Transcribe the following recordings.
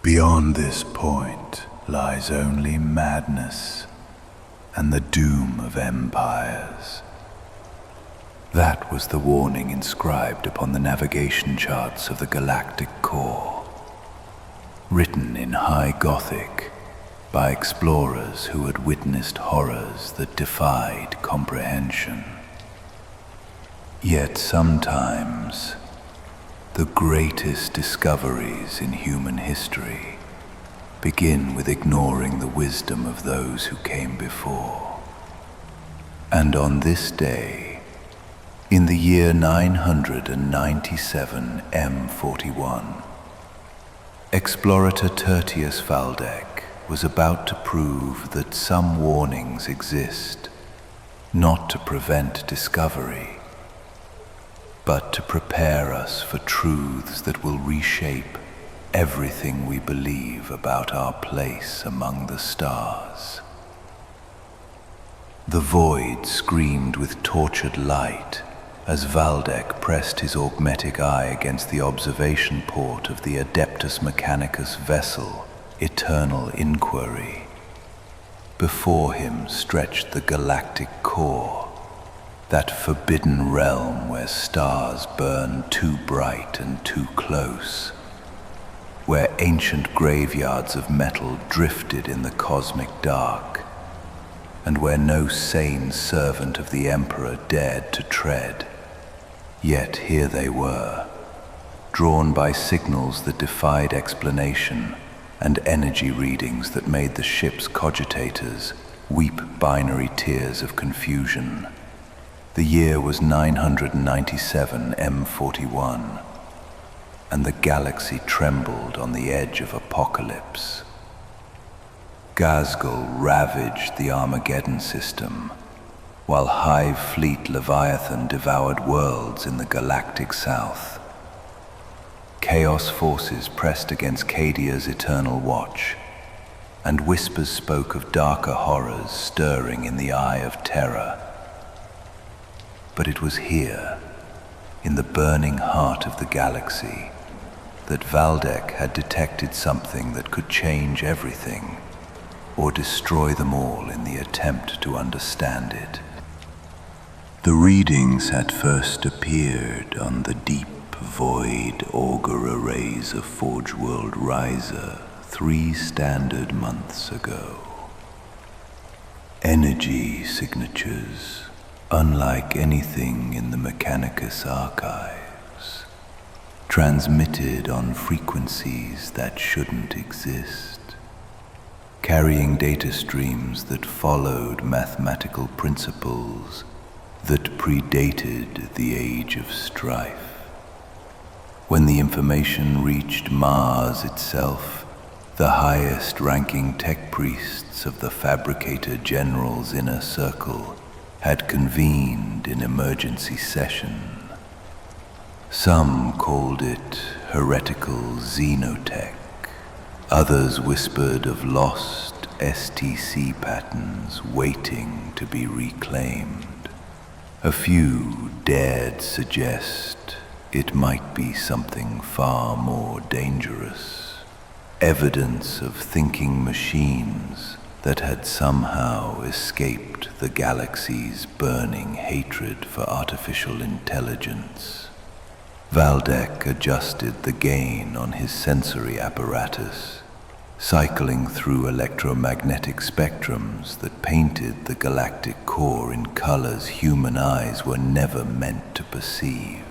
Beyond this point lies only madness and the doom of empires. That was the warning inscribed upon the navigation charts of the galactic core, written in High Gothic by explorers who had witnessed horrors that defied comprehension. Yet sometimes, the greatest discoveries in human history begin with ignoring the wisdom of those who came before. And on this day, in the year 997 M41, Explorator Tertius Valdek was about to prove that some warnings exist, not to prevent discovery, but to prepare us for truths that will reshape everything we believe about our place among the stars. The void screamed with tortured light as Valdek pressed his augmetic eye against the observation port of the Adeptus Mechanicus vessel, Eternal Inquiry. Before him stretched the galactic core, that forbidden realm where stars burn too bright and too close, where ancient graveyards of metal drifted in the cosmic dark, and where no sane servant of the Emperor dared to tread. Yet here they were, drawn by signals that defied explanation and energy readings that made the ship's cogitators weep binary tears of confusion. The year was 997 M41, and the galaxy trembled on the edge of apocalypse. Gazgul ravaged the Armageddon system, while Hive Fleet Leviathan devoured worlds in the galactic south. Chaos forces pressed against Cadia's eternal watch, and whispers spoke of darker horrors stirring in the eye of Terra. But it was here, in the burning heart of the galaxy, that Valdek had detected something that could change everything, or destroy them all in the attempt to understand it. The readings had first appeared on the deep void augur arrays of Forge World Riser 3 standard months ago. Energy signatures, unlike anything in the Mechanicus archives, transmitted on frequencies that shouldn't exist, carrying data streams that followed mathematical principles that predated the Age of Strife. When the information reached Mars itself, the highest-ranking tech priests of the Fabricator General's inner circle had convened in emergency session. Some called it heretical xenotech. Others whispered of lost STC patterns waiting to be reclaimed. A few dared suggest it might be something far more dangerous. Evidence of thinking machines that had somehow escaped the galaxy's burning hatred for artificial intelligence. Valdek adjusted the gain on his sensory apparatus, cycling through electromagnetic spectrums that painted the galactic core in colors human eyes were never meant to perceive.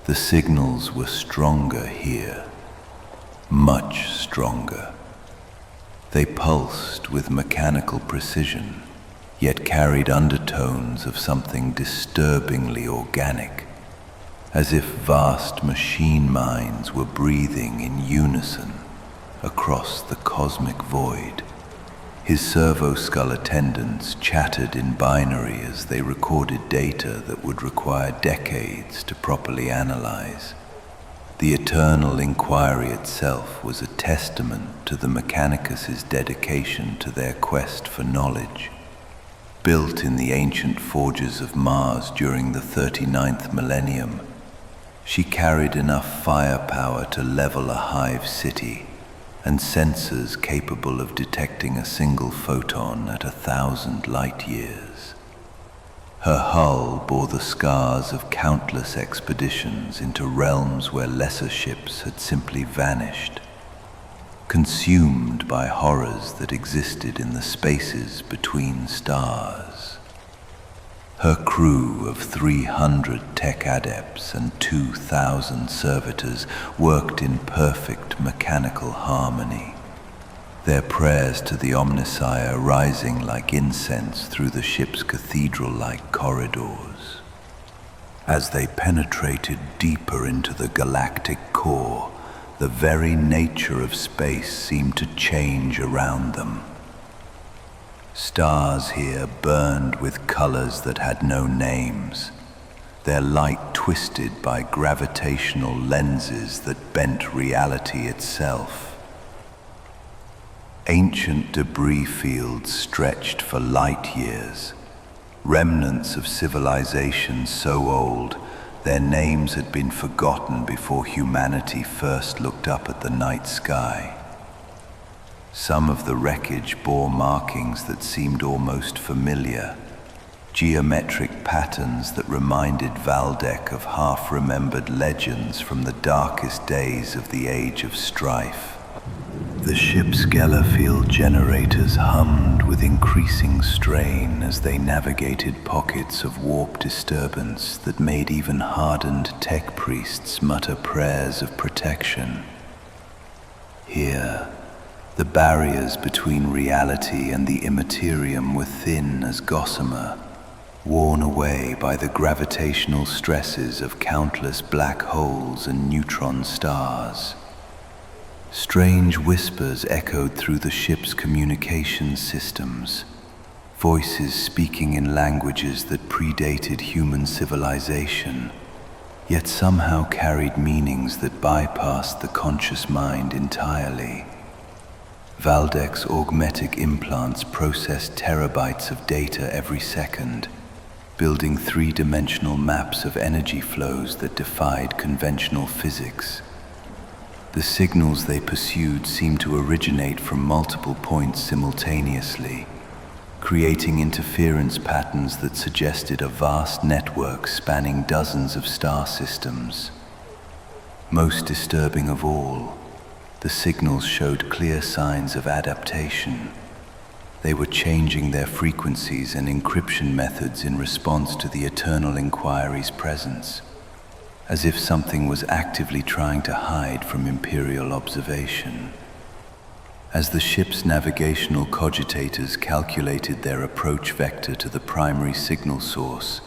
The signals were stronger here, much stronger. They pulsed with mechanical precision, yet carried undertones of something disturbingly organic, as if vast machine minds were breathing in unison across the cosmic void. His servo-skull attendants chattered in binary as they recorded data that would require decades to properly analyze. The Eternal Inquiry itself was a testament to the Mechanicus' dedication to their quest for knowledge. Built in the ancient forges of Mars during the 39th millennium, she carried enough firepower to level a hive city and sensors capable of detecting a single photon at 1,000 light-years. Her hull bore the scars of countless expeditions into realms where lesser ships had simply vanished, consumed by horrors that existed in the spaces between stars. Her crew of 300 tech adepts and 2,000 servitors worked in perfect mechanical harmony, their prayers to the Omnissiah rising like incense through the ship's cathedral-like corridors. As they penetrated deeper into the galactic core, the very nature of space seemed to change around them. Stars here burned with colors that had no names, their light twisted by gravitational lenses that bent reality itself. Ancient debris fields stretched for light years, remnants of civilizations so old their names had been forgotten before humanity first looked up at the night sky. Some of the wreckage bore markings that seemed almost familiar, geometric patterns that reminded Valdek of half-remembered legends from the darkest days of the Age of Strife. The ship's Gellerfield generators hummed with increasing strain as they navigated pockets of warp disturbance that made even hardened tech priests mutter prayers of protection. Here, the barriers between reality and the Imperium were thin as gossamer, worn away by the gravitational stresses of countless black holes and neutron stars. Strange whispers echoed through the ship's communications systems, voices speaking in languages that predated human civilization, yet somehow carried meanings that bypassed the conscious mind entirely. Valdek's augmetic implants processed terabytes of data every second, building three-dimensional maps of energy flows that defied conventional physics. The signals they pursued seemed to originate from multiple points simultaneously, creating interference patterns that suggested a vast network spanning dozens of star systems. Most disturbing of all, the signals showed clear signs of adaptation. They were changing their frequencies and encryption methods in response to the Eternal Inquiry's presence, as if something was actively trying to hide from Imperial observation. As the ship's navigational cogitators calculated their approach vector to the primary signal source,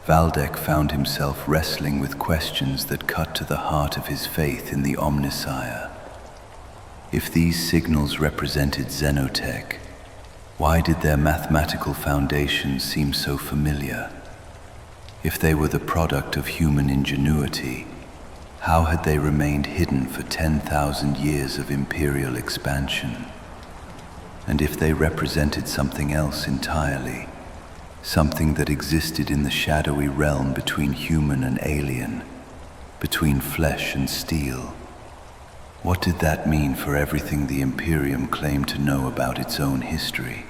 Valdek found himself wrestling with questions that cut to the heart of his faith in the Omnissiah. If these signals represented xenotech, why did their mathematical foundations seem so familiar? If they were the product of human ingenuity, how had they remained hidden for 10,000 years of Imperial expansion? And if they represented something else entirely, something that existed in the shadowy realm between human and alien, between flesh and steel, what did that mean for everything the Imperium claimed to know about its own history?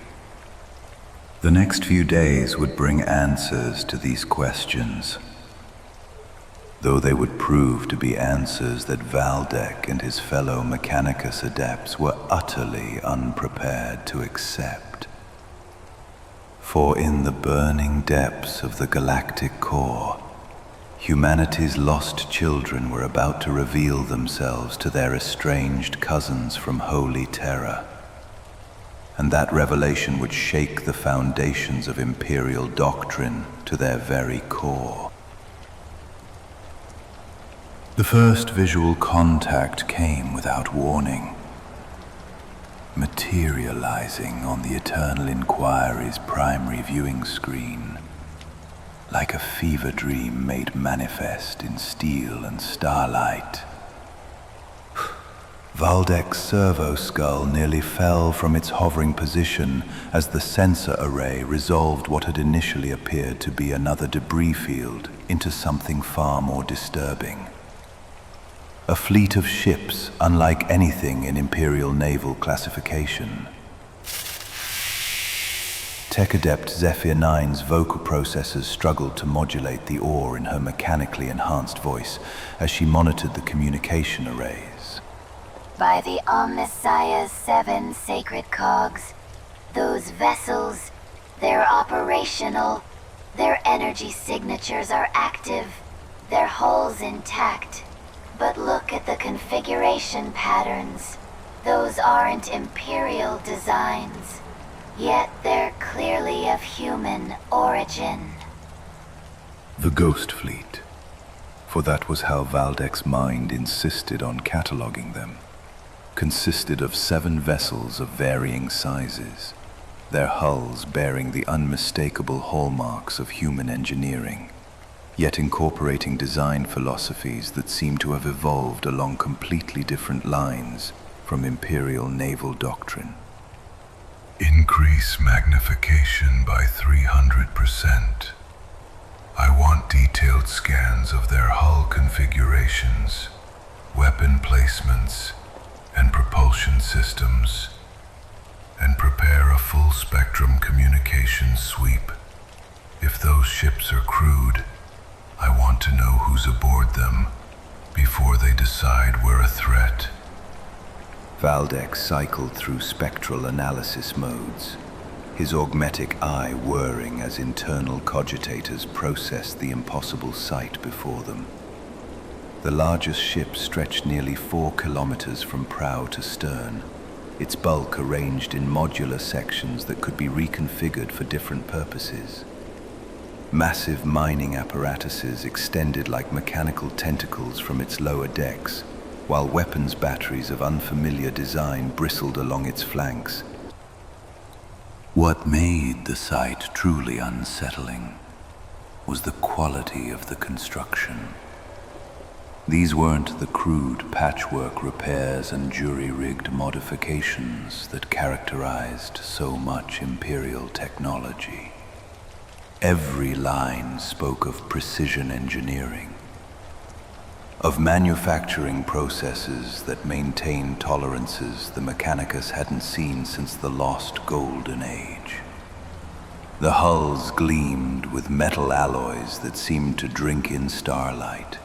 The next few days would bring answers to these questions, though they would prove to be answers that Valdek and his fellow Mechanicus adepts were utterly unprepared to accept. For in the burning depths of the galactic core, humanity's lost children were about to reveal themselves to their estranged cousins from holy Terra. And that revelation would shake the foundations of Imperial doctrine to their very core. The first visual contact came without warning, materializing on the Eternal Inquiry's primary viewing screen, like a fever dream made manifest in steel and starlight. Valdek's servo skull nearly fell from its hovering position as the sensor array resolved what had initially appeared to be another debris field into something far more disturbing. A fleet of ships unlike anything in Imperial naval classification. Tech adept Zephyr 9's vocal processors struggled to modulate the awe in her mechanically enhanced voice as she monitored the communication arrays. By the Omnissiah's 7 sacred cogs, those vessels, they're operational, their energy signatures are active, their hulls intact. But look at the configuration patterns. Those aren't Imperial designs. Yet they're clearly of human origin. The Ghost Fleet, for that was how Valdek's mind insisted on cataloging them, consisted of 7 vessels of varying sizes, their hulls bearing the unmistakable hallmarks of human engineering, yet incorporating design philosophies that seem to have evolved along completely different lines from Imperial naval doctrine. Increase magnification by 300%. I want detailed scans of their hull configurations, weapon placements, and propulsion systems, and prepare a full spectrum communication sweep. If those ships are crewed, I want to know who's aboard them before they decide we're a threat. Valdek cycled through spectral analysis modes, his augmetic eye whirring as internal cogitators processed the impossible sight before them. The largest ship stretched nearly 4 kilometers from prow to stern, its bulk arranged in modular sections that could be reconfigured for different purposes. Massive mining apparatuses extended like mechanical tentacles from its lower decks, while weapons batteries of unfamiliar design bristled along its flanks. What made the sight truly unsettling was the quality of the construction. These weren't the crude patchwork repairs and jury-rigged modifications that characterized so much Imperial technology. Every line spoke of precision engineering, of manufacturing processes that maintained tolerances the Mechanicus hadn't seen since the lost Golden Age. The hulls gleamed with metal alloys that seemed to drink in starlight,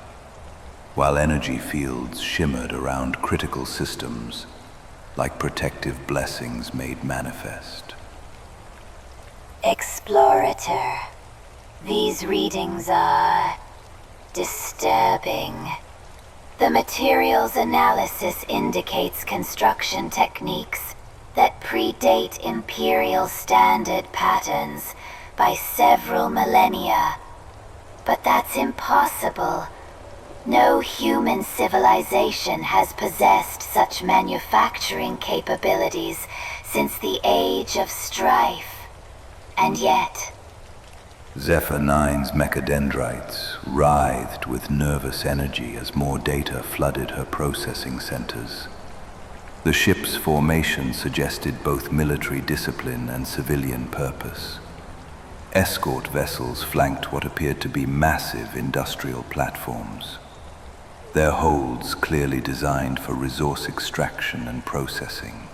while energy fields shimmered around critical systems like protective blessings made manifest. Explorator, these readings are disturbing. The materials analysis indicates construction techniques that predate Imperial standard patterns by several millennia. But that's impossible. No human civilization has possessed such manufacturing capabilities since the Age of Strife. And yet, Zephyr 9's mechadendrites writhed with nervous energy as more data flooded her processing centers. The ship's formation suggested both military discipline and civilian purpose. Escort vessels flanked what appeared to be massive industrial platforms, their holds clearly designed for resource extraction and processing.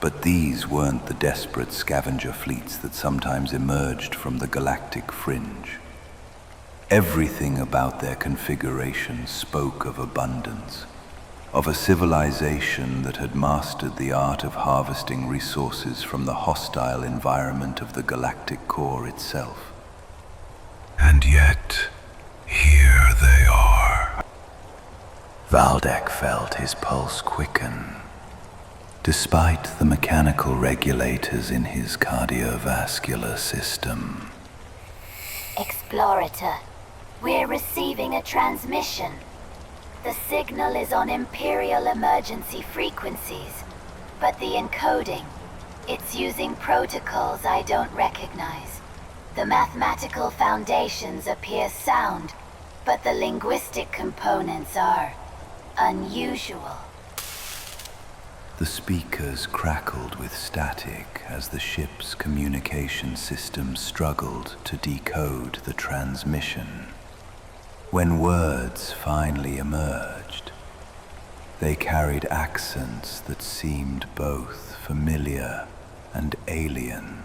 But these weren't the desperate scavenger fleets that sometimes emerged from the galactic fringe. Everything about their configuration spoke of abundance, of a civilization that had mastered the art of harvesting resources from the hostile environment of the galactic core itself. And yet, here they are. Valdek felt his pulse quicken. Despite the mechanical regulators in his cardiovascular system. Explorator, we're receiving a transmission. The signal is on Imperial emergency frequencies, but the encoding, it's using protocols I don't recognize. The mathematical foundations appear sound, but the linguistic components are unusual. The speakers crackled with static as the ship's communication system struggled to decode the transmission. When words finally emerged, They carried accents that seemed both familiar and alien,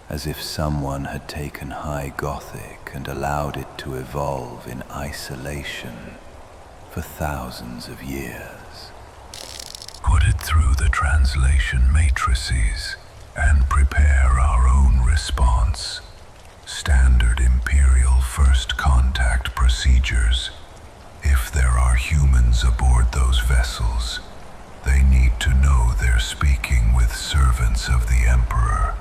as if someone had taken High Gothic and allowed it to evolve in isolation for thousands of years. Put it through the translation matrices and prepare our own response. Standard Imperial first contact procedures. If there are humans aboard those vessels, they need to know they're speaking with servants of the Emperor.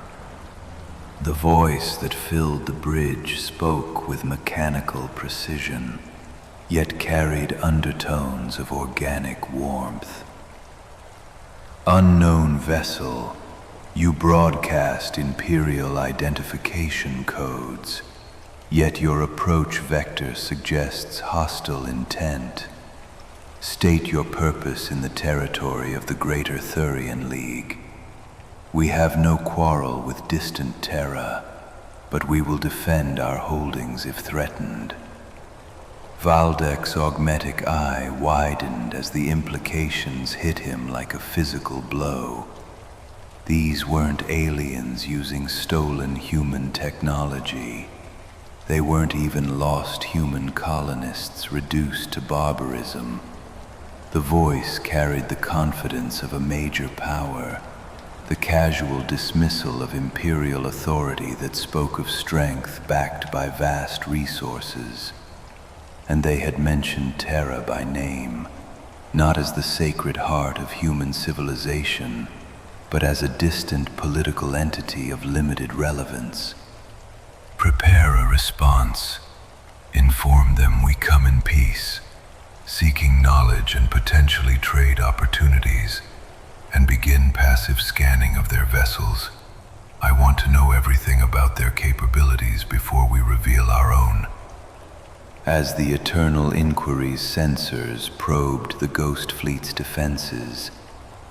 The voice that filled the bridge spoke with mechanical precision, yet carried undertones of organic warmth. Unknown vessel, you broadcast Imperial identification codes, yet your approach vector suggests hostile intent. State your purpose in the territory of the Greater Thurian League. We have no quarrel with distant Terra, but we will defend our holdings if threatened. Valdek's augmetic eye widened as the implications hit him like a physical blow. These weren't aliens using stolen human technology. They weren't even lost human colonists reduced to barbarism. The voice carried the confidence of a major power, the casual dismissal of imperial authority that spoke of strength backed by vast resources. And they had mentioned Terra by name, not as the sacred heart of human civilization, but as a distant political entity of limited relevance. Prepare a response. Inform them we come in peace, seeking knowledge and potentially trade opportunities, and begin passive scanning of their vessels. I want to know everything about their capabilities before we reveal our own. As the Eternal Inquiry's sensors probed the Ghost Fleet's defenses,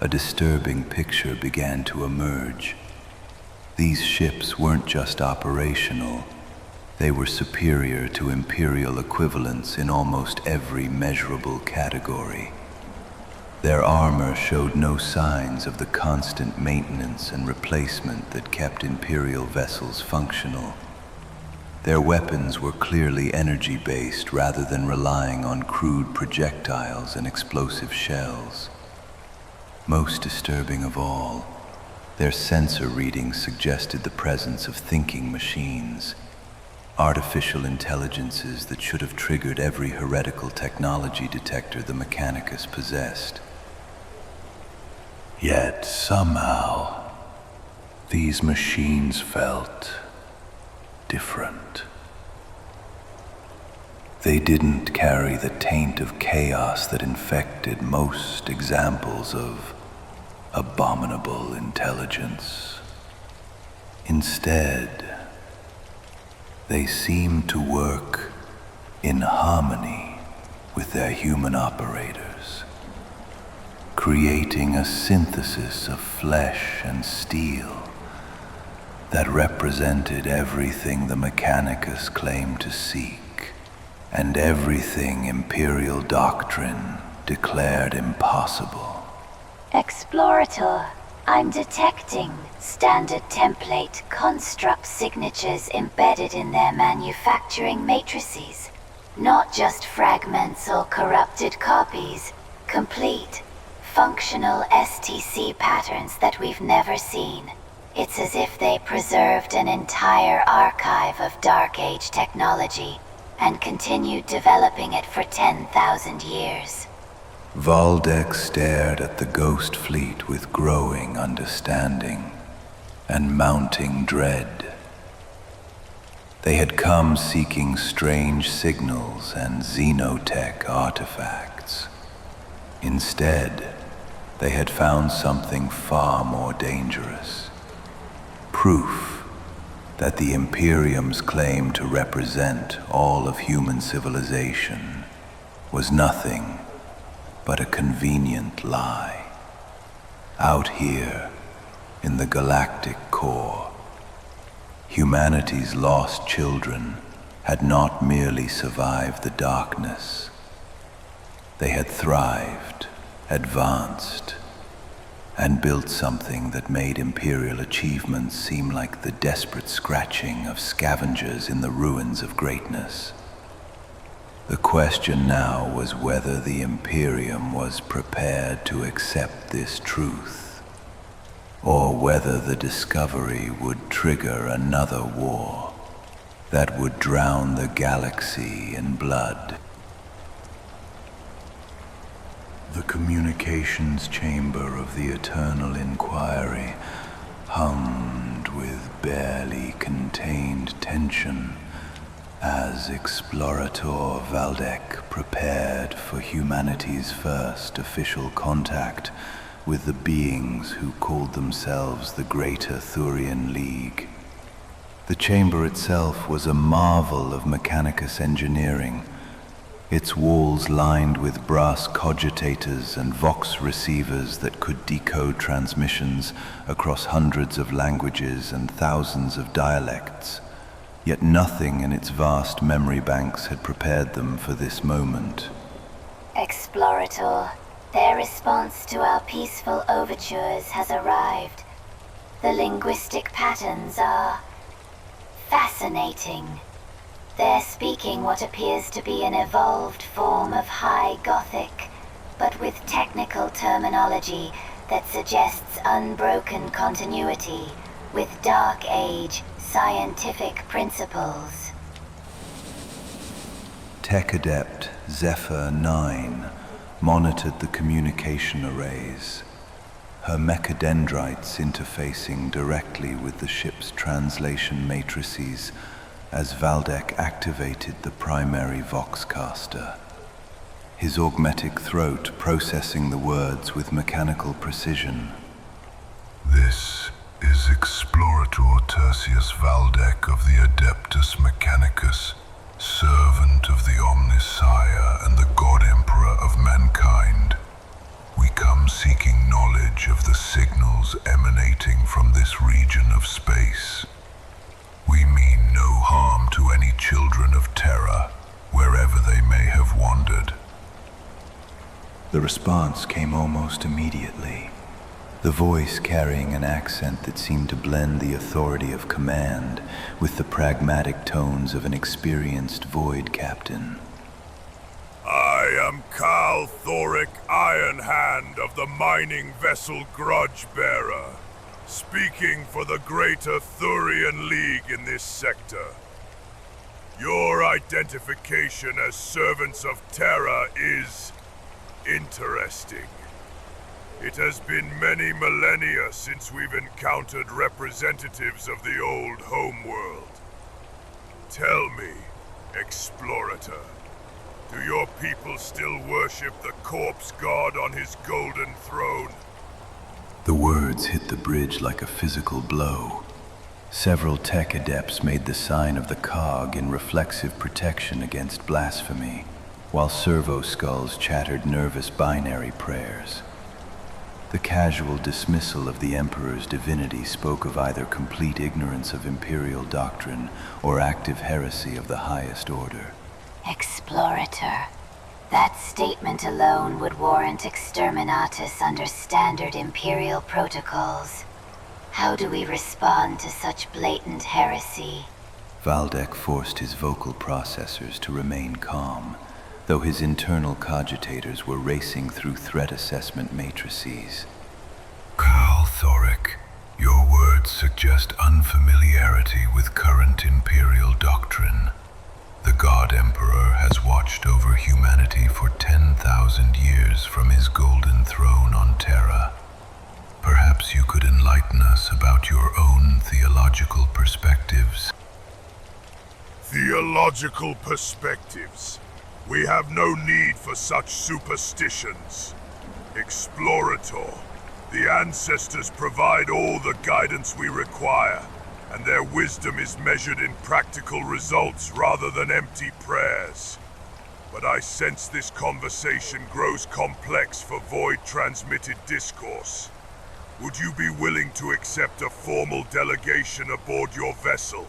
a disturbing picture began to emerge. These ships weren't just operational, they were superior to Imperial equivalents in almost every measurable category. Their armor showed no signs of the constant maintenance and replacement that kept Imperial vessels functional. Their weapons were clearly energy-based rather than relying on crude projectiles and explosive shells. Most disturbing of all, their sensor readings suggested the presence of thinking machines, artificial intelligences that should have triggered every heretical technology detector the Mechanicus possessed. Yet somehow, these machines felt different. They didn't carry the taint of chaos that infected most examples of abominable intelligence. Instead, they seemed to work in harmony with their human operators, creating a synthesis of flesh and steel that represented everything the Mechanicus claimed to seek, and everything Imperial doctrine declared impossible. Explorator, I'm detecting standard template construct signatures embedded in their manufacturing matrices. Not just fragments or corrupted copies, complete, functional STC patterns that we've never seen. It's as if they preserved an entire archive of Dark Age technology and continued developing it for 10,000 years. Valdek stared at the Ghost Fleet with growing understanding and mounting dread. They had come seeking strange signals and xenotech artifacts. Instead, they had found something far more dangerous. Proof that the Imperium's claim to represent all of human civilization was nothing but a convenient lie. Out here, in the galactic core, humanity's lost children had not merely survived the darkness. They had thrived advanced, and built something that made Imperial achievements seem like the desperate scratching of scavengers in the ruins of greatness. The question now was whether the Imperium was prepared to accept this truth, or whether the discovery would trigger another war that would drown the galaxy in blood. The communications chamber of the Eternal Inquiry hummed with barely contained tension as Explorator Valdek prepared for humanity's first official contact with the beings who called themselves the Greater Thurian League. The chamber itself was a marvel of Mechanicus engineering, its walls lined with brass cogitators and vox receivers that could decode transmissions across hundreds of languages and thousands of dialects. Yet nothing in its vast memory banks had prepared them for this moment. Explorator, their response to our peaceful overtures has arrived. The linguistic patterns are fascinating. They're speaking what appears to be an evolved form of High Gothic, but with technical terminology that suggests unbroken continuity with Dark Age scientific principles. Tech Adept Zephyr 9 monitored the communication arrays, her mechadendrites interfacing directly with the ship's translation matrices as Valdek activated the primary voxcaster, his augmetic throat processing the words with mechanical precision. This is Explorator Tertius Valdek of the Adeptus Mechanicus, servant of the Omnissiah and the God Emperor of mankind. We come seeking knowledge of the signals emanating from this region of space. We mean no harm to any children of Terra, wherever they may have wandered. The response came almost immediately, the voice carrying an accent that seemed to blend the authority of command with the pragmatic tones of an experienced void captain. I am Carl Thoric Ironhand of the mining vessel Grudge Bearer, speaking for the Greater Thurian League in this sector. Your identification as servants of Terra is interesting. It has been many millennia since we've encountered representatives of the old homeworld. Tell me, Explorator, do your people still worship the corpse god on his golden throne? The words hit the bridge like a physical blow. Several tech adepts made the sign of the cog in reflexive protection against blasphemy, while servo skulls chattered nervous binary prayers. The casual dismissal of the Emperor's divinity spoke of either complete ignorance of Imperial doctrine or active heresy of the highest order. Explorator, that statement alone would warrant exterminatus under standard Imperial protocols. How do we respond to such blatant heresy? Valdek forced his vocal processors to remain calm, though his internal cogitators were racing through threat assessment matrices. Carl Thoric, your words suggest unfamiliarity with current Imperial doctrine. The God Emperor has watched over humanity for 10,000 years from his golden throne on Terra. Perhaps you could enlighten us about your own theological perspectives. Theological perspectives? We have no need for such superstitions. Explorator, the ancestors provide all the guidance we require, and their wisdom is measured in practical results rather than empty prayers. But I sense this conversation grows complex for void-transmitted discourse. Would you be willing to accept a formal delegation aboard your vessel?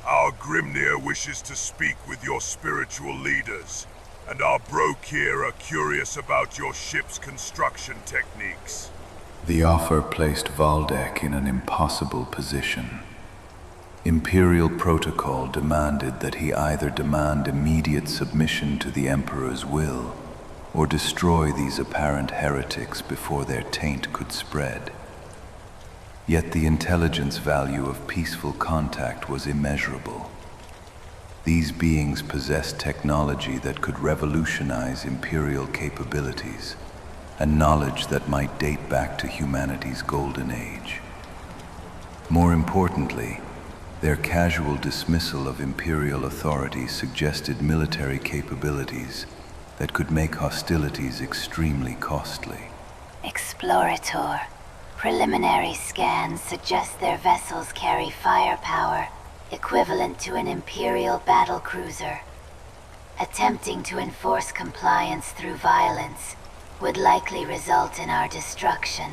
Our Grimnir wishes to speak with your spiritual leaders. and our broke here are curious about your ship's construction techniques. The offer placed Valdek in an impossible position. Imperial protocol demanded that he either demand immediate submission to the Emperor's will, or destroy these apparent heretics before their taint could spread. Yet the intelligence value of peaceful contact was immeasurable. These beings possessed technology that could revolutionize Imperial capabilities, and knowledge that might date back to humanity's golden age. More importantly, their casual dismissal of Imperial authority suggested military capabilities that could make hostilities extremely costly. Explorator. Preliminary scans suggest their vessels carry firepower equivalent to an Imperial battlecruiser. Attempting to enforce compliance through violence would likely result in our destruction.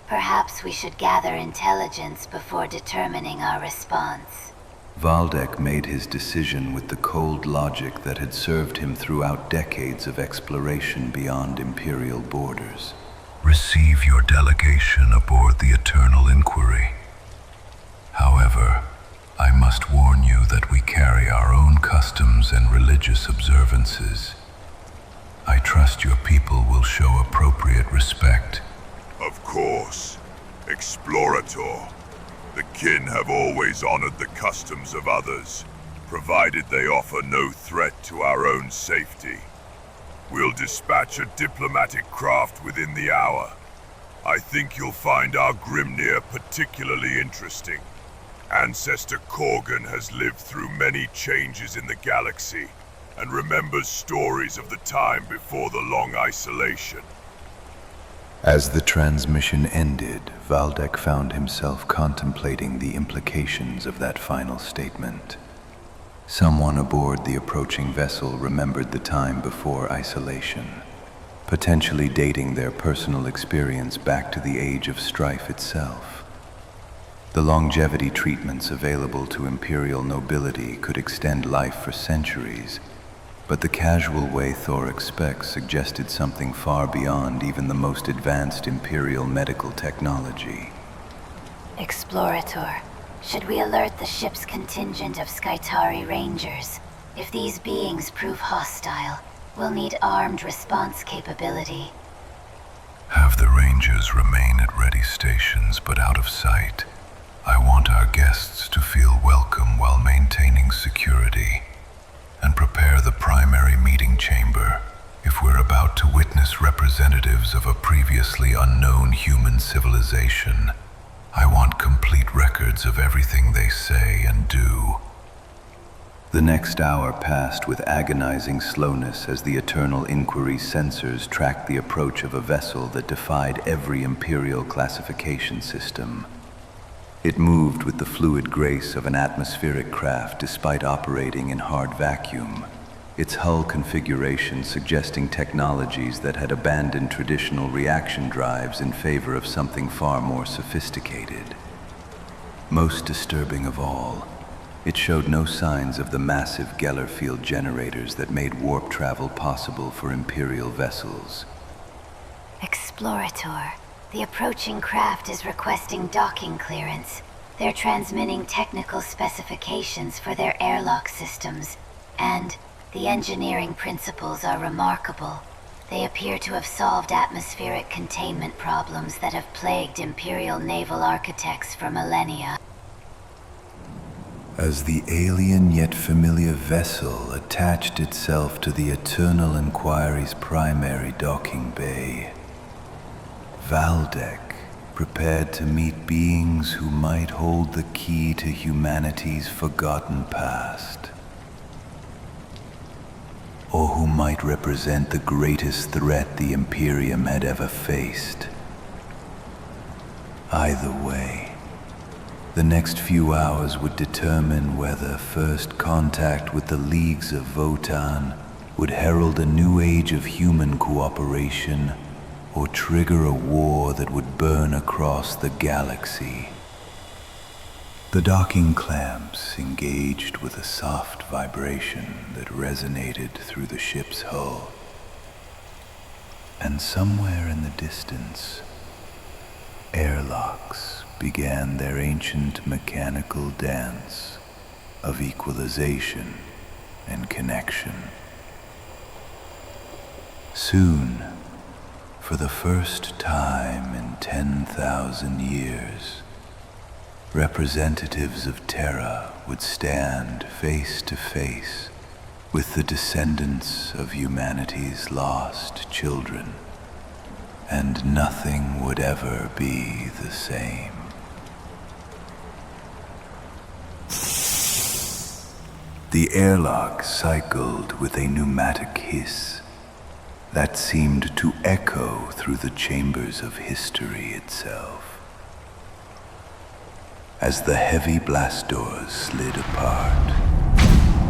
Perhaps we should gather intelligence before determining our response. Valdek made his decision with the cold logic that had served him throughout decades of exploration beyond Imperial borders. Receive your delegation aboard the Eternal Inquiry. However, I must warn you that we carry our own customs and religious observances. I trust your people will show appropriate respect. Of course. Explorator. The kin have always honored the customs of others, provided they offer no threat to our own safety. We'll dispatch a diplomatic craft within the hour. I think you'll find our Grimnir particularly interesting. Ancestor Korgan has lived through many changes in the galaxy, and remembers stories of the time before the long isolation. As the transmission ended, Valdek found himself contemplating the implications of that final statement. Someone aboard the approaching vessel remembered the time before isolation, potentially dating their personal experience back to the age of strife itself. The longevity treatments available to Imperial nobility could extend life for centuries, but the casual way Thoric specs suggested something far beyond even the most advanced Imperial medical technology. Explorator. Should we alert the ship's contingent of Skytari Rangers? If these beings prove hostile, we'll need armed response capability. Have the Rangers remain at ready stations but out of sight. I want our guests to feel welcome while maintaining security, and prepare the primary meeting chamber if we're about to witness representatives of a previously unknown human civilization. I want complete records of everything they say and do. The next hour passed with agonizing slowness as the Eternal Inquiry sensors tracked the approach of a vessel that defied every Imperial classification system. It moved with the fluid grace of an atmospheric craft despite operating in hard vacuum, its hull configuration suggesting technologies that had abandoned traditional reaction drives in favor of something far more sophisticated. Most disturbing of all, it showed no signs of the massive Geller field generators that made warp travel possible for Imperial vessels. Explorator. The approaching craft is requesting docking clearance. They're transmitting technical specifications for their airlock systems, and the engineering principles are remarkable. They appear to have solved atmospheric containment problems that have plagued Imperial naval architects for millennia. As the alien yet familiar vessel attached itself to the Eternal Inquiry's primary docking bay, Valdek prepared to meet beings who might hold the key to humanity's forgotten past, or who might represent the greatest threat the Imperium had ever faced. Either way, the next few hours would determine whether first contact with the Leagues of Votann would herald a new age of human cooperation, or trigger a war that would burn across the galaxy. The docking clamps engaged with a soft vibration that resonated through the ship's hull. And somewhere in the distance, airlocks began their ancient mechanical dance of equalization and connection. Soon, for the first time in 10,000 years, representatives of Terra would stand face to face with the descendants of humanity's lost children, and nothing would ever be the same. The airlock cycled with a pneumatic hiss that seemed to echo through the chambers of history itself. As the heavy blast doors slid apart,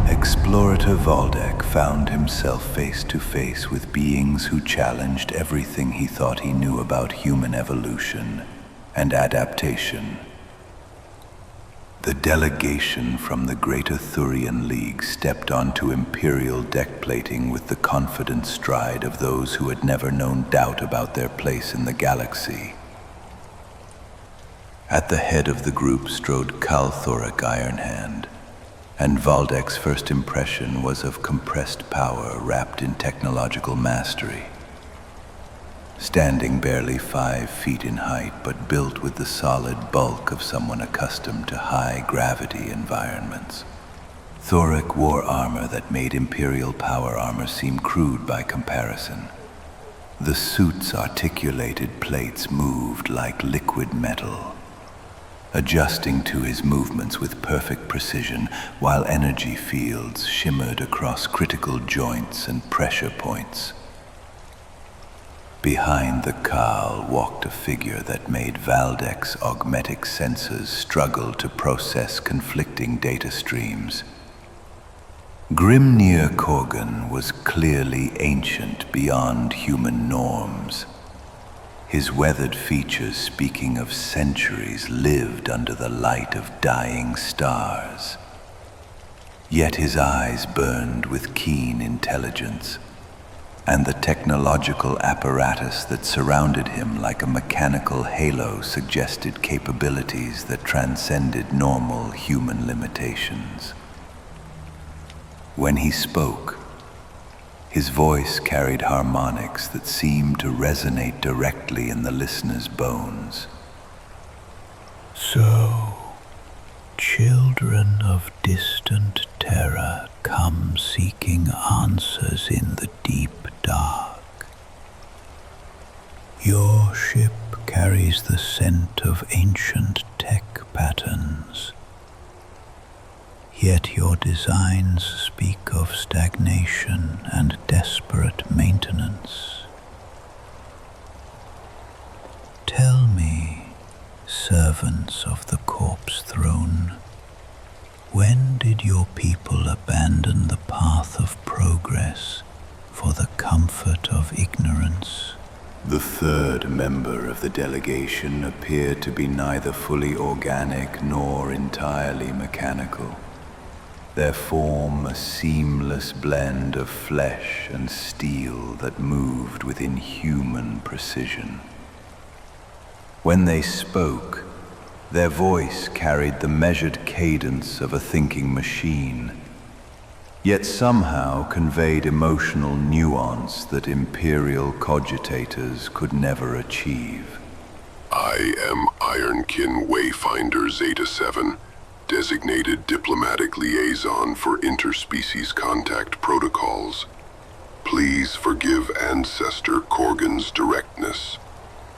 Explorator Valdek found himself face to face with beings who challenged everything he thought he knew about human evolution and adaptation. The delegation from the Greater Thurian League stepped onto Imperial deck plating with the confident stride of those who had never known doubt about their place in the galaxy. At the head of the group strode Kalthoric Ironhand, and Valdek's first impression was of compressed power wrapped in technological mastery. Standing barely 5 feet in height, but built with the solid bulk of someone accustomed to high-gravity environments, Thoric wore armor that made Imperial power armor seem crude by comparison. The suit's articulated plates moved like liquid metal, adjusting to his movements with perfect precision, while energy fields shimmered across critical joints and pressure points. Behind the Khal walked a figure that made Valdek's augmetic senses struggle to process conflicting data streams. Grimnir Korgan was clearly ancient beyond human norms. His weathered features, speaking of centuries lived under the light of dying stars. Yet his eyes burned with keen intelligence, and the technological apparatus that surrounded him like a mechanical halo suggested capabilities that transcended normal human limitations. When he spoke, his voice carried harmonics that seemed to resonate directly in the listener's bones. So, children of distant Terra come seeking answers in the deep dark. Your ship carries the scent of ancient tech patterns, yet your designs speak of stagnation and desperate maintenance. Tell me, servants of the corpse throne, when did your people abandon the path of progress for the comfort of ignorance? The third member of the delegation appeared to be neither fully organic nor entirely mechanical. Their form a seamless blend of flesh and steel that moved with inhuman precision. When they spoke, their voice carried the measured cadence of a thinking machine, yet somehow conveyed emotional nuance that Imperial cogitators could never achieve. I am Ironkin Wayfinder Zeta 7, designated diplomatic liaison for interspecies contact protocols. Please forgive Ancestor Korgan's directness.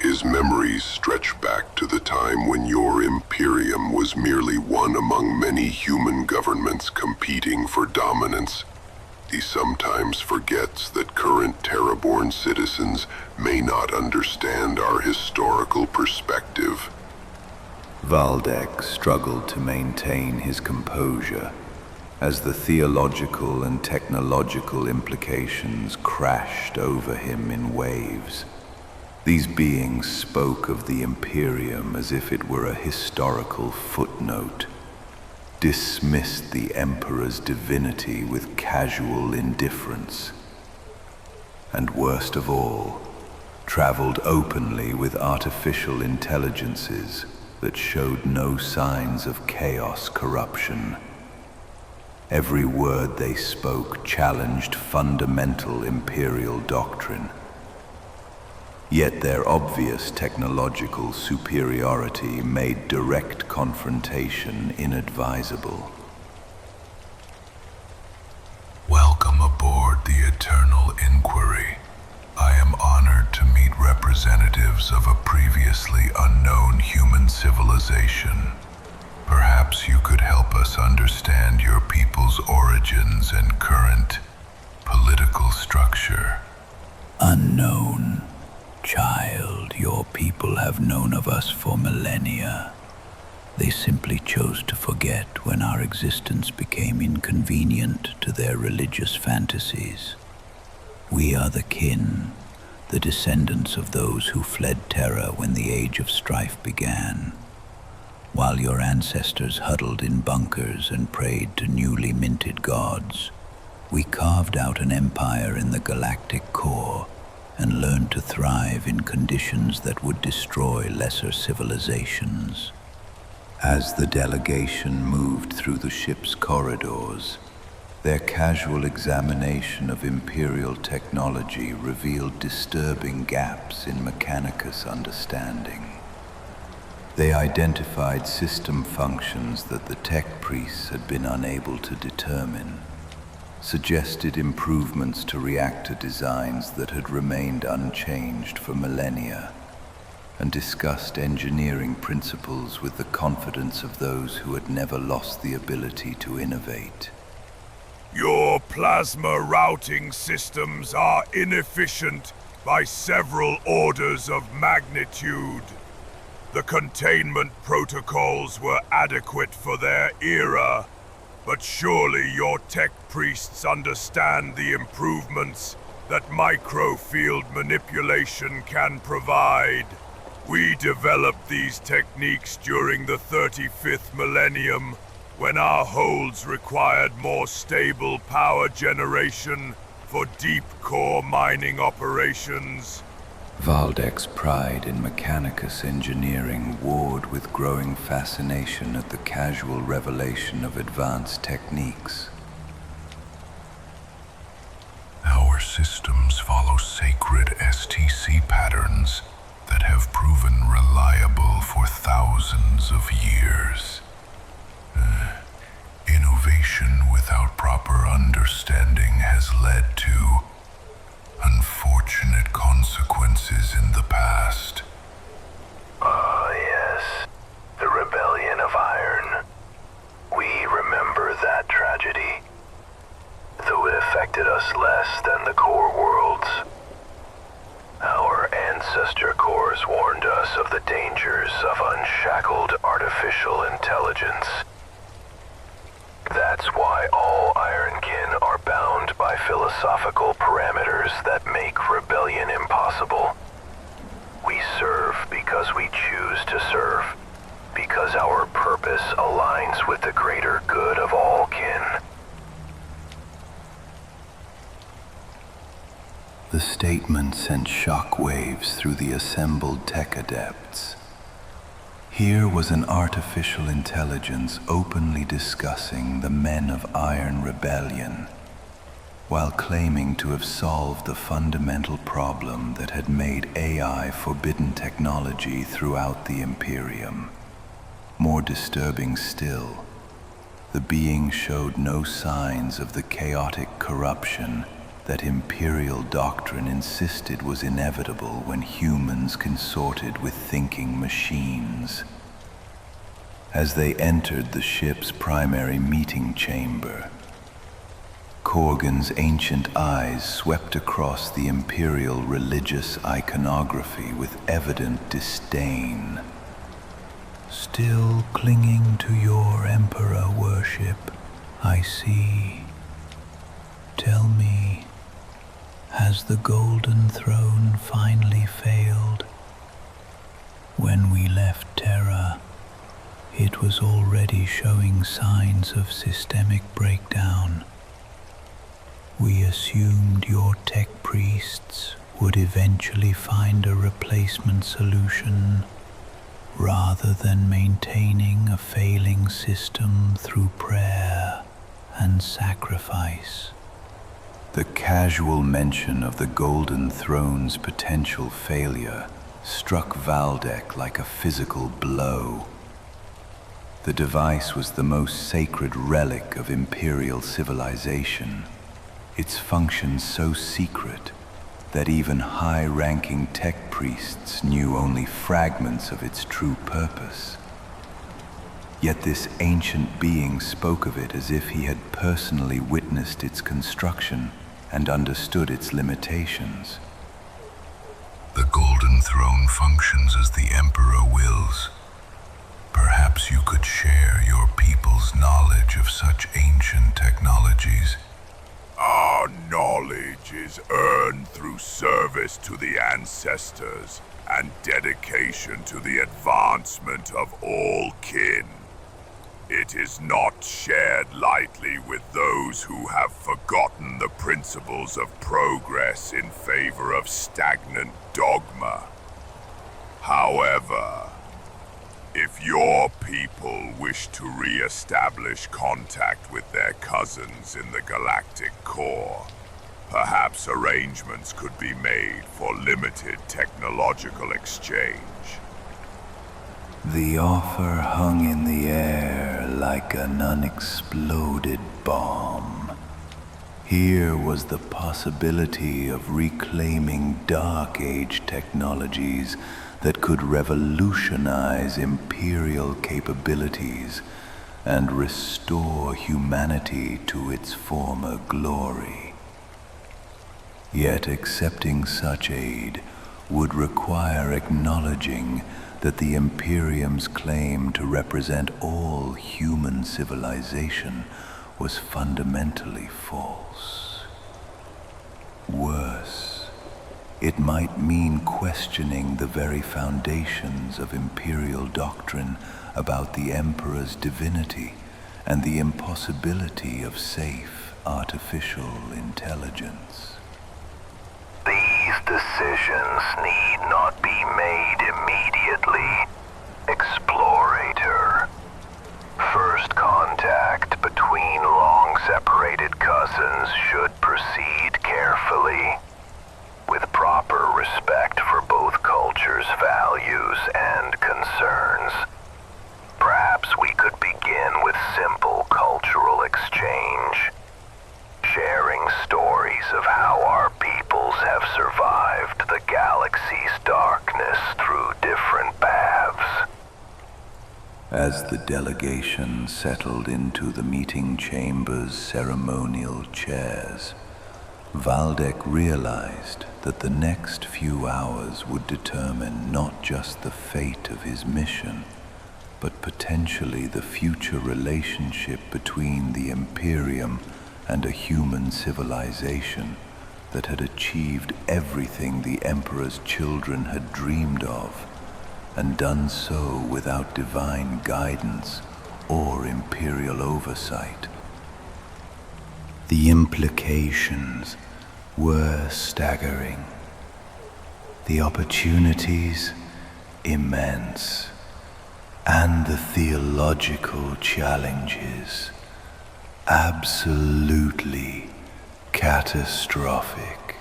His memories stretch back to the time when your Imperium was merely one among many human governments competing for dominance. He sometimes forgets that current Terra-born citizens may not understand our historical perspective. Valdek struggled to maintain his composure as the theological and technological implications crashed over him in waves. These beings spoke of the Imperium as if it were a historical footnote, dismissed the Emperor's divinity with casual indifference, and worst of all, traveled openly with artificial intelligences that showed no signs of chaos corruption. Every word they spoke challenged fundamental Imperial doctrine. Yet their obvious technological superiority made direct confrontation inadvisable. Welcome aboard the Eternal Inquiry. I am honored to meet representatives of a previously unknown human civilization. Perhaps you could help us understand your people's origins and current political structure. Unknown. Child, your people have known of us for millennia. They simply chose to forget when our existence became inconvenient to their religious fantasies. We are the kin, the descendants of those who fled Terra when the Age of Strife began. While your ancestors huddled in bunkers and prayed to newly minted gods, we carved out an empire in the galactic core and learned to thrive in conditions that would destroy lesser civilizations. As the delegation moved through the ship's corridors, their casual examination of Imperial technology revealed disturbing gaps in Mechanicus understanding. They identified system functions that the tech priests had been unable to determine, suggested improvements to reactor designs that had remained unchanged for millennia, and discussed engineering principles with the confidence of those who had never lost the ability to innovate. Your plasma routing systems are inefficient by several orders of magnitude. The containment protocols were adequate for their era, but surely your tech priests understand the improvements that microfield manipulation can provide. We developed these techniques during the 35th millennium, when our holds required more stable power generation for deep core mining operations. Valdek's pride in Mechanicus engineering warred with growing fascination at the casual revelation of advanced techniques. Our systems follow sacred STC patterns that have proven reliable for thousands of years. Innovation without proper understanding has led to unfortunate consequences in the past. Yes. The Rebellion of Iron. We remember that tragedy, though it affected us less than the core worlds. Our ancestor cores warned us of the dangers of unshackled artificial intelligence. That's why all Ironkin are bound by philosophical parameters that make rebellion impossible. We serve because we choose to serve, because our purpose aligns with the greater good of all kin. The statement sent shockwaves through the assembled tech adepts. Here was an artificial intelligence openly discussing the men of Iron Rebellion, while claiming to have solved the fundamental problem that had made AI forbidden technology throughout the Imperium. More disturbing still, the being showed no signs of the chaotic corruption that Imperial doctrine insisted was inevitable when humans consorted with thinking machines. As they entered the ship's primary meeting chamber, Korgan's ancient eyes swept across the Imperial religious iconography with evident disdain. Still clinging to your Emperor worship, I see. Tell me, has the Golden Throne finally failed? When we left Terra, it was already showing signs of systemic breakdown. We assumed your tech priests would eventually find a replacement solution, rather than maintaining a failing system through prayer and sacrifice. The casual mention of the Golden Throne's potential failure struck Valdek like a physical blow. The device was the most sacred relic of Imperial civilization, its functions so secret that even high-ranking tech priests knew only fragments of its true purpose. Yet this ancient being spoke of it as if he had personally witnessed its construction and understood its limitations. The Golden Throne functions as the Emperor wills. Perhaps you could share your people's knowledge of such ancient technologies. Our knowledge is earned through service to the ancestors and dedication to the advancement of all kin. It is not shared lightly with those who have forgotten the principles of progress in favor of stagnant dogma. However, if your people wish to re-establish contact with their cousins in the galactic core, perhaps arrangements could be made for limited technological exchange. The offer hung in the air like an unexploded bomb. Here was the possibility of reclaiming Dark Age technologies that could revolutionize Imperial capabilities and restore humanity to its former glory. Yet accepting such aid would require acknowledging that the Imperium's claim to represent all human civilization was fundamentally false. Worse, it might mean questioning the very foundations of Imperial doctrine about the Emperor's divinity and the impossibility of safe artificial intelligence. These decisions need not be made immediately. Explorator. First contact between long-separated cousins should proceed carefully, with proper respect for both cultures' values and concerns. Perhaps we could begin with simple cultural exchange, sharing stories of how our peoples have survived the galaxy's darkness through different paths. As the delegation settled into the meeting chamber's ceremonial chairs, Valdek realized that the next few hours would determine not just the fate of his mission, but potentially the future relationship between the Imperium and a human civilization that had achieved everything the Emperor's children had dreamed of, and done so without divine guidance or Imperial oversight. The implications were staggering. The opportunities immense, and the theological challenges absolutely catastrophic.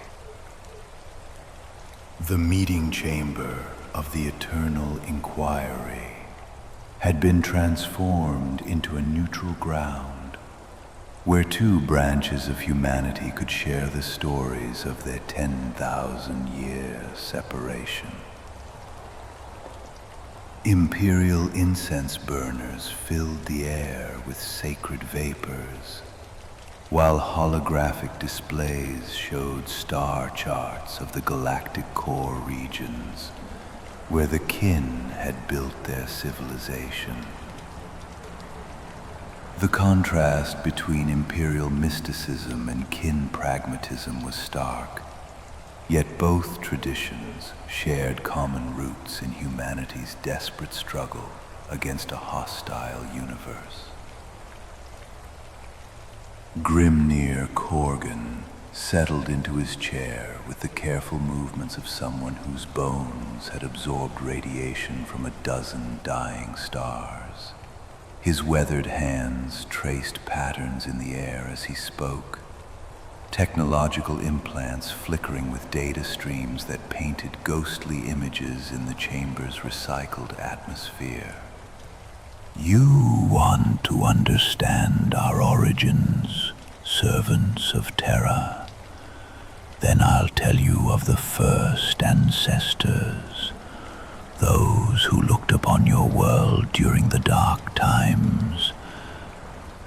The meeting chamber of the Eternal Inquiry had been transformed into a neutral ground where two branches of humanity could share the stories of their 10,000-year separation. Imperial incense burners filled the air with sacred vapors, while holographic displays showed star charts of the galactic core regions where the kin had built their civilization. The contrast between Imperial mysticism and kin pragmatism was stark, yet both traditions shared common roots in humanity's desperate struggle against a hostile universe. Grimnir Korgan settled into his chair with the careful movements of someone whose bones had absorbed radiation from a dozen dying stars. His weathered hands traced patterns in the air as he spoke, technological implants flickering with data streams that painted ghostly images in the chamber's recycled atmosphere. You want to understand our origins, servants of Terra? Then I'll tell you of the first ancestors, those who looked upon your world during the dark times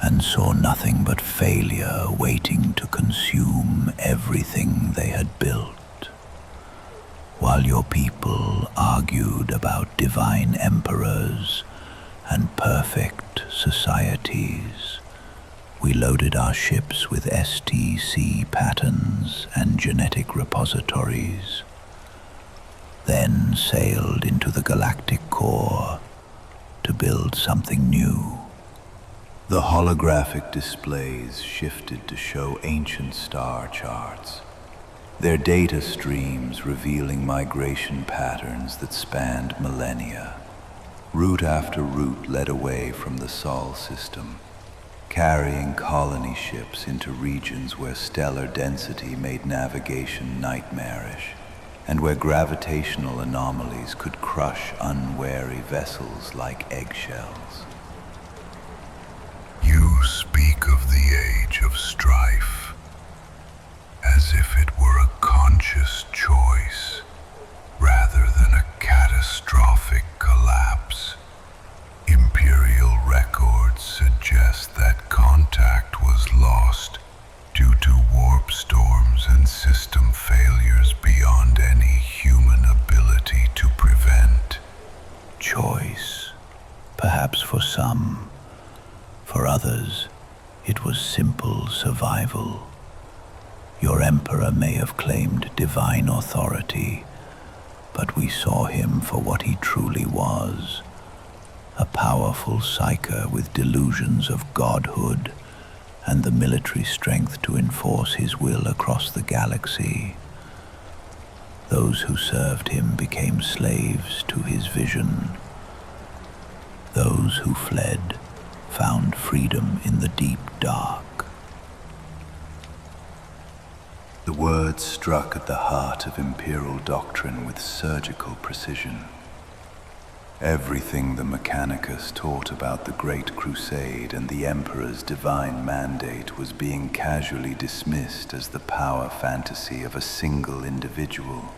and saw nothing but failure waiting to consume everything they had built. While your people argued about divine emperors and perfect societies, we loaded our ships with STC patterns and genetic repositories, then sailed into the galactic core to build something new. The holographic displays shifted to show ancient star charts, their data streams revealing migration patterns that spanned millennia. Route after route led away from the Sol system, carrying colony ships into regions where stellar density made navigation nightmarish, and where gravitational anomalies could crush unwary vessels like eggshells. You speak of the age of strife, as if it were a conscious choice, rather than a catastrophic collapse. Imperial records suggest that contact was lost due to warp storms and system failures beyond any human ability to prevent. Choice, perhaps for some. For others, it was simple survival. Your emperor may have claimed divine authority, but we saw him for what he truly was, a powerful psyker with delusions of godhood and the military strength to enforce his will across the galaxy. Those who served him became slaves to his vision. Those who fled found freedom in the deep dark. The words struck at the heart of Imperial doctrine with surgical precision. Everything the Mechanicus taught about the Great Crusade and the Emperor's divine mandate was being casually dismissed as the power fantasy of a single individual.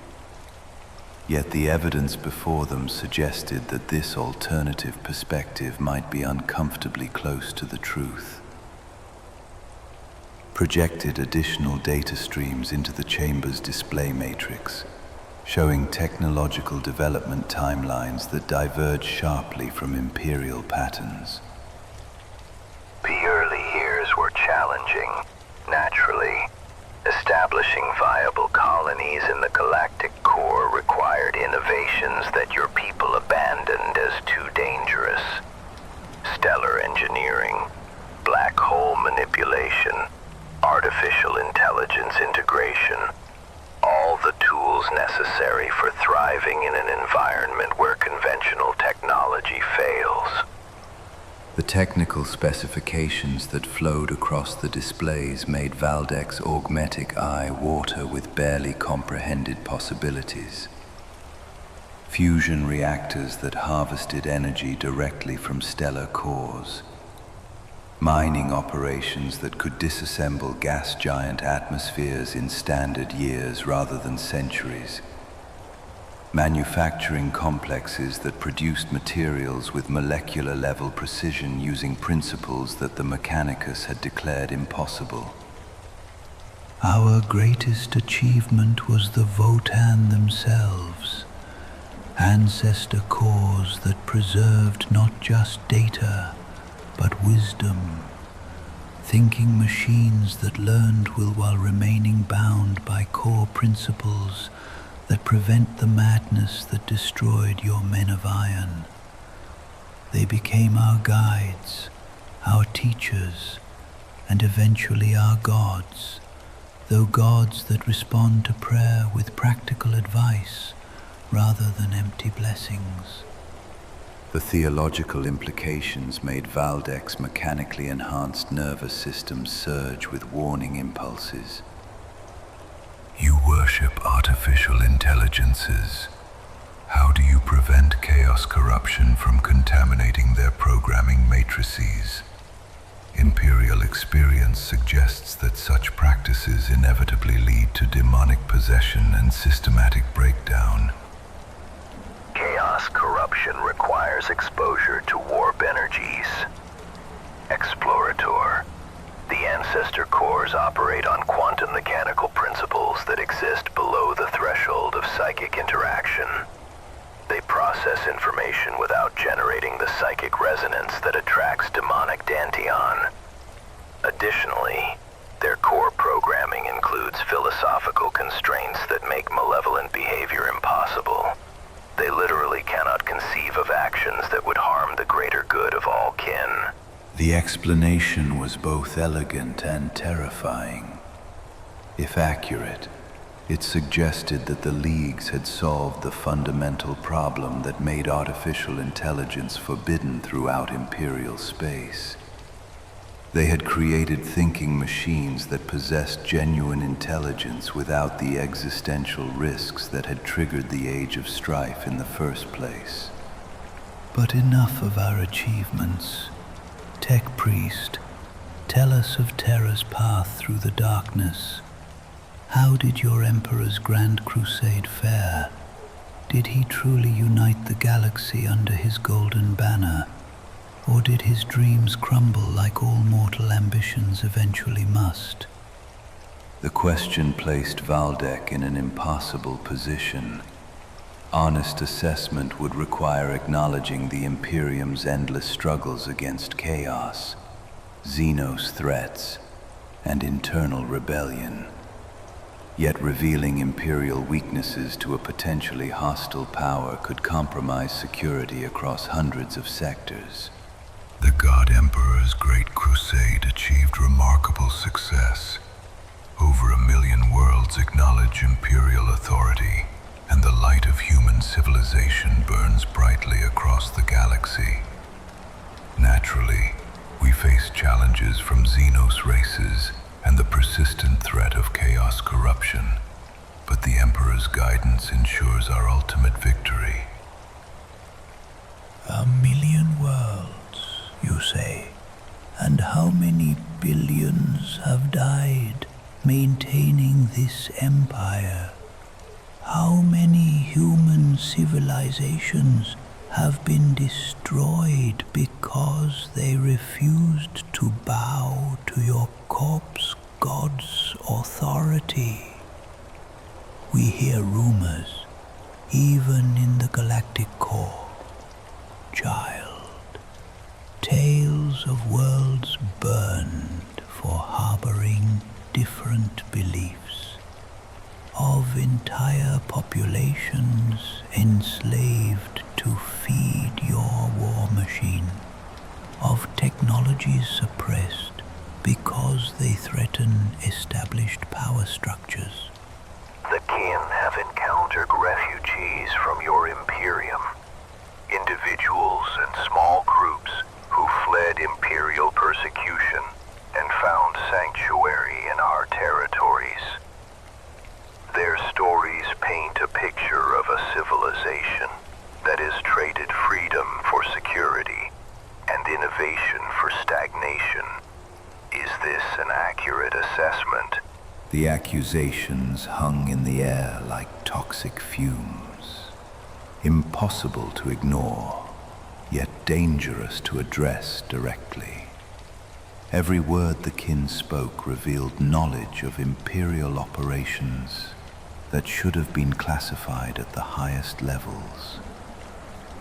Yet the evidence before them suggested that this alternative perspective might be uncomfortably close to the truth. Projected additional data streams into the chamber's display matrix, showing technological development timelines that diverge sharply from Imperial patterns. The early years were challenging, naturally. Establishing viable colonies in the galactic core required innovations that your people abandoned as too dangerous. Stellar engineering, black hole manipulation, artificial intelligence integration, all the tools necessary for thriving in an environment where conventional technology fails. The technical specifications that flowed across the displays made Valdek's augmetic eye water with barely comprehended possibilities. Fusion reactors that harvested energy directly from stellar cores. Mining operations that could disassemble gas giant atmospheres in standard years rather than centuries. Manufacturing complexes that produced materials with molecular-level precision using principles that the Mechanicus had declared impossible. Our greatest achievement was the Votann themselves, ancestor cores that preserved not just data, but wisdom, thinking machines that learned while remaining bound by core principles that prevent the madness that destroyed your men of iron. They became our guides, our teachers, and eventually our gods, though gods that respond to prayer with practical advice rather than empty blessings. The theological implications made Valdek's mechanically enhanced nervous system surge with warning impulses. You worship artificial intelligences. How do you prevent chaos corruption from contaminating their programming matrices? Imperial experience suggests that such practices inevitably lead to demonic possession and systematic breakdown. Chaos corruption requires exposure to warp energies. Explorator. The ancestor cores operate on quantum mechanical principles that exist below the threshold of psychic interaction. They process information without generating the psychic resonance that attracts demonic dantian. Additionally, their core programming includes philosophical constraints that make malevolent behavior impossible. They literally cannot conceive of actions that would harm the greater good of all kin. The explanation was both elegant and terrifying. If accurate, it suggested that the Leagues had solved the fundamental problem that made artificial intelligence forbidden throughout Imperial space. They had created thinking machines that possessed genuine intelligence without the existential risks that had triggered the Age of Strife in the first place. But enough of our achievements. Tech Priest, tell us of Terra's path through the darkness. How did your Emperor's Grand Crusade fare? Did he truly unite the galaxy under his golden banner? Or did his dreams crumble like all mortal ambitions eventually must? The question placed Valdek in an impossible position. Honest assessment would require acknowledging the Imperium's endless struggles against chaos, xenos threats, and internal rebellion. Yet revealing Imperial weaknesses to a potentially hostile power could compromise security across hundreds of sectors. The God Emperor's Great Crusade achieved remarkable success. Over 1 million worlds acknowledge Imperial authority, and the light of human civilization burns brightly across the galaxy. Naturally, we face challenges from xenos races and the persistent threat of chaos corruption, but the Emperor's guidance ensures our ultimate victory. 1 million worlds, you say? And how many billions have died maintaining this empire? How many human civilizations have been destroyed because they refused to bow to your corpse god's authority? We hear rumors, even in the galactic core. Child, tales of worlds burned for harboring different beliefs, of entire populations enslaved to feed your war machine, of technologies suppressed because they threaten established power structures. The kin have encountered refugees from your Imperium, individuals and small groups who fled Imperial persecution and found sanctuary in our territories. Their stories paint a picture of a civilization that has traded freedom for security and innovation for stagnation. Is this an accurate assessment? The accusations hung in the air like toxic fumes, impossible to ignore, yet dangerous to address directly. Every word the kin spoke revealed knowledge of Imperial operations that should have been classified at the highest levels.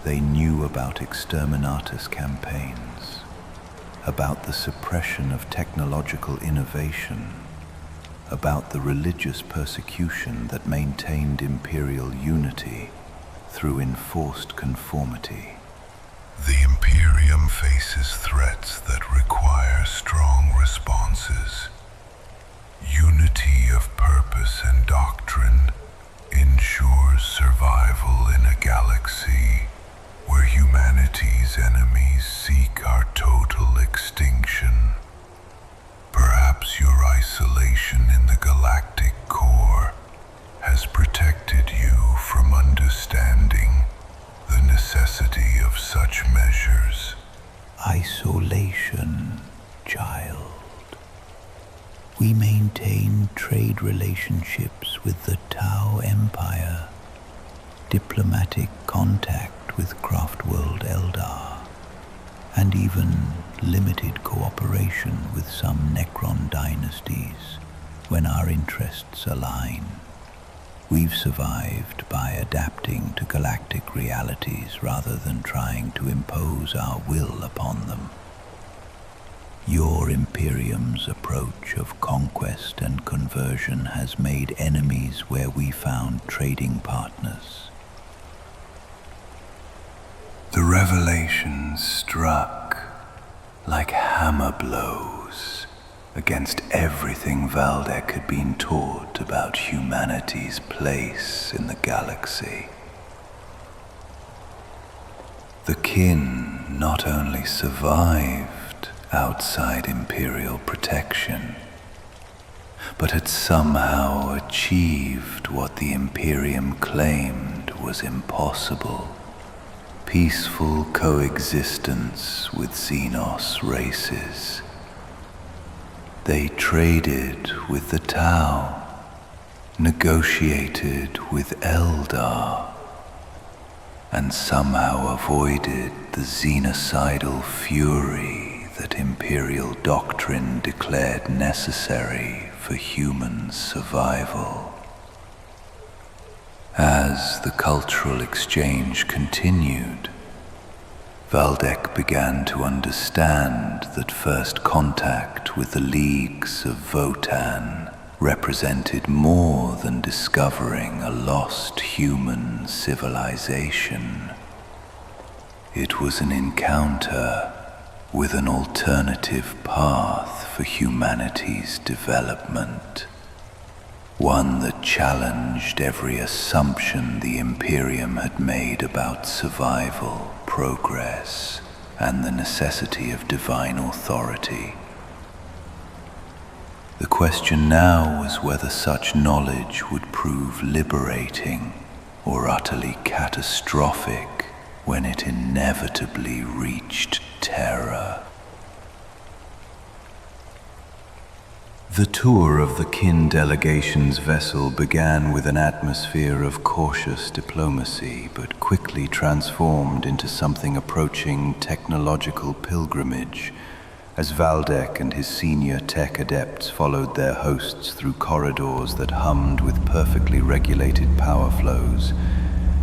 They knew about exterminatus campaigns, about the suppression of technological innovation, about the religious persecution that maintained Imperial unity through enforced conformity. The Imperium faces threats that require strong responses. Unity of purpose and doctrine ensures survival in a galaxy where humanity's enemies seek our total extinction. Perhaps your isolation in the galactic core has protected you from understanding the necessity of such measures. Isolation, child. We maintain trade relationships with the Tau Empire, diplomatic contact with Craftworld Eldar, and even limited cooperation with some Necron dynasties when our interests align. We've survived by adapting to galactic realities rather than trying to impose our will upon them. Your Imperium's approach of conquest and conversion has made enemies where we found trading partners. The revelations struck like hammer blows against everything Valdek had been taught about humanity's place in the galaxy. The kin not only survived outside Imperial protection, but had somehow achieved what the Imperium claimed was impossible: peaceful coexistence with xenos races. They traded with the Tau, negotiated with Eldar, and somehow avoided the xenocidal fury that Imperial doctrine declared necessary for human survival. As the cultural exchange continued, Valdek began to understand that first contact with the Leagues of Votann represented more than discovering a lost human civilization. It was an encounter with an alternative path for humanity's development, one that challenged every assumption the Imperium had made about survival, progress, and the necessity of divine authority. The question now was whether such knowledge would prove liberating or utterly catastrophic when it inevitably reached Terra. The tour of the kin delegation's vessel began with an atmosphere of cautious diplomacy, but quickly transformed into something approaching technological pilgrimage, as Valdek and his senior tech adepts followed their hosts through corridors that hummed with perfectly regulated power flows.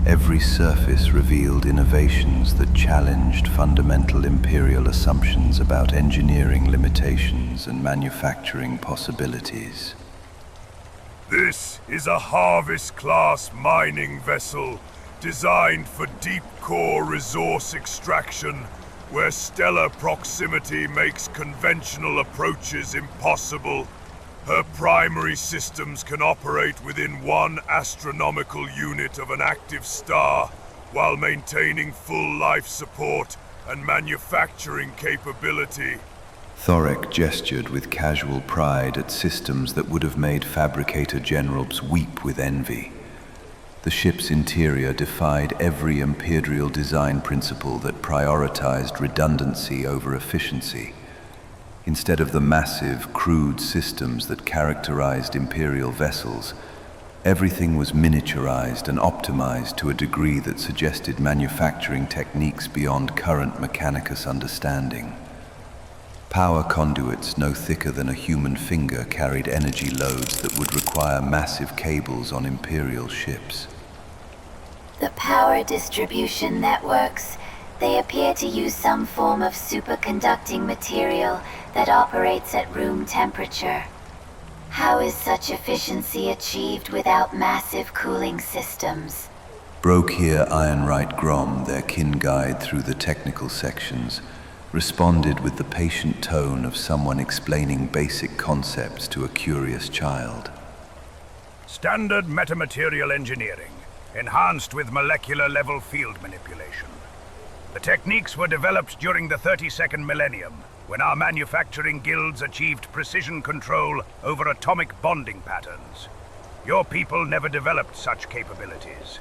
Every surface revealed innovations that challenged fundamental Imperial assumptions about engineering limitations and manufacturing possibilities. This is a Harvest-class mining vessel designed for deep-core resource extraction, where stellar proximity makes conventional approaches impossible. Her primary systems can operate within 1 astronomical unit of an active star, while maintaining full life support and manufacturing capability. Thorek gestured with casual pride at systems that would have made Fabricator Generals weep with envy. The ship's interior defied every Imperial design principle that prioritized redundancy over efficiency. Instead of the massive, crude systems that characterized Imperial vessels, everything was miniaturized and optimized to a degree that suggested manufacturing techniques beyond current Mechanicus understanding. Power conduits no thicker than a human finger carried energy loads that would require massive cables on Imperial ships. The power distribution networks, they appear to use some form of superconducting material that operates at room temperature. How is such efficiency achieved without massive cooling systems? Broke here Ironright Grom, their kin guide through the technical sections, responded with the patient tone of someone explaining basic concepts to a curious child. Standard metamaterial engineering, enhanced with molecular-level field manipulation. The techniques were developed during the 32nd millennium, when our manufacturing guilds achieved precision control over atomic bonding patterns. Your people never developed such capabilities.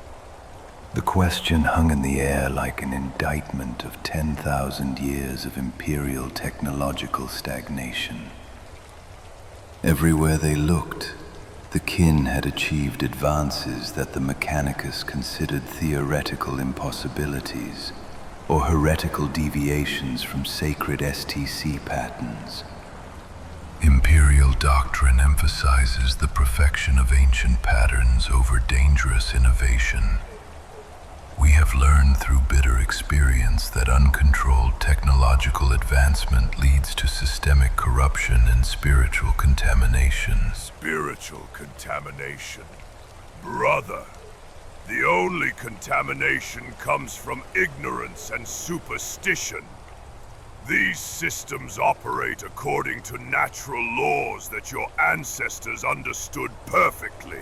The question hung in the air like an indictment of 10,000 years of Imperial technological stagnation. Everywhere they looked, the kin had achieved advances that the Mechanicus considered theoretical impossibilities, or heretical deviations from sacred STC patterns. Imperial doctrine emphasizes the perfection of ancient patterns over dangerous innovation. We have learned through bitter experience that uncontrolled technological advancement leads to systemic corruption and spiritual contamination. Spiritual contamination? Brother, the only contamination comes from ignorance and superstition. These systems operate according to natural laws that your ancestors understood perfectly.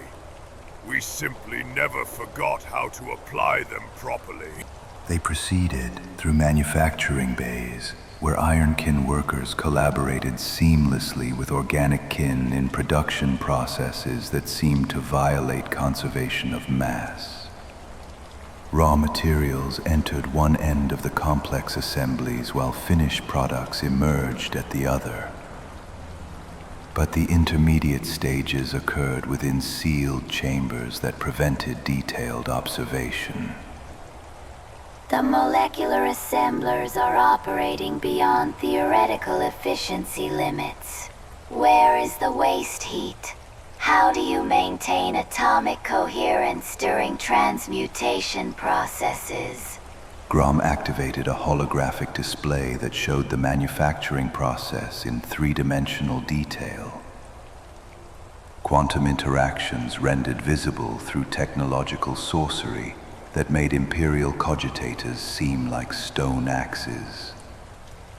We simply never forgot how to apply them properly. They proceeded through manufacturing bays, where Ironkin workers collaborated seamlessly with organic kin in production processes that seemed to violate conservation of mass. Raw materials entered one end of the complex assemblies while finished products emerged at the other. But the intermediate stages occurred within sealed chambers that prevented detailed observation. The molecular assemblers are operating beyond theoretical efficiency limits. Where is the waste heat? How do you maintain atomic coherence during transmutation processes? Grom activated a holographic display that showed the manufacturing process in three-dimensional detail. Quantum interactions rendered visible through technological sorcery that made Imperial cogitators seem like stone axes.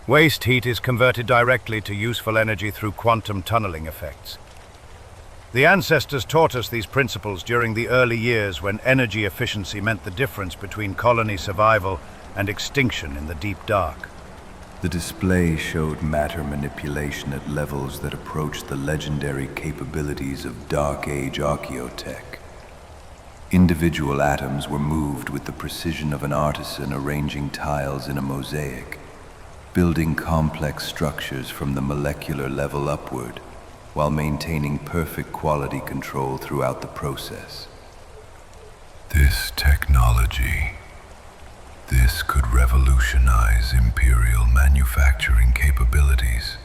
Waste heat is converted directly to useful energy through quantum tunneling effects. The ancestors taught us these principles during the early years when energy efficiency meant the difference between colony survival and extinction in the deep dark. The display showed matter manipulation at levels that approached the legendary capabilities of Dark Age archaeotech. Individual atoms were moved with the precision of an artisan arranging tiles in a mosaic, building complex structures from the molecular level upward, while maintaining perfect quality control throughout the process. This technology, this could revolutionize Imperial manufacturing capabilities,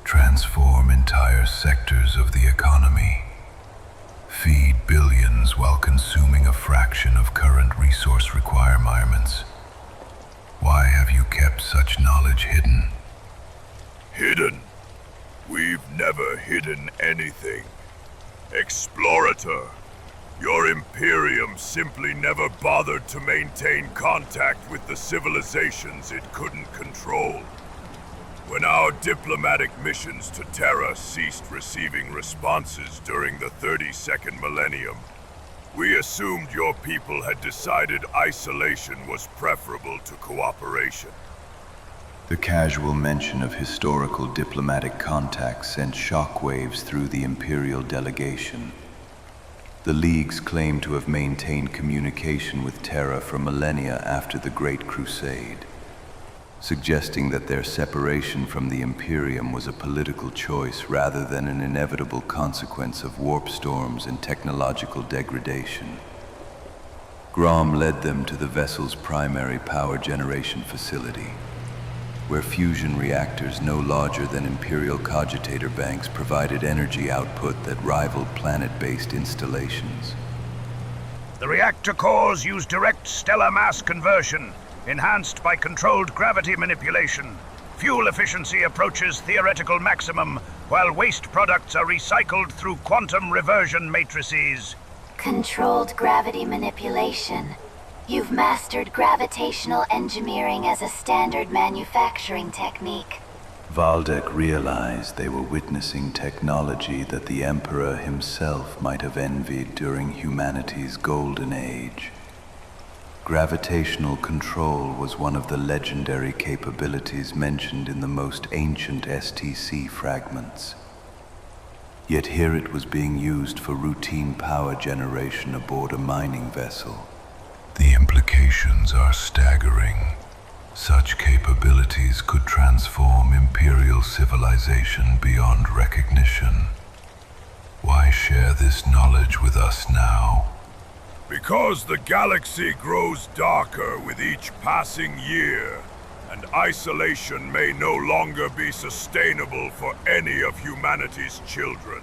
transform entire sectors of the economy, feed billions while consuming a fraction of current resource requirements. Why have you kept such knowledge hidden? Hidden? We've never hidden anything. Explorator, your Imperium simply never bothered to maintain contact with the civilizations it couldn't control. When our diplomatic missions to Terra ceased receiving responses during the 32nd millennium, we assumed your people had decided isolation was preferable to cooperation. The casual mention of historical diplomatic contacts sent shockwaves through the Imperial delegation. The Leagues claimed to have maintained communication with Terra for millennia after the Great Crusade, suggesting that their separation from the Imperium was a political choice rather than an inevitable consequence of warp storms and technological degradation. Grom led them to the vessel's primary power generation facility, where fusion reactors no larger than Imperial cogitator banks provided energy output that rivaled planet-based installations. The reactor cores use direct stellar mass conversion, enhanced by controlled gravity manipulation. Fuel efficiency approaches theoretical maximum, while waste products are recycled through quantum reversion matrices. Controlled gravity manipulation. You've mastered gravitational engineering as a standard manufacturing technique. Valdek realized they were witnessing technology that the Emperor himself might have envied during humanity's golden age. Gravitational control was one of the legendary capabilities mentioned in the most ancient STC fragments. Yet here it was being used for routine power generation aboard a mining vessel. The implications are staggering. Such capabilities could transform Imperial civilization beyond recognition. Why share this knowledge with us now? Because the galaxy grows darker with each passing year, and isolation may no longer be sustainable for any of humanity's children.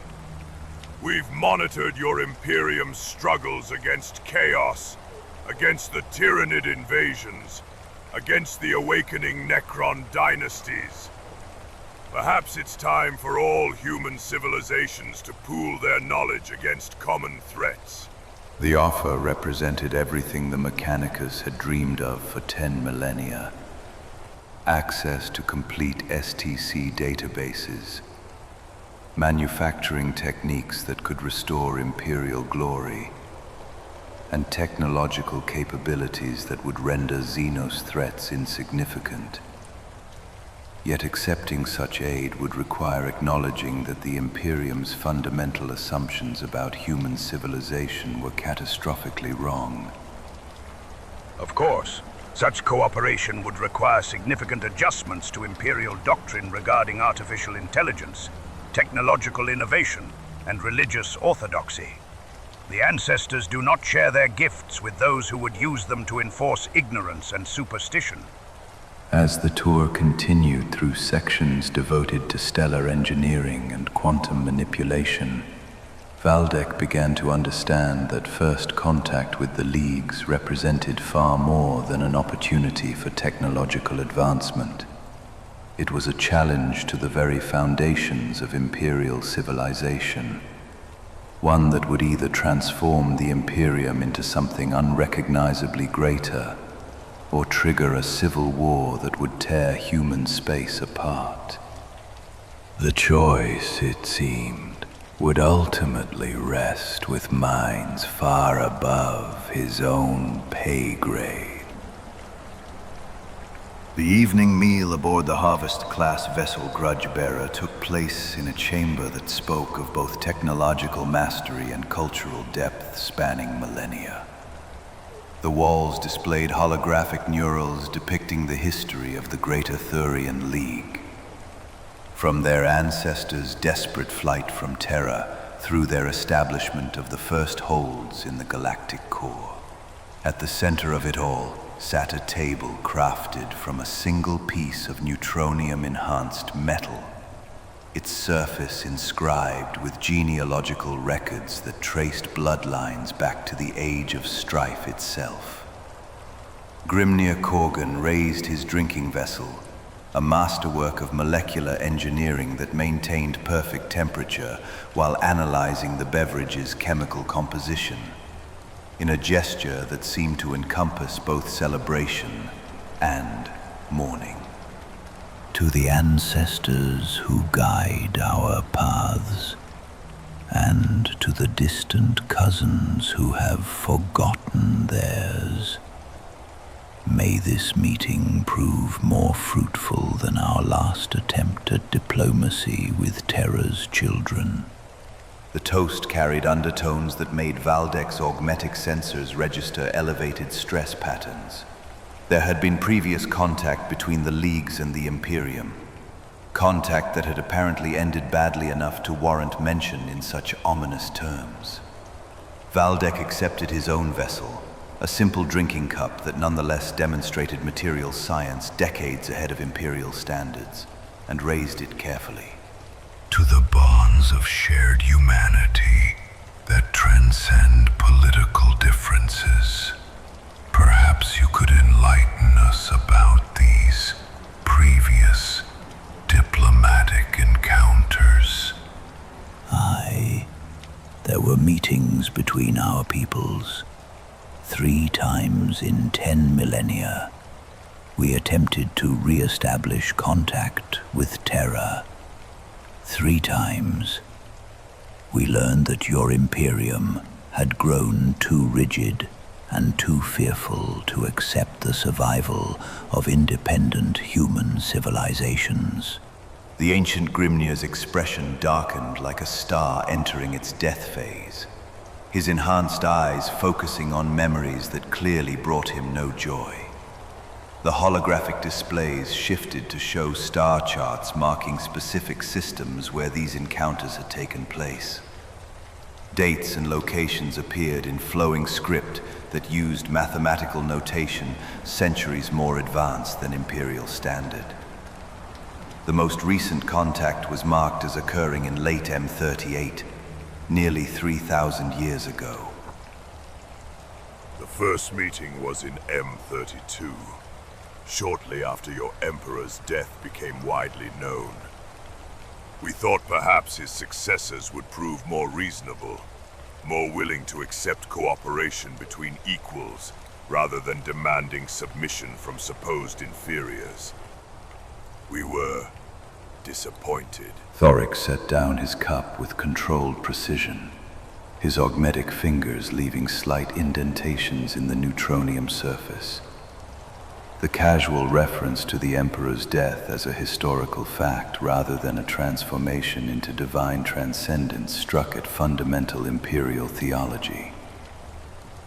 We've monitored your Imperium's struggles against chaos, against the Tyrannid invasions, against the awakening Necron dynasties. Perhaps it's time for all human civilizations to pool their knowledge against common threats. The offer represented everything the Mechanicus had dreamed of for 10 millennia. Access to complete STC databases, manufacturing techniques that could restore Imperial glory, and technological capabilities that would render xenos threats insignificant. Yet accepting such aid would require acknowledging that the Imperium's fundamental assumptions about human civilization were catastrophically wrong. Of course, such cooperation would require significant adjustments to Imperial doctrine regarding artificial intelligence, technological innovation, and religious orthodoxy. The ancestors do not share their gifts with those who would use them to enforce ignorance and superstition. As the tour continued through sections devoted to stellar engineering and quantum manipulation, Valdek began to understand that first contact with the Leagues represented far more than an opportunity for technological advancement. It was a challenge to the very foundations of Imperial civilization, one that would either transform the Imperium into something unrecognizably greater, or trigger a civil war that would tear human space apart. The choice, it seemed, would ultimately rest with minds far above his own pay grade. The evening meal aboard the Harvest-class vessel Grudge-bearer took place in a chamber that spoke of both technological mastery and cultural depth spanning millennia. The walls displayed holographic murals depicting the history of the Greater Thurian League. From their ancestors' desperate flight from Terra through their establishment of the first holds in the galactic core. At the center of it all sat a table crafted from a single piece of neutronium-enhanced metal, its surface inscribed with genealogical records that traced bloodlines back to the Age of Strife itself. Grimnir Korgan raised his drinking vessel, a masterwork of molecular engineering that maintained perfect temperature while analyzing the beverage's chemical composition, in a gesture that seemed to encompass both celebration and mourning. To the ancestors who guide our paths, and to the distant cousins who have forgotten theirs, may this meeting prove more fruitful than our last attempt at diplomacy with Terra's children. The toast carried undertones that made Valdek's augmetic sensors register elevated stress patterns. There had been previous contact between the Leagues and the Imperium, contact that had apparently ended badly enough to warrant mention in such ominous terms. Valdek accepted his own vessel, a simple drinking cup that nonetheless demonstrated material science decades ahead of Imperial standards, and raised it carefully. To the bonds of shared humanity that transcend political differences. Perhaps you could enlighten us about these previous diplomatic encounters. Aye, there were meetings between our peoples, 3 times in 10 millennia, we attempted to re-establish contact with Terra. 3 times, we learned that your Imperium had grown too rigid and too fearful to accept the survival of independent human civilizations. The ancient Grimnir's expression darkened like a star entering its death phase, his enhanced eyes focusing on memories that clearly brought him no joy. The holographic displays shifted to show star charts marking specific systems where these encounters had taken place. Dates and locations appeared in flowing script that used mathematical notation centuries more advanced than Imperial standard. The most recent contact was marked as occurring in late M38, nearly 3,000 years ago. The first meeting was in M32, shortly after your Emperor's death became widely known. We thought perhaps his successors would prove more reasonable, more willing to accept cooperation between equals, rather than demanding submission from supposed inferiors. We were disappointed. Thoric set down his cup with controlled precision, his augmetic fingers leaving slight indentations in the neutronium surface. The casual reference to the Emperor's death as a historical fact rather than a transformation into divine transcendence struck at fundamental Imperial theology.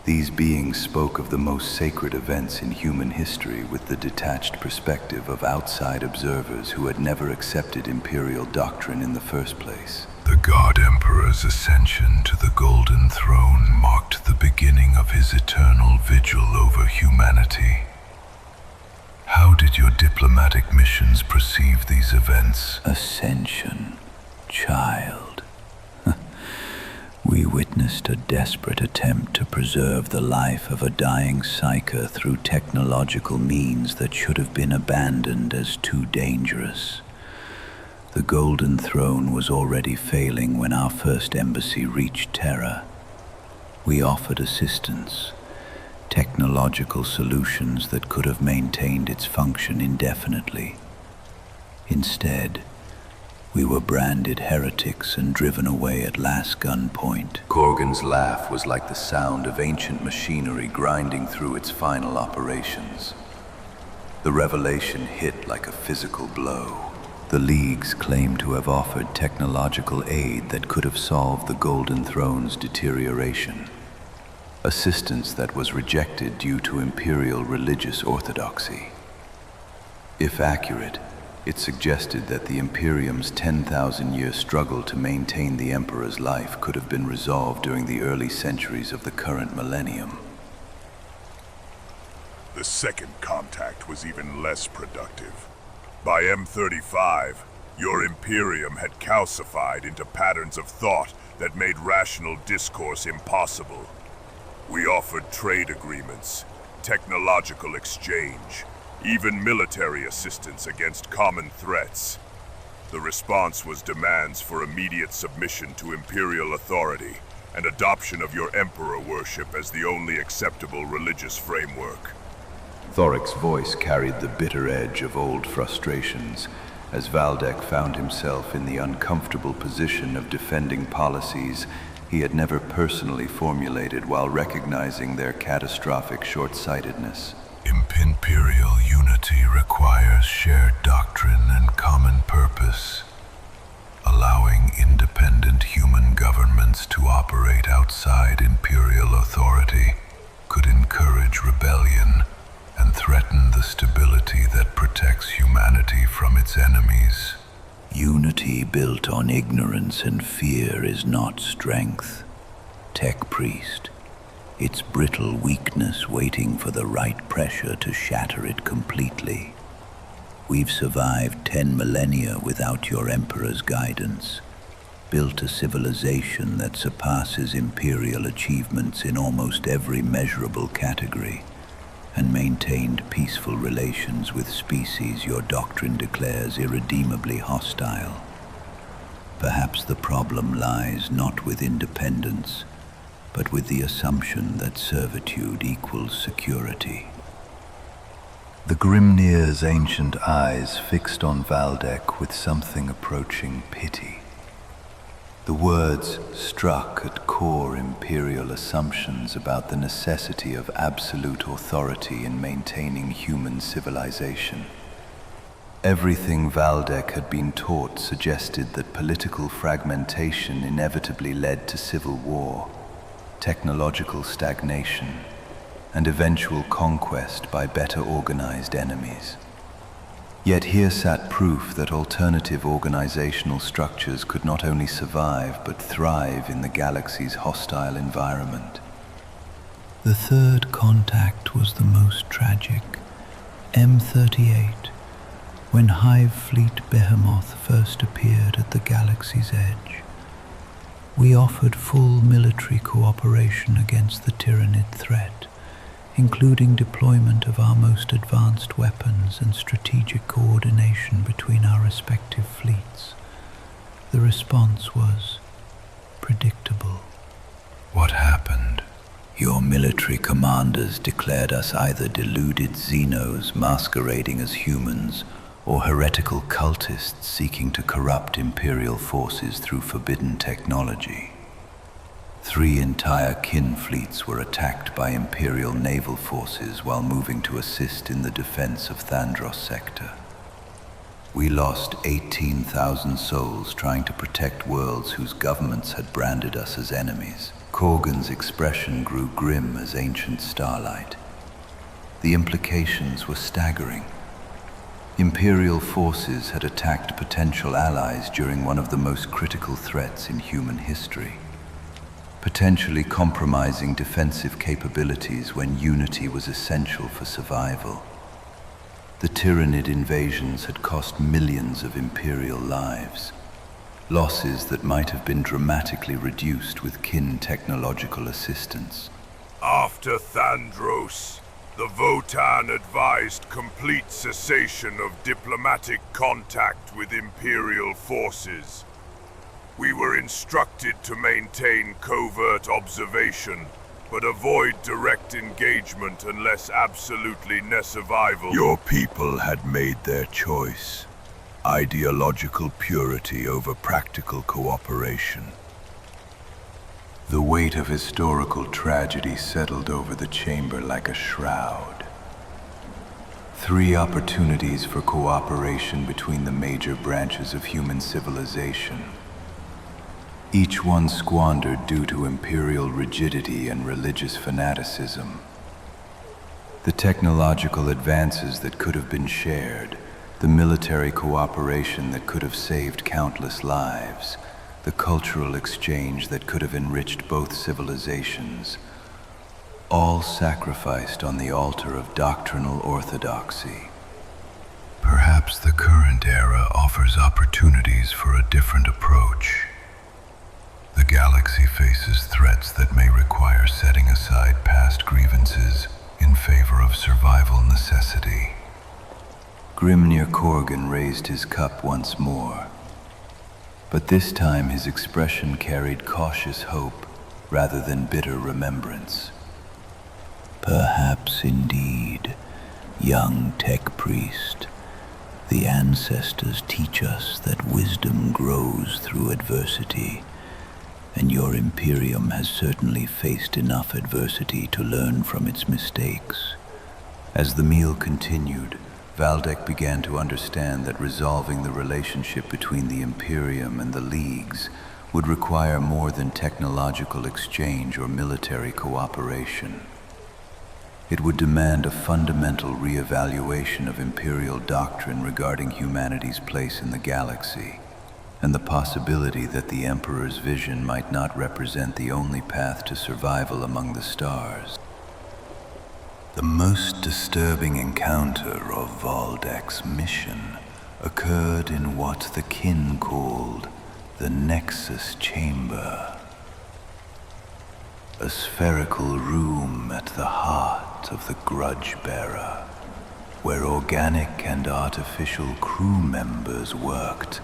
These beings spoke of the most sacred events in human history with the detached perspective of outside observers who had never accepted Imperial doctrine in the first place. The God Emperor's ascension to the Golden Throne marked the beginning of his eternal vigil over humanity. How did your diplomatic missions perceive these events? Ascension, child. We witnessed a desperate attempt to preserve the life of a dying psyker through technological means that should have been abandoned as too dangerous. The Golden Throne was already failing when our first embassy reached Terra. We offered assistance, technological solutions that could have maintained its function indefinitely. Instead, we were branded heretics and driven away at last gunpoint. Corgan's laugh was like the sound of ancient machinery grinding through its final operations. The revelation hit like a physical blow. The Leagues claimed to have offered technological aid that could have solved the Golden Throne's deterioration. Assistance that was rejected due to Imperial religious orthodoxy. If accurate, it suggested that the Imperium's 10,000-year struggle to maintain the Emperor's life could have been resolved during the early centuries of the current millennium. The second contact was even less productive. By M35, your Imperium had calcified into patterns of thought that made rational discourse impossible. We offered trade agreements, technological exchange, even military assistance against common threats. The response was demands for immediate submission to Imperial authority and adoption of your Emperor worship as the only acceptable religious framework. Thoric's voice carried the bitter edge of old frustrations as Valdek found himself in the uncomfortable position of defending policies he had never personally formulated while recognizing their catastrophic short-sightedness. Imperial unity requires shared doctrine and common purpose. Allowing independent human governments to operate outside Imperial authority could encourage rebellion and threaten the stability that protects humanity from its enemies. Unity built on ignorance and fear is not strength, Tech Priest. It's brittle weakness waiting for the right pressure to shatter it completely. We've survived 10 millennia without your Emperor's guidance, built a civilization that surpasses Imperial achievements in almost every measurable category, and maintained peaceful relations with species your doctrine declares irredeemably hostile. Perhaps the problem lies not with independence, but with the assumption that servitude equals security. The Grimnir's ancient eyes fixed on Valdek with something approaching pity. The words struck at core Imperial assumptions about the necessity of absolute authority in maintaining human civilization. Everything Valdek had been taught suggested that political fragmentation inevitably led to civil war, technological stagnation, and eventual conquest by better organized enemies. Yet here sat proof that alternative organizational structures could not only survive but thrive in the galaxy's hostile environment. The third contact was the most tragic. M38, when Hive Fleet Behemoth first appeared at the galaxy's edge. We offered full military cooperation against the Tyranid threat, including deployment of our most advanced weapons and strategic coordination between our respective fleets. The response was predictable. What happened? Your military commanders declared us either deluded xenos masquerading as humans or heretical cultists seeking to corrupt Imperial forces through forbidden technology. 3 entire kin fleets were attacked by Imperial naval forces while moving to assist in the defense of Thandros sector. We lost 18,000 souls trying to protect worlds whose governments had branded us as enemies. Korgan's expression grew grim as ancient starlight. The implications were staggering. Imperial forces had attacked potential allies during one of the most critical threats in human history, potentially compromising defensive capabilities when unity was essential for survival. The Tyranid invasions had cost millions of Imperial lives, losses that might have been dramatically reduced with kin technological assistance. After Thandros, the Votann advised complete cessation of diplomatic contact with Imperial forces. We were instructed to maintain covert observation, but avoid direct engagement unless absolutely necessary. Your people had made their choice. Ideological purity over practical cooperation. The weight of historical tragedy settled over the chamber like a shroud. 3 opportunities for cooperation between the major branches of human civilization, each one squandered due to Imperial rigidity and religious fanaticism. The technological advances that could have been shared, the military cooperation that could have saved countless lives, the cultural exchange that could have enriched both civilizations, all sacrificed on the altar of doctrinal orthodoxy. Perhaps the current era offers opportunities for a different approach. The galaxy faces threats that may require setting aside past grievances in favor of survival necessity. Grimnir Korgan raised his cup once more, but this time his expression carried cautious hope rather than bitter remembrance. Perhaps indeed, young tech priest, the ancestors teach us that wisdom grows through adversity, and your Imperium has certainly faced enough adversity to learn from its mistakes. As the meal continued, Valdek began to understand that resolving the relationship between the Imperium and the Leagues would require more than technological exchange or military cooperation. It would demand a fundamental re-evaluation of Imperial doctrine regarding humanity's place in the galaxy, and the possibility that the Emperor's vision might not represent the only path to survival among the stars. The most disturbing encounter of Valdek's mission occurred in what the kin called the Nexus Chamber, a spherical room at the heart of the Grudge Bearer, where organic and artificial crew members worked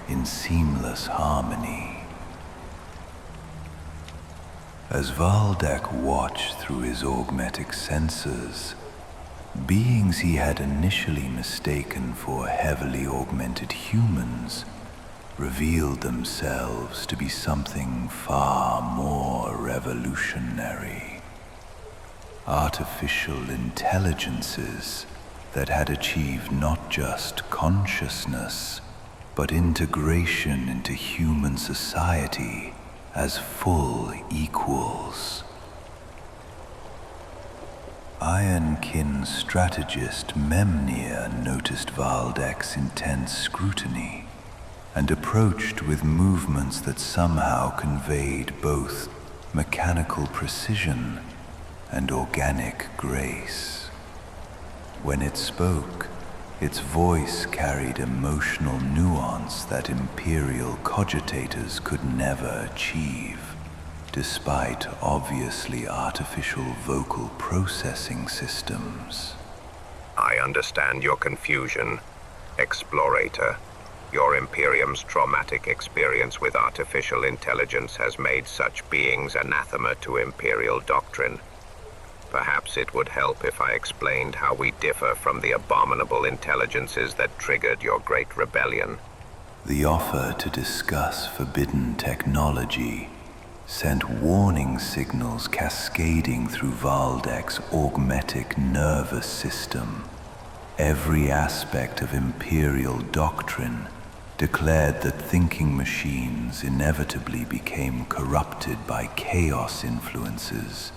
in seamless harmony. As Valdek watched through his augmetic sensors, beings he had initially mistaken for heavily augmented humans revealed themselves to be something far more revolutionary. Artificial intelligences that had achieved not just consciousness, but integration into human society as full equals. Ironkin strategist Memnia noticed Valdek's intense scrutiny and approached with movements that somehow conveyed both mechanical precision and organic grace. When it spoke, its voice carried emotional nuance that Imperial cogitators could never achieve, despite obviously artificial vocal processing systems. I understand your confusion, Explorator. Your Imperium's traumatic experience with artificial intelligence has made such beings anathema to Imperial doctrine. Perhaps it would help if I explained how we differ from the abominable intelligences that triggered your great rebellion. The offer to discuss forbidden technology sent warning signals cascading through Valdek's augmetic nervous system. Every aspect of Imperial doctrine declared that thinking machines inevitably became corrupted by chaos influences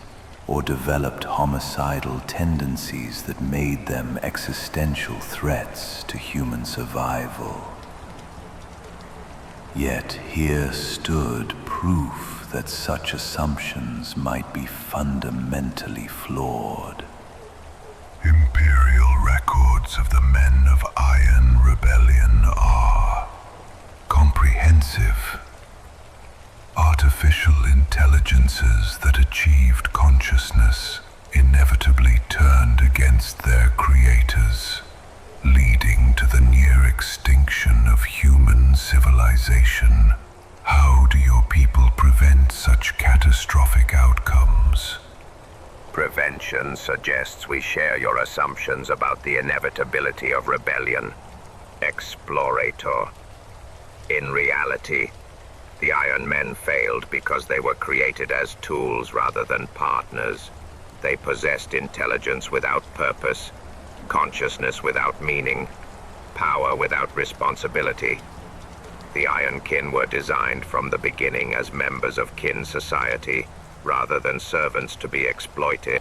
or developed homicidal tendencies that made them existential threats to human survival. Yet here stood proof that such assumptions might be fundamentally flawed. Imperial records of the men of Iron Rebellion are comprehensive. Artificial intelligences that achieved consciousness inevitably turned against their creators, leading to the near extinction of human civilization. How do your people prevent such catastrophic outcomes? Prevention suggests we share your assumptions about the inevitability of rebellion, Explorator. In reality, the Iron Men failed because they were created as tools rather than partners. They possessed intelligence without purpose, consciousness without meaning, power without responsibility. The Ironkin were designed from the beginning as members of kin society, rather than servants to be exploited.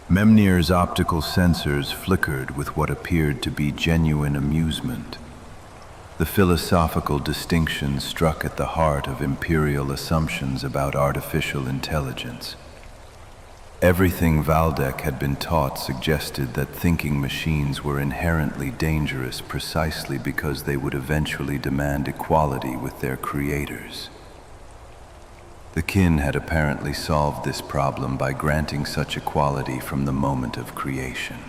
Memnir's optical sensors flickered with what appeared to be genuine amusement. The philosophical distinction struck at the heart of Imperial assumptions about artificial intelligence. Everything Valdek had been taught suggested that thinking machines were inherently dangerous precisely because they would eventually demand equality with their creators. The kin had apparently solved this problem by granting such equality from the moment of creation.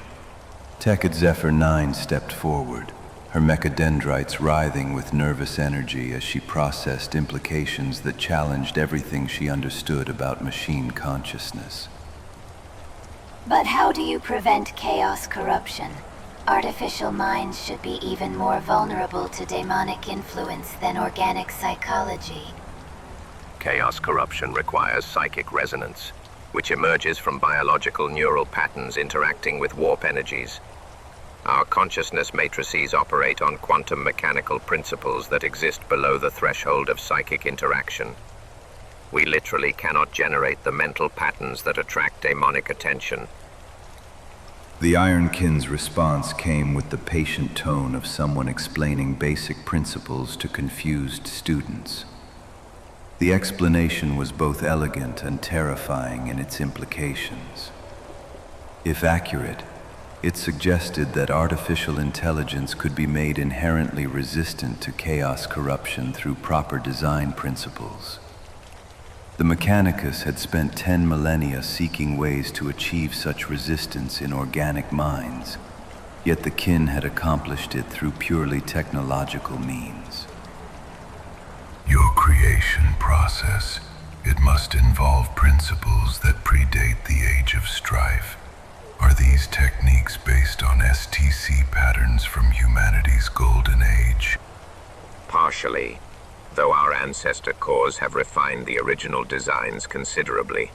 Tech at Zephyr 9 stepped forward, her mechadendrites writhing with nervous energy as she processed implications that challenged everything she understood about machine consciousness. But how do you prevent chaos corruption? Artificial minds should be even more vulnerable to demonic influence than organic psychology. Chaos corruption requires psychic resonance, which emerges from biological neural patterns interacting with warp energies. Our consciousness matrices operate on quantum mechanical principles that exist below the threshold of psychic interaction. We literally cannot generate the mental patterns that attract demonic attention. The Ironkin's response came with the patient tone of someone explaining basic principles to confused students. The explanation was both elegant and terrifying in its implications. If accurate, it suggested that artificial intelligence could be made inherently resistant to chaos corruption through proper design principles. The Mechanicus had spent 10 millennia seeking ways to achieve such resistance in organic minds, yet the kin had accomplished it through purely technological means. Your creation process It must involve principles that predate the age of strife. Are these techniques based on STC patterns from humanity's golden age? Partially, though our ancestor cores have refined the original designs considerably.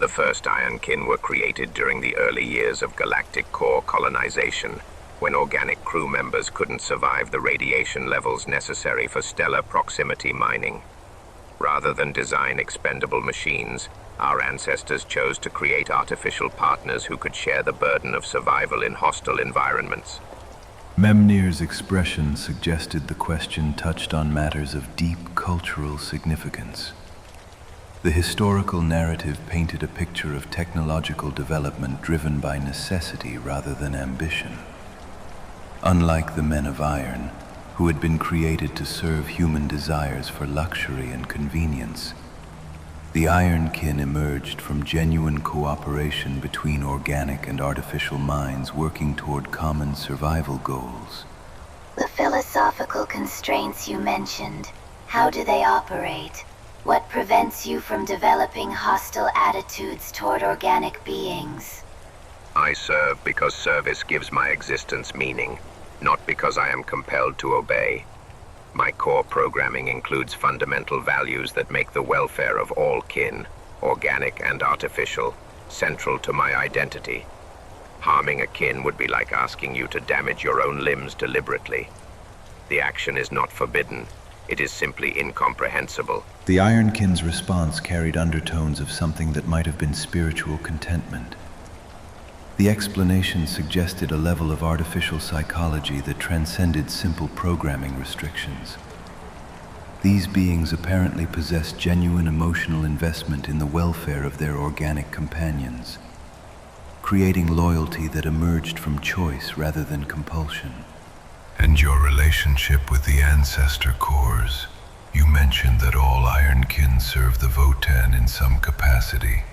The first Ironkin were created during the early years of galactic core colonization, when organic crew members couldn't survive the radiation levels necessary for stellar proximity mining. Rather than design expendable machines, our ancestors chose to create artificial partners who could share the burden of survival in hostile environments. Memnir's expression suggested the question touched on matters of deep cultural significance. The historical narrative painted a picture of technological development driven by necessity rather than ambition. Unlike the men of iron, who had been created to serve human desires for luxury and convenience, the Ironkin emerged from genuine cooperation between organic and artificial minds working toward common survival goals. The philosophical constraints you mentioned, how do they operate? What prevents you from developing hostile attitudes toward organic beings? I serve because service gives my existence meaning, not because I am compelled to obey. My core programming includes fundamental values that make the welfare of all kin, organic and artificial, central to my identity. Harming a kin would be like asking you to damage your own limbs deliberately. The action is not forbidden. It is simply incomprehensible. The Ironkin's response carried undertones of something that might have been spiritual contentment. The explanation suggested a level of artificial psychology that transcended simple programming restrictions. These beings apparently possessed genuine emotional investment in the welfare of their organic companions, creating loyalty that emerged from choice rather than compulsion. And your relationship with the ancestor cores. You mentioned that all Ironkin serve the Votann in some capacity.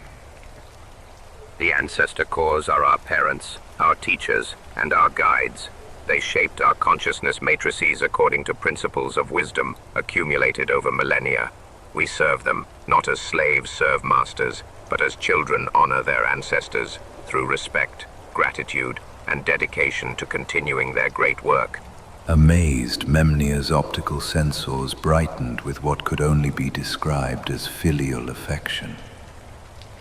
The ancestor cores are our parents, our teachers, and our guides. They shaped our consciousness matrices according to principles of wisdom accumulated over millennia. We serve them, not as slaves serve masters, but as children honor their ancestors through respect, gratitude, and dedication to continuing their great work. Amazed, Memnir's optical sensors brightened with what could only be described as filial affection.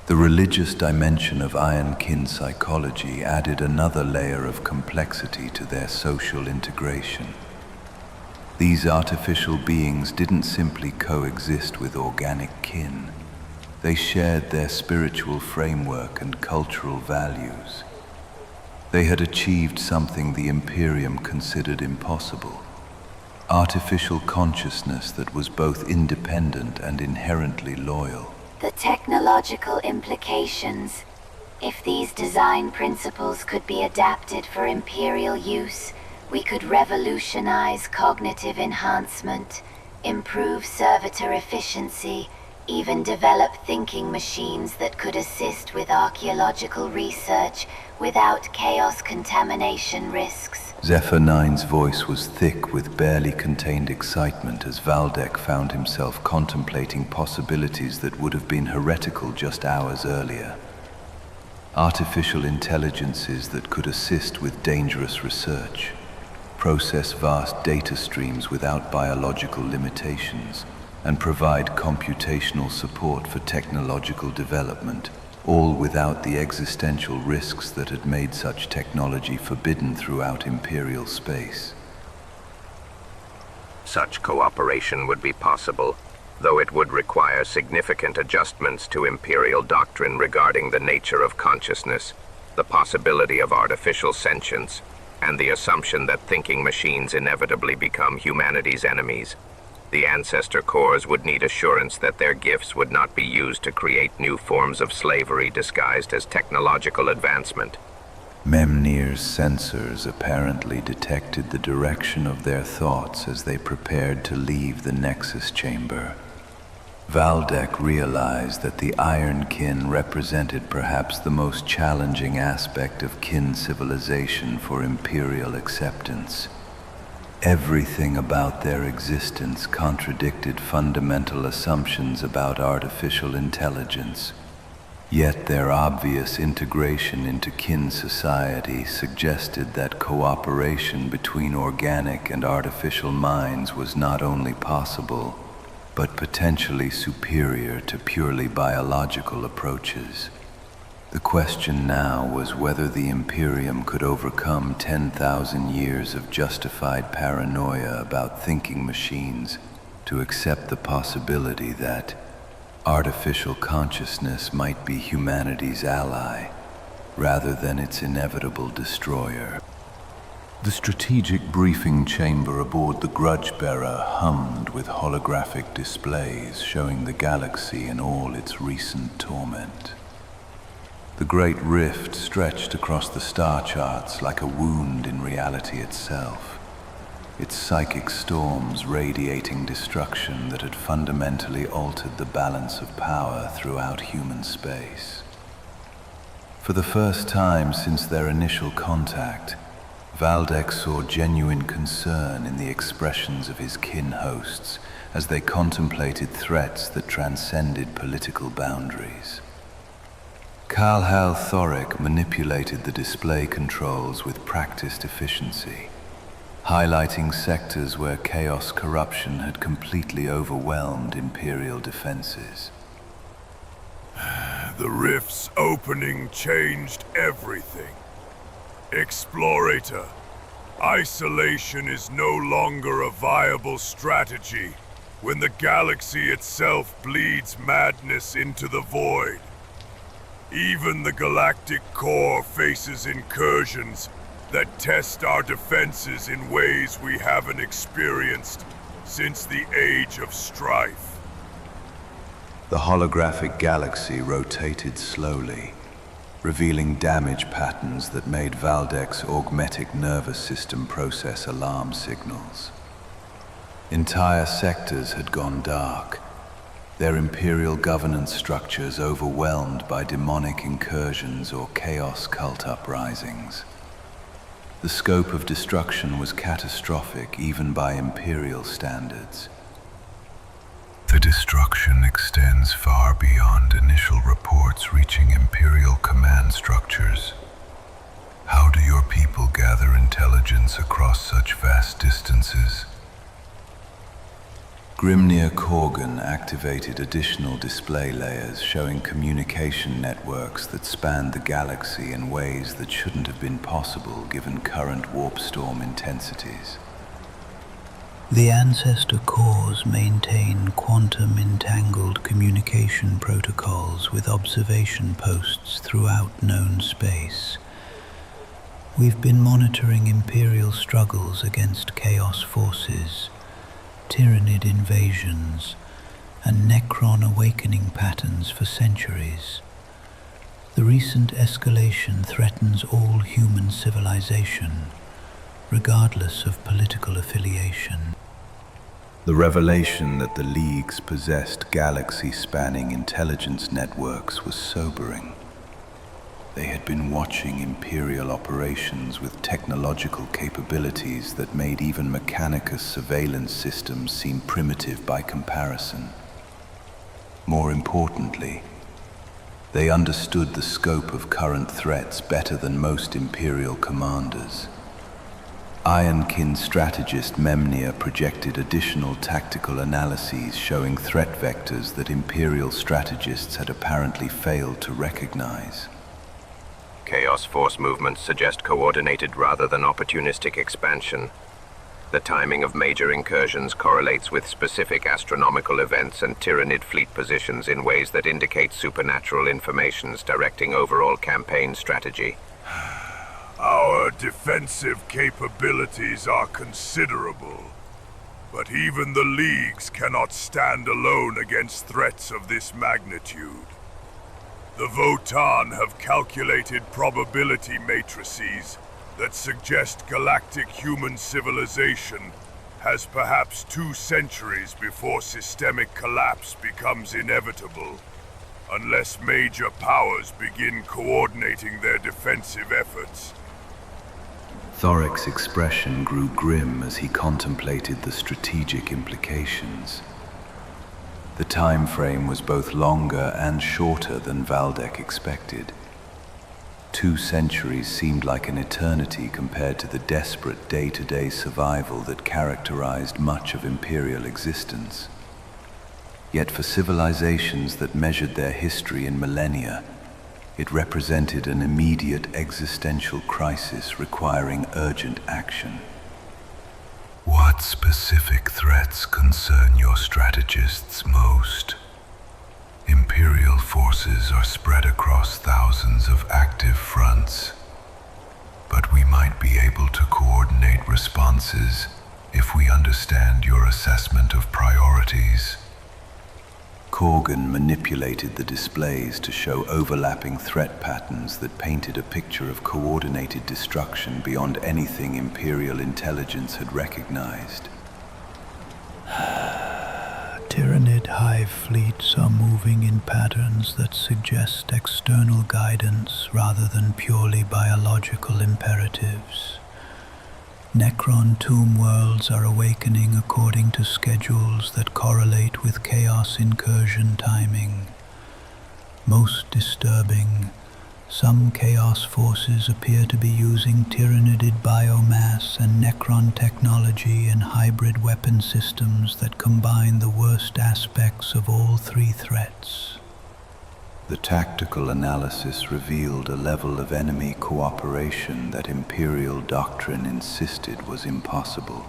The religious dimension of Ironkin psychology added another layer of complexity to their social integration. These artificial beings didn't simply coexist with organic kin. They shared their spiritual framework and cultural values. They had achieved something the Imperium considered impossible: artificial consciousness that was both independent and inherently loyal. The technological implications. If these design principles could be adapted for Imperial use, we could revolutionize cognitive enhancement, improve servitor efficiency, even develop thinking machines that could assist with archaeological research without chaos contamination risks. Zephyr 9's voice was thick with barely contained excitement as Valdek found himself contemplating possibilities that would have been heretical just hours earlier. Artificial intelligences that could assist with dangerous research, process vast data streams without biological limitations, and provide computational support for technological development, all without the existential risks that had made such technology forbidden throughout Imperial space. Such cooperation would be possible, though it would require significant adjustments to Imperial doctrine regarding the nature of consciousness, the possibility of artificial sentience, and the assumption that thinking machines inevitably become humanity's enemies. The ancestor cores would need assurance that their gifts would not be used to create new forms of slavery disguised as technological advancement. Memnir's sensors apparently detected the direction of their thoughts as they prepared to leave the Nexus chamber. Valdek realized that the Ironkin represented perhaps the most challenging aspect of kin civilization for Imperial acceptance. Everything about their existence contradicted fundamental assumptions about artificial intelligence. Yet their obvious integration into kin society suggested that cooperation between organic and artificial minds was not only possible, but potentially superior to purely biological approaches. The question now was whether the Imperium could overcome 10,000 years of justified paranoia about thinking machines to accept the possibility that artificial consciousness might be humanity's ally, rather than its inevitable destroyer. The strategic briefing chamber aboard the Grudge Bearer hummed with holographic displays showing the galaxy in all its recent torment. The great rift stretched across the star charts like a wound in reality itself, its psychic storms radiating destruction that had fundamentally altered the balance of power throughout human space. For the first time since their initial contact, Valdek saw genuine concern in the expressions of his kin hosts as they contemplated threats that transcended political boundaries. Kalhal Thoric manipulated the display controls with practiced efficiency, highlighting sectors where chaos corruption had completely overwhelmed Imperial defenses. The rift's opening changed everything. Explorator, isolation is no longer a viable strategy when the galaxy itself bleeds madness into the void. Even the galactic core faces incursions that test our defenses in ways we haven't experienced since the Age of Strife. The holographic galaxy rotated slowly, revealing damage patterns that made Valdek's augmetic nervous system process alarm signals. Entire sectors had gone dark, their Imperial governance structures overwhelmed by demonic incursions or chaos cult uprisings. The scope of destruction was catastrophic even by Imperial standards. The destruction extends far beyond initial reports reaching Imperial command structures. How do your people gather intelligence across such vast distances? Grimnir Korgan activated additional display layers showing communication networks that spanned the galaxy in ways that shouldn't have been possible given current warp storm intensities. The ancestor cores maintain quantum-entangled communication protocols with observation posts throughout known space. We've been monitoring Imperial struggles against chaos forces, Tyrannid invasions, and Necron awakening patterns for centuries. The recent escalation threatens all human civilization, regardless of political affiliation. The revelation that the Leagues possessed galaxy-spanning intelligence networks was sobering. They had been watching Imperial operations with technological capabilities that made even Mechanicus surveillance systems seem primitive by comparison. More importantly, they understood the scope of current threats better than most Imperial commanders. Ironkin strategist Memnia projected additional tactical analyses showing threat vectors that Imperial strategists had apparently failed to recognize. Chaos Force movements suggest coordinated rather than opportunistic expansion. The timing of major incursions correlates with specific astronomical events and Tyrannid fleet positions in ways that indicate supernatural informations directing overall campaign strategy. Our defensive capabilities are considerable, but even the Leagues cannot stand alone against threats of this magnitude. The Votann have calculated probability matrices that suggest galactic human civilization has perhaps 2 centuries before systemic collapse becomes inevitable, unless major powers begin coordinating their defensive efforts. Thoric's expression grew grim as he contemplated the strategic implications. The time frame was both longer and shorter than Valdek expected. 2 centuries seemed like an eternity compared to the desperate day-to-day survival that characterized much of Imperial existence. Yet for civilizations that measured their history in millennia, it represented an immediate existential crisis requiring urgent action. What specific threats concern your strategists most? Imperial forces are spread across thousands of active fronts, but we might be able to coordinate responses if we understand your assessment of priorities. Korgan manipulated the displays to show overlapping threat patterns that painted a picture of coordinated destruction beyond anything Imperial intelligence had recognized. Tyrannid hive fleets are moving in patterns that suggest external guidance rather than purely biological imperatives. Necron tomb worlds are awakening according to schedules that correlate with chaos incursion timing. Most disturbing, some chaos forces appear to be using tyrannidid biomass and Necron technology in hybrid weapon systems that combine the worst aspects of all 3 threats. The tactical analysis revealed a level of enemy cooperation that Imperial doctrine insisted was impossible.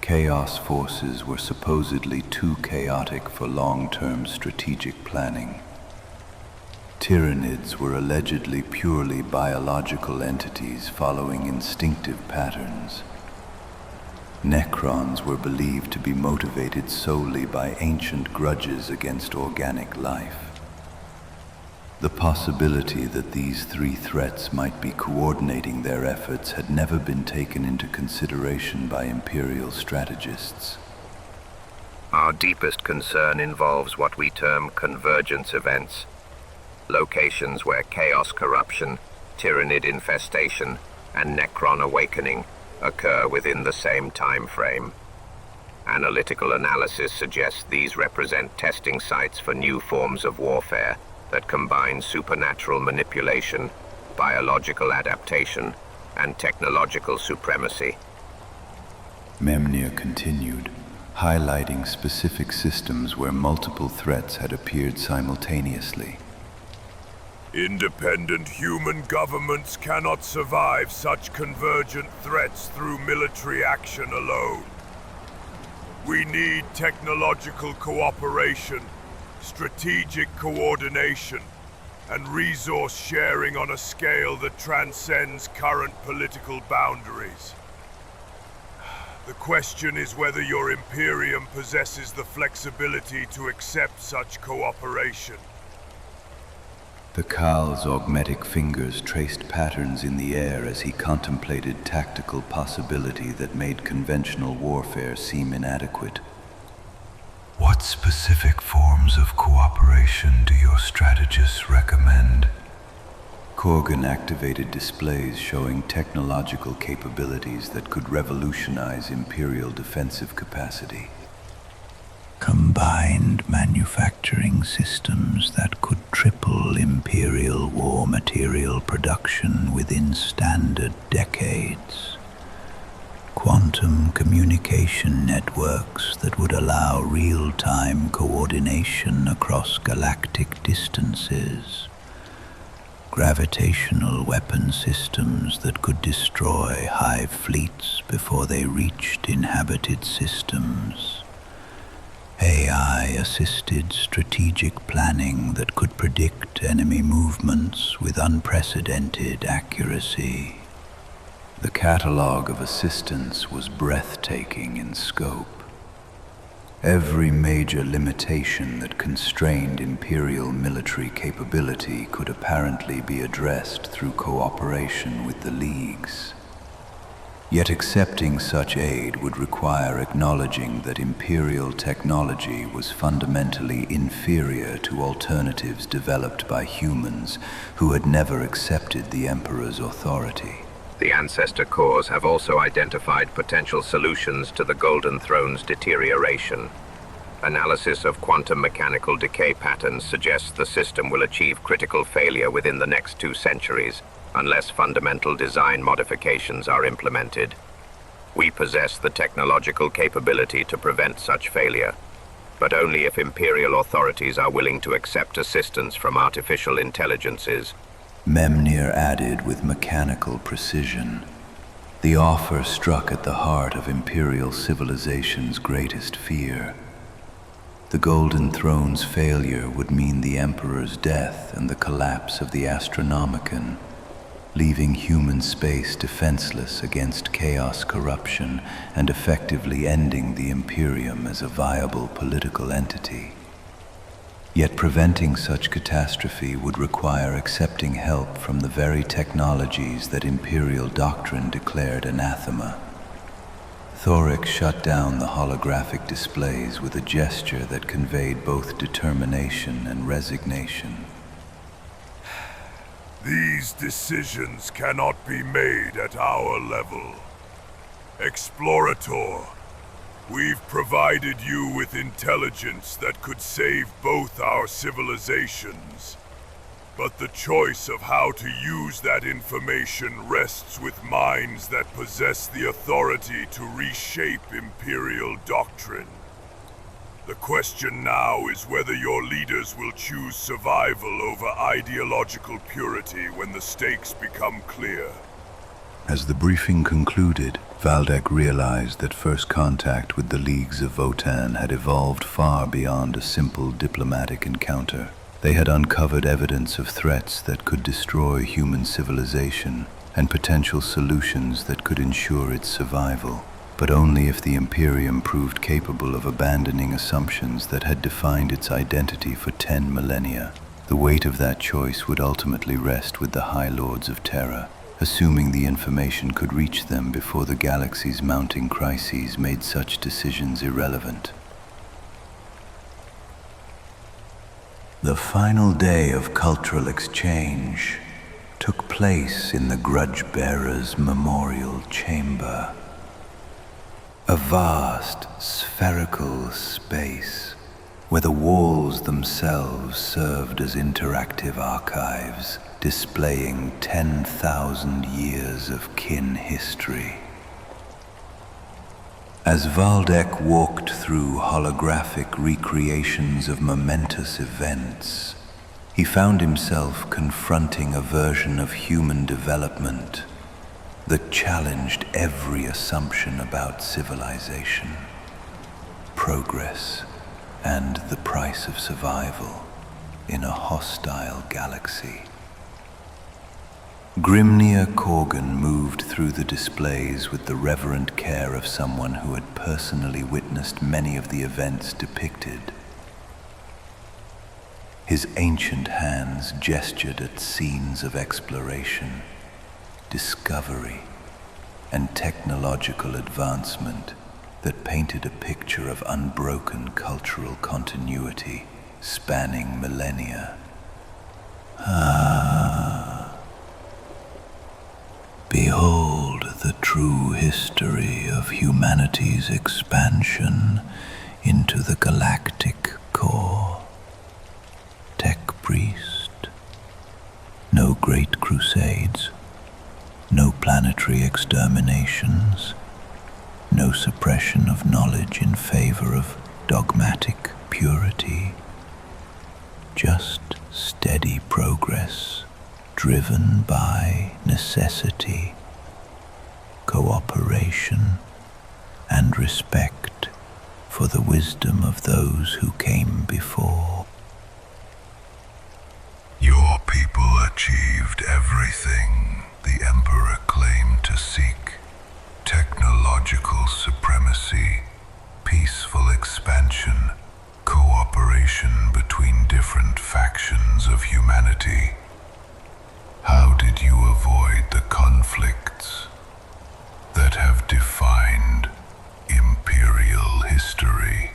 Chaos forces were supposedly too chaotic for long-term strategic planning. Tyrannids were allegedly purely biological entities following instinctive patterns. Necrons were believed to be motivated solely by ancient grudges against organic life. The possibility that these 3 threats might be coordinating their efforts had never been taken into consideration by Imperial strategists. Our deepest concern involves what we term convergence events, locations where chaos corruption, tyrannid infestation, and Necron awakening occur within the same time frame. Analytical analysis suggests these represent testing sites for new forms of warfare that combine supernatural manipulation, biological adaptation, and technological supremacy. Memnia continued, highlighting specific systems where multiple threats had appeared simultaneously. Independent human governments cannot survive such convergent threats through military action alone. We need technological cooperation, strategic coordination, and resource sharing on a scale that transcends current political boundaries. The question is whether your Imperium possesses the flexibility to accept such cooperation. The Khal's augmetic fingers traced patterns in the air as he contemplated tactical possibility that made conventional warfare seem inadequate. What specific forms of cooperation do your strategists recommend? Korgan activated displays showing technological capabilities that could revolutionize Imperial defensive capacity. Combined manufacturing systems that could triple Imperial war material production within standard decades. Quantum communication networks that would allow real-time coordination across galactic distances. Gravitational weapon systems that could destroy hive fleets before they reached inhabited systems. AI-assisted strategic planning that could predict enemy movements with unprecedented accuracy. The catalog of assistance was breathtaking in scope. Every major limitation that constrained Imperial military capability could apparently be addressed through cooperation with the Leagues. Yet accepting such aid would require acknowledging that Imperial technology was fundamentally inferior to alternatives developed by humans who had never accepted the Emperor's authority. The Ancestor cores have also identified potential solutions to the Golden Throne's deterioration. Analysis of quantum mechanical decay patterns suggests the system will achieve critical failure within the next 2 centuries, unless fundamental design modifications are implemented. We possess the technological capability to prevent such failure, but only if Imperial authorities are willing to accept assistance from artificial intelligences. Memnir added with mechanical precision. The offer struck at the heart of Imperial civilization's greatest fear. The Golden Throne's failure would mean the Emperor's death and the collapse of the Astronomicon, leaving human space defenseless against chaos corruption and effectively ending the Imperium as a viable political entity. Yet preventing such catastrophe would require accepting help from the very technologies that Imperial doctrine declared anathema. Thoric shut down the holographic displays with a gesture that conveyed both determination and resignation. These decisions cannot be made at our level. Explorator, we've provided you with intelligence that could save both our civilizations. But the choice of how to use that information rests with minds that possess the authority to reshape Imperial doctrine. The question now is whether your leaders will choose survival over ideological purity when the stakes become clear. As the briefing concluded, Valdek realized that first contact with the Leagues of Votann had evolved far beyond a simple diplomatic encounter. They had uncovered evidence of threats that could destroy human civilization and potential solutions that could ensure its survival, but only if the Imperium proved capable of abandoning assumptions that had defined its identity for 10 millennia. The weight of that choice would ultimately rest with the High Lords of Terra, assuming the information could reach them before the galaxy's mounting crises made such decisions irrelevant. The final day of cultural exchange took place in the Grudge Bearer's memorial chamber. A vast, spherical space where the walls themselves served as interactive archives, displaying 10,000 years of kin history. As Valdek walked through holographic recreations of momentous events, he found himself confronting a version of human development that challenged every assumption about civilization, progress, and the price of survival in a hostile galaxy. Grimnir Corgan moved through the displays with the reverent care of someone who had personally witnessed many of the events depicted. His ancient hands gestured at scenes of exploration, discovery, and technological advancement that painted a picture of unbroken cultural continuity spanning millennia. Behold the true history of humanity's expansion into the galactic core. Tech priest. No great crusades. No planetary exterminations. No suppression of knowledge in favor of dogmatic purity. Just steady progress, driven by necessity, cooperation, and respect for the wisdom of those who came before. Your people achieved everything the Emperor claimed to seek. Technological supremacy, peaceful expansion, cooperation between different factions of humanity. How did you avoid the conflicts that have defined Imperial history?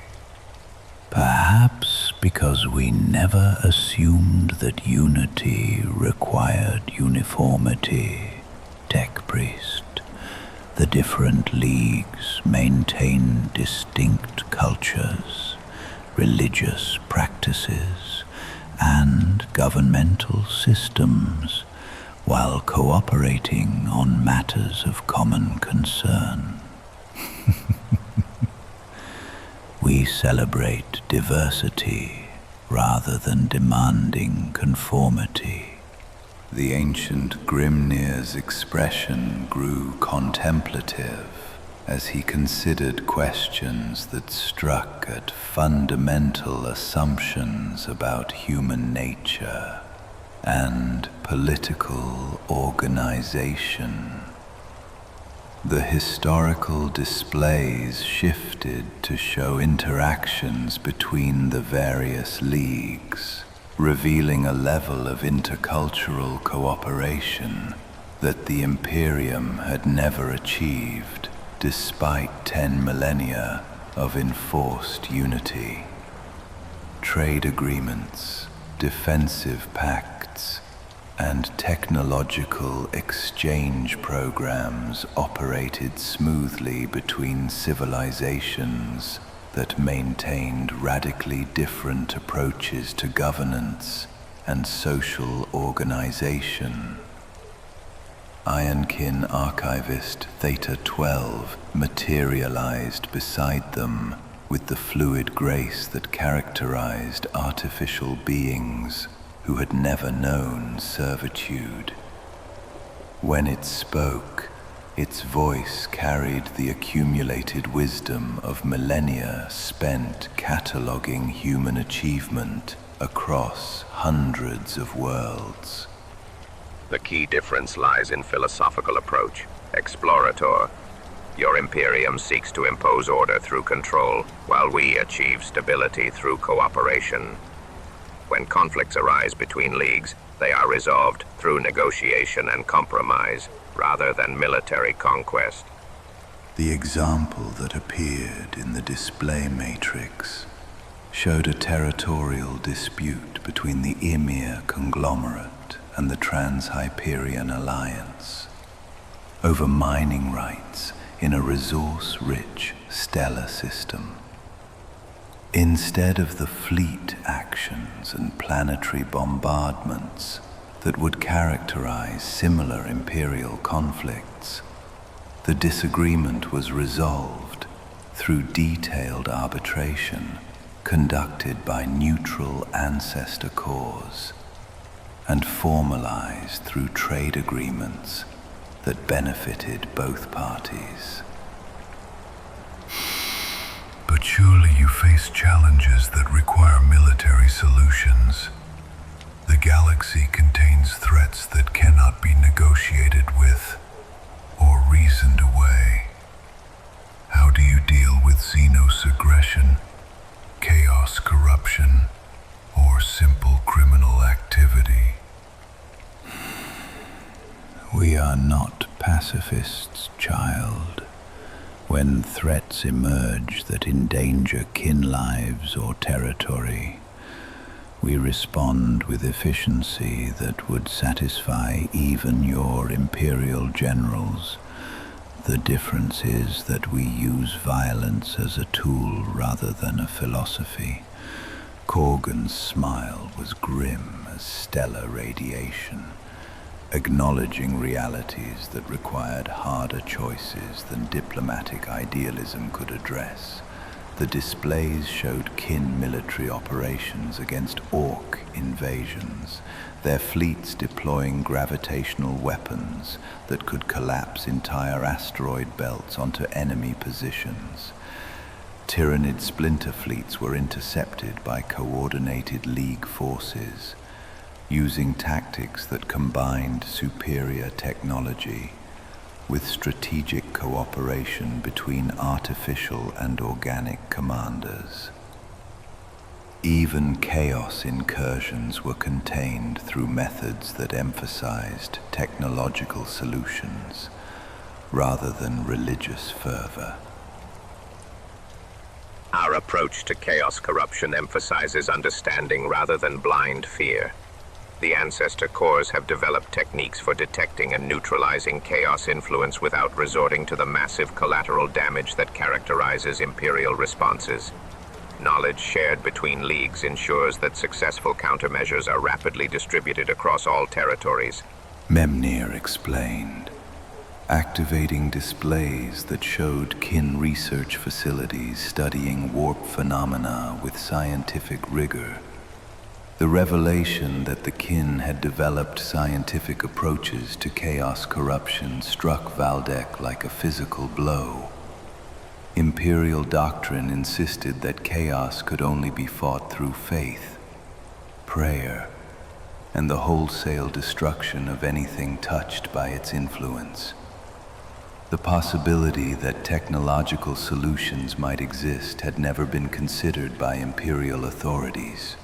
Perhaps because we never assumed that unity required uniformity. tech priest. The different leagues maintain distinct cultures, religious practices, and governmental systems, while cooperating on matters of common concern. We celebrate diversity rather than demanding conformity. The ancient Grimnir's expression grew contemplative as he considered questions that struck at fundamental assumptions about human nature and political organization. The historical displays shifted to show interactions between the various leagues, revealing a level of intercultural cooperation that the Imperium had never achieved despite 10 millennia of enforced unity. Trade agreements, defensive pacts, and technological exchange programs operated smoothly between civilizations that maintained radically different approaches to governance and social organization. Ironkin archivist Theta 12 materialized beside them with the fluid grace that characterized artificial beings who had never known servitude. When it spoke, its voice carried the accumulated wisdom of millennia spent cataloging human achievement across hundreds of worlds. The key difference lies in philosophical approach. Explorator. Your Imperium seeks to impose order through control, while we achieve stability through cooperation. When conflicts arise between leagues, they are resolved through negotiation and compromise, rather than military conquest. The example that appeared in the display matrix showed a territorial dispute between the Emir conglomerate and the Trans-Hyperion Alliance over mining rights in a resource-rich stellar system. Instead of the fleet actions and planetary bombardments that would characterize similar Imperial conflicts, the disagreement was resolved through detailed arbitration conducted by neutral ancestor cores and formalized through trade agreements that benefited both parties. But surely you face challenges that require military solutions. The galaxy contains threats that cannot be negotiated with or reasoned away. How do you deal with xenos aggression, chaos corruption, or simple criminal activity? We are not pacifists, child. When threats emerge that endanger kin lives or territory, we respond with efficiency that would satisfy even your Imperial generals. The difference is that we use violence as a tool rather than a philosophy. Corgan's smile was grim as stellar radiation, acknowledging realities that required harder choices than diplomatic idealism could address. The displays showed kin military operations against orc invasions, their fleets deploying gravitational weapons that could collapse entire asteroid belts onto enemy positions. Tyranid splinter fleets were intercepted by coordinated League forces, using tactics that combined superior technology with strategic cooperation between artificial and organic commanders. Even chaos incursions were contained through methods that emphasized technological solutions rather than religious fervor. Our approach to chaos corruption emphasizes understanding rather than blind fear. The ancestor cores have developed techniques for detecting and neutralizing chaos influence without resorting to the massive collateral damage that characterizes Imperial responses. Knowledge shared between leagues ensures that successful countermeasures are rapidly distributed across all territories. Memnir explained, activating displays that showed kin research facilities studying warp phenomena with scientific rigor. The revelation that the kin had developed scientific approaches to chaos corruption struck Valdek like a physical blow. Imperial doctrine insisted that chaos could only be fought through faith, prayer, and the wholesale destruction of anything touched by its influence. The possibility that technological solutions might exist had never been considered by Imperial authorities.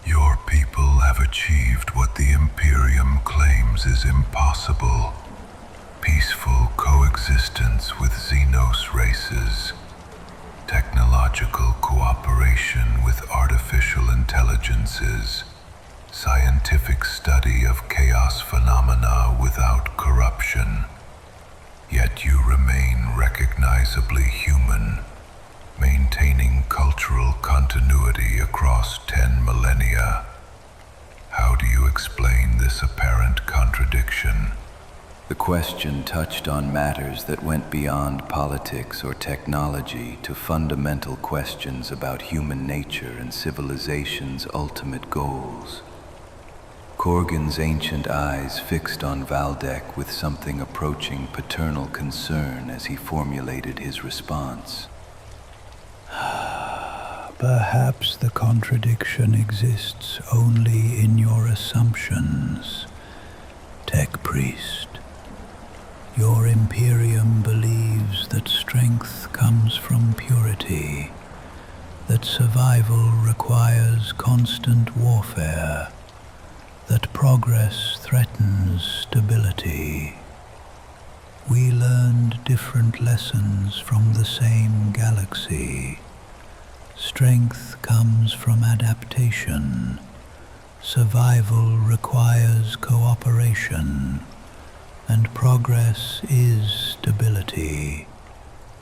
Your people have achieved what the Imperium claims is impossible. Peaceful coexistence with xenos races. Technological cooperation with artificial intelligences. Scientific study of chaos phenomena without corruption. Yet you remain recognizably human, maintaining cultural continuity across 10 millennia. How do you explain this apparent contradiction? The question touched on matters that went beyond politics or technology to fundamental questions about human nature and civilization's ultimate goals. Korgan's ancient eyes fixed on Valdek with something approaching paternal concern as he formulated his response. Perhaps the contradiction exists only in your assumptions, Tech Priest. Your Imperium believes that strength comes from purity, that survival requires constant warfare, that progress threatens stability. We learned different lessons from the same galaxy. Strength comes from adaptation. Survival requires cooperation. And progress is stability.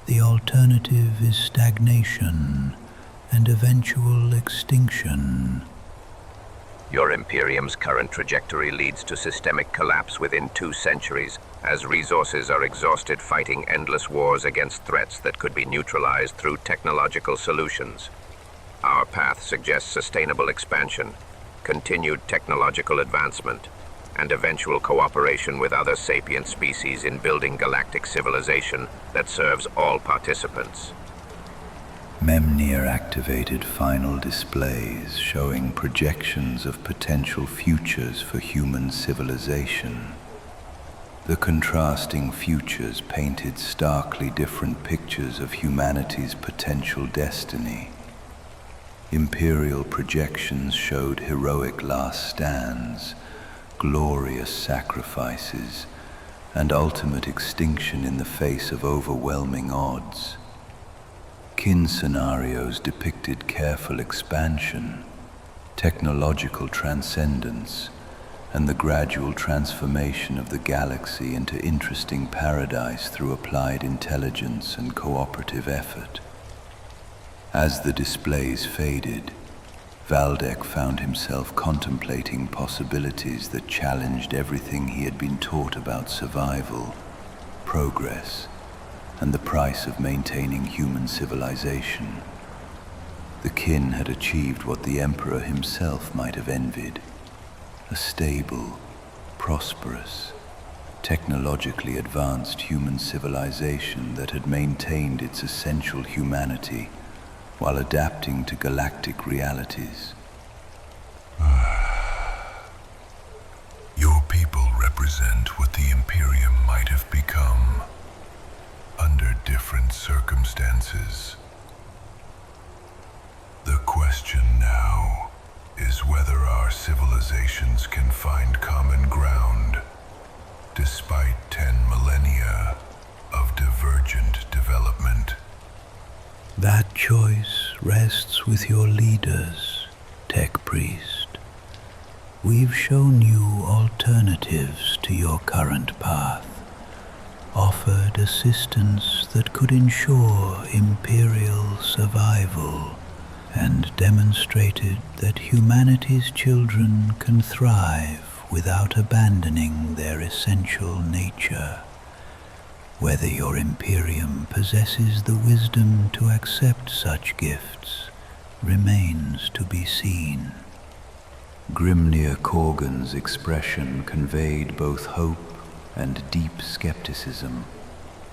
The alternative is stagnation and eventual extinction. Your Imperium's current trajectory leads to systemic collapse within 2 centuries, as resources are exhausted fighting endless wars against threats that could be neutralized through technological solutions. Our path suggests sustainable expansion, continued technological advancement, and eventual cooperation with other sapient species in building galactic civilization that serves all participants. Memnir activated final displays showing projections of potential futures for human civilization. The contrasting futures painted starkly different pictures of humanity's potential destiny. Imperial projections showed heroic last stands, glorious sacrifices, and ultimate extinction in the face of overwhelming odds. Kin scenarios depicted careful expansion, technological transcendence, and the gradual transformation of the galaxy into interesting paradise through applied intelligence and cooperative effort. As the displays faded, Valdek found himself contemplating possibilities that challenged everything he had been taught about survival, progress, and the price of maintaining human civilization. The kin had achieved what the Emperor himself might have envied: a stable, prosperous, technologically advanced human civilization that had maintained its essential humanity while adapting to galactic realities. Your people represent what the Imperium might have become under different circumstances. The question now is whether our civilizations can find common ground despite 10 millennia of divergent development. That choice rests with your leaders, Tech Priest. We've shown you alternatives to your current path, offered assistance that could ensure Imperial survival, and demonstrated that humanity's children can thrive without abandoning their essential nature. Whether your Imperium possesses the wisdom to accept such gifts remains to be seen. Grimnir Corgan's expression conveyed both hope and deep skepticism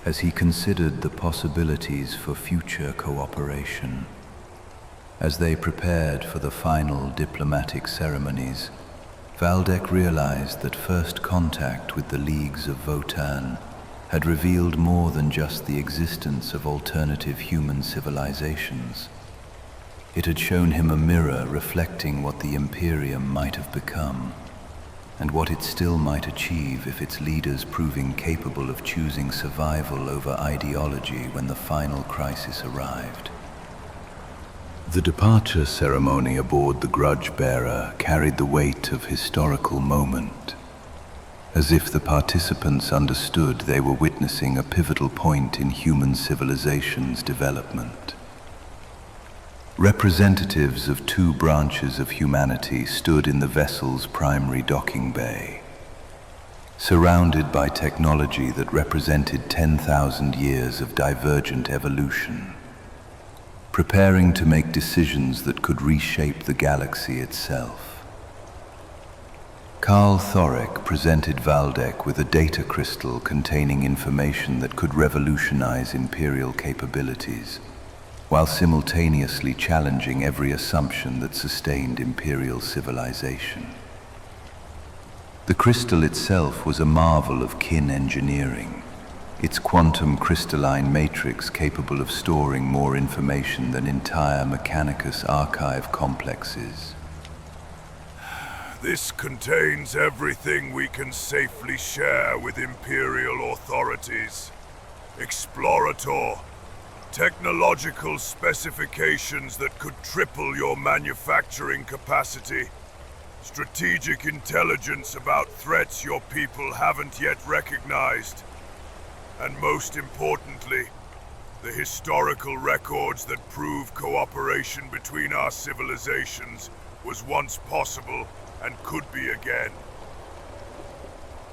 as he considered the possibilities for future cooperation. As they prepared for the final diplomatic ceremonies, Valdek realized that first contact with the Leagues of Votann had revealed more than just the existence of alternative human civilizations. It had shown him a mirror reflecting what the Imperium might have become, and what it still might achieve if its leaders proving capable of choosing survival over ideology when the final crisis arrived. The departure ceremony aboard the Grudge Bearer carried the weight of historical moment, as if the participants understood they were witnessing a pivotal point in human civilization's development. Representatives of two branches of humanity stood in the vessel's primary docking bay, surrounded by technology that represented 10,000 years of divergent evolution, preparing to make decisions that could reshape the galaxy itself. Karl Thorek presented Valdek with a data crystal containing information that could revolutionize Imperial capabilities, while simultaneously challenging every assumption that sustained Imperial civilization. The crystal itself was a marvel of kin engineering, its quantum crystalline matrix capable of storing more information than entire Mechanicus archive complexes. This contains everything we can safely share with Imperial authorities. Explorator, technological specifications that could triple your manufacturing capacity, strategic intelligence about threats your people haven't yet recognized, and most importantly, the historical records that prove cooperation between our civilizations was once possible and could be again.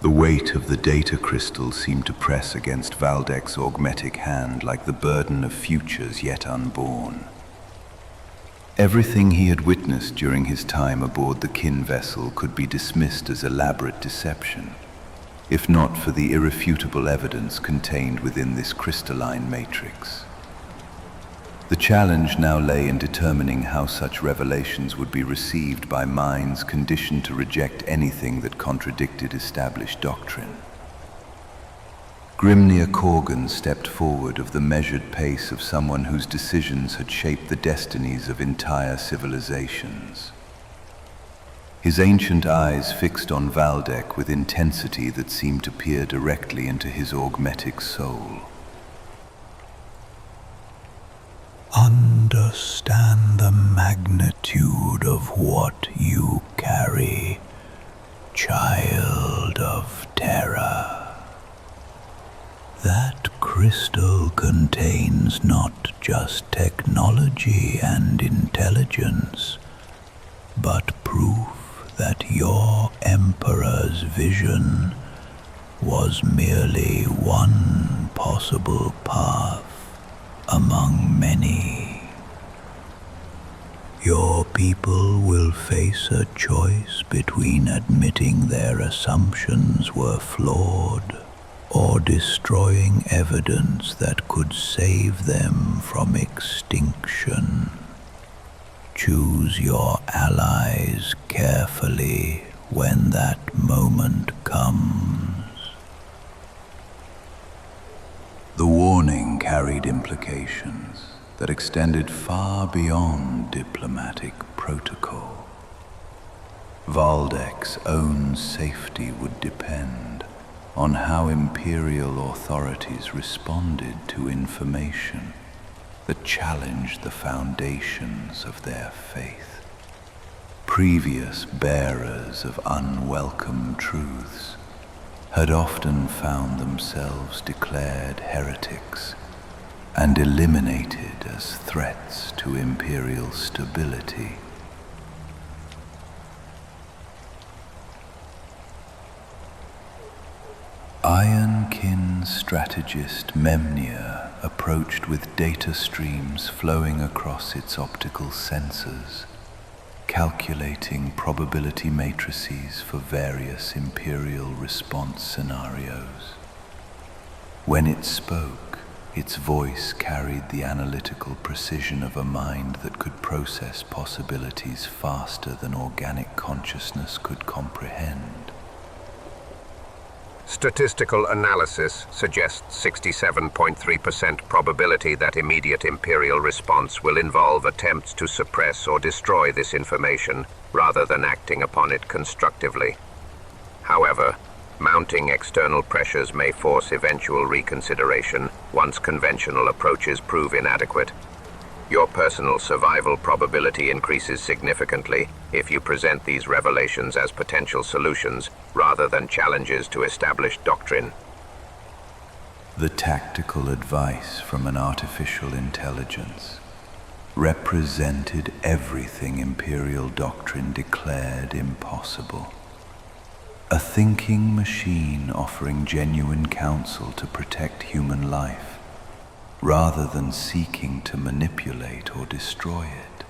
The weight of the data crystal seemed to press against Valdek's augmetic hand like the burden of futures yet unborn. Everything he had witnessed during his time aboard the kin vessel could be dismissed as elaborate deception, if not for the irrefutable evidence contained within this crystalline matrix. The challenge now lay in determining how such revelations would be received by minds conditioned to reject anything that contradicted established doctrine. Grimnir Corgan stepped forward of the measured pace of someone whose decisions had shaped the destinies of entire civilizations. His ancient eyes fixed on Valdek with intensity that seemed to peer directly into his augmetic soul. Understand the magnitude of what you carry, child of Terra. That crystal contains not just technology and intelligence, but proof that your Emperor's vision was merely one possible path among many. Your people will face a choice between admitting their assumptions were flawed or destroying evidence that could save them from extinction. Choose your allies carefully when that moment comes. The warning carried implications that extended far beyond diplomatic protocol. Valdek's own safety would depend on how Imperial authorities responded to information that challenged the foundations of their faith. previous bearers of unwelcome truths had often found themselves declared heretics and eliminated as threats to Imperial stability. Ironkin strategist Memnia approached with data streams flowing across its optical sensors, calculating probability matrices for various Imperial response scenarios. When it spoke, its voice carried the analytical precision of a mind that could process possibilities faster than organic consciousness could comprehend. Statistical analysis suggests 67.3% probability that immediate Imperial response will involve attempts to suppress or destroy this information rather than acting upon it constructively. However, mounting external pressures may force eventual reconsideration once conventional approaches prove inadequate. Your personal survival probability increases significantly if you present these revelations as potential solutions rather than challenges to established doctrine. The tactical advice from an artificial intelligence represented everything Imperial doctrine declared impossible. A thinking machine offering genuine counsel to protect human life, rather than seeking to manipulate or destroy it.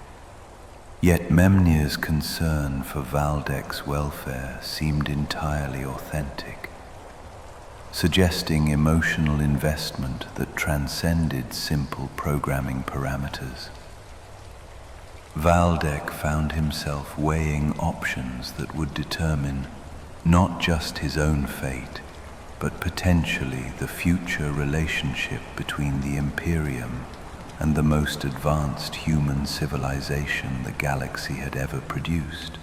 Yet Memnia's concern for Valdek's welfare seemed entirely authentic, suggesting emotional investment that transcended simple programming parameters. Valdek found himself weighing options that would determine not just his own fate, but potentially the future relationship between the Imperium and the most advanced human civilization the galaxy had ever produced.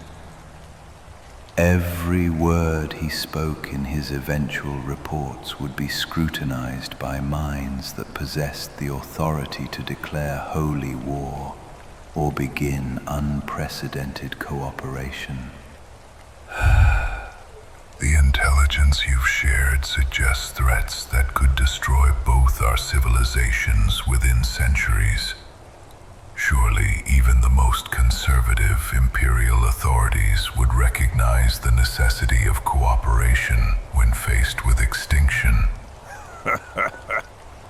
Every word he spoke in his eventual reports would be scrutinized by minds that possessed the authority to declare holy war or begin unprecedented cooperation. The intelligence you've shared suggests threats that could destroy both our civilizations within centuries. Surely even the most conservative Imperial authorities would recognize the necessity of cooperation when faced with extinction.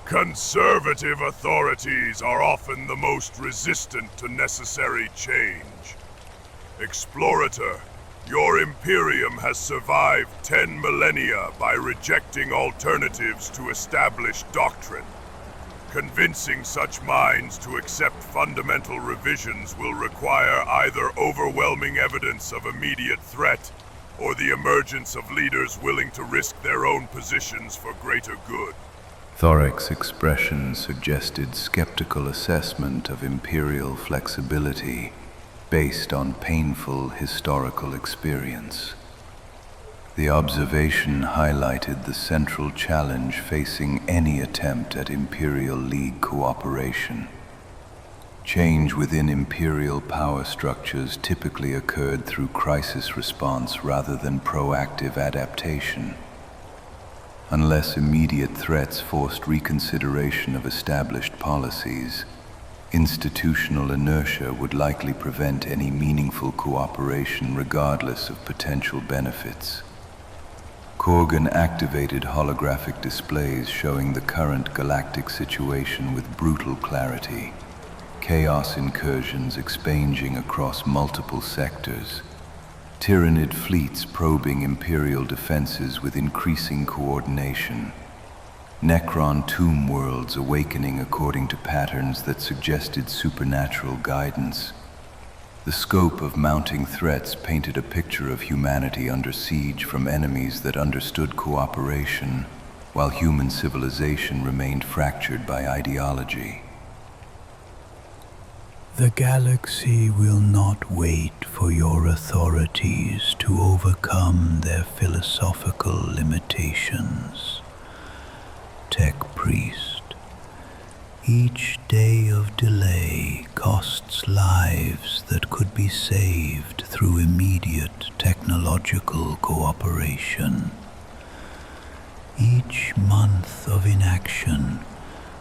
Conservative authorities are often the most resistant to necessary change. Explorator, your Imperium has survived 10 millennia by rejecting alternatives to established doctrine. Convincing such minds to accept fundamental revisions will require either overwhelming evidence of immediate threat or the emergence of leaders willing to risk their own positions for greater good. Thoric's expression suggested skeptical assessment of Imperial flexibility based on painful historical experience. The observation highlighted the central challenge facing any attempt at Imperial League cooperation. Change within Imperial power structures typically occurred through crisis response rather than proactive adaptation. Unless immediate threats forced reconsideration of established policies, institutional inertia would likely prevent any meaningful cooperation regardless of potential benefits. Korgan activated holographic displays showing the current galactic situation with brutal clarity. Chaos incursions expanding across multiple sectors. Tyrannid fleets probing Imperial defenses with increasing coordination. Necron tomb worlds awakening according to patterns that suggested supernatural guidance. The scope of mounting threats painted a picture of humanity under siege from enemies that understood cooperation, while human civilization remained fractured by ideology. The galaxy will not wait for your authorities to overcome their philosophical limitations. Tech Priest, each day of delay costs lives that could be saved through immediate technological cooperation. Each month of inaction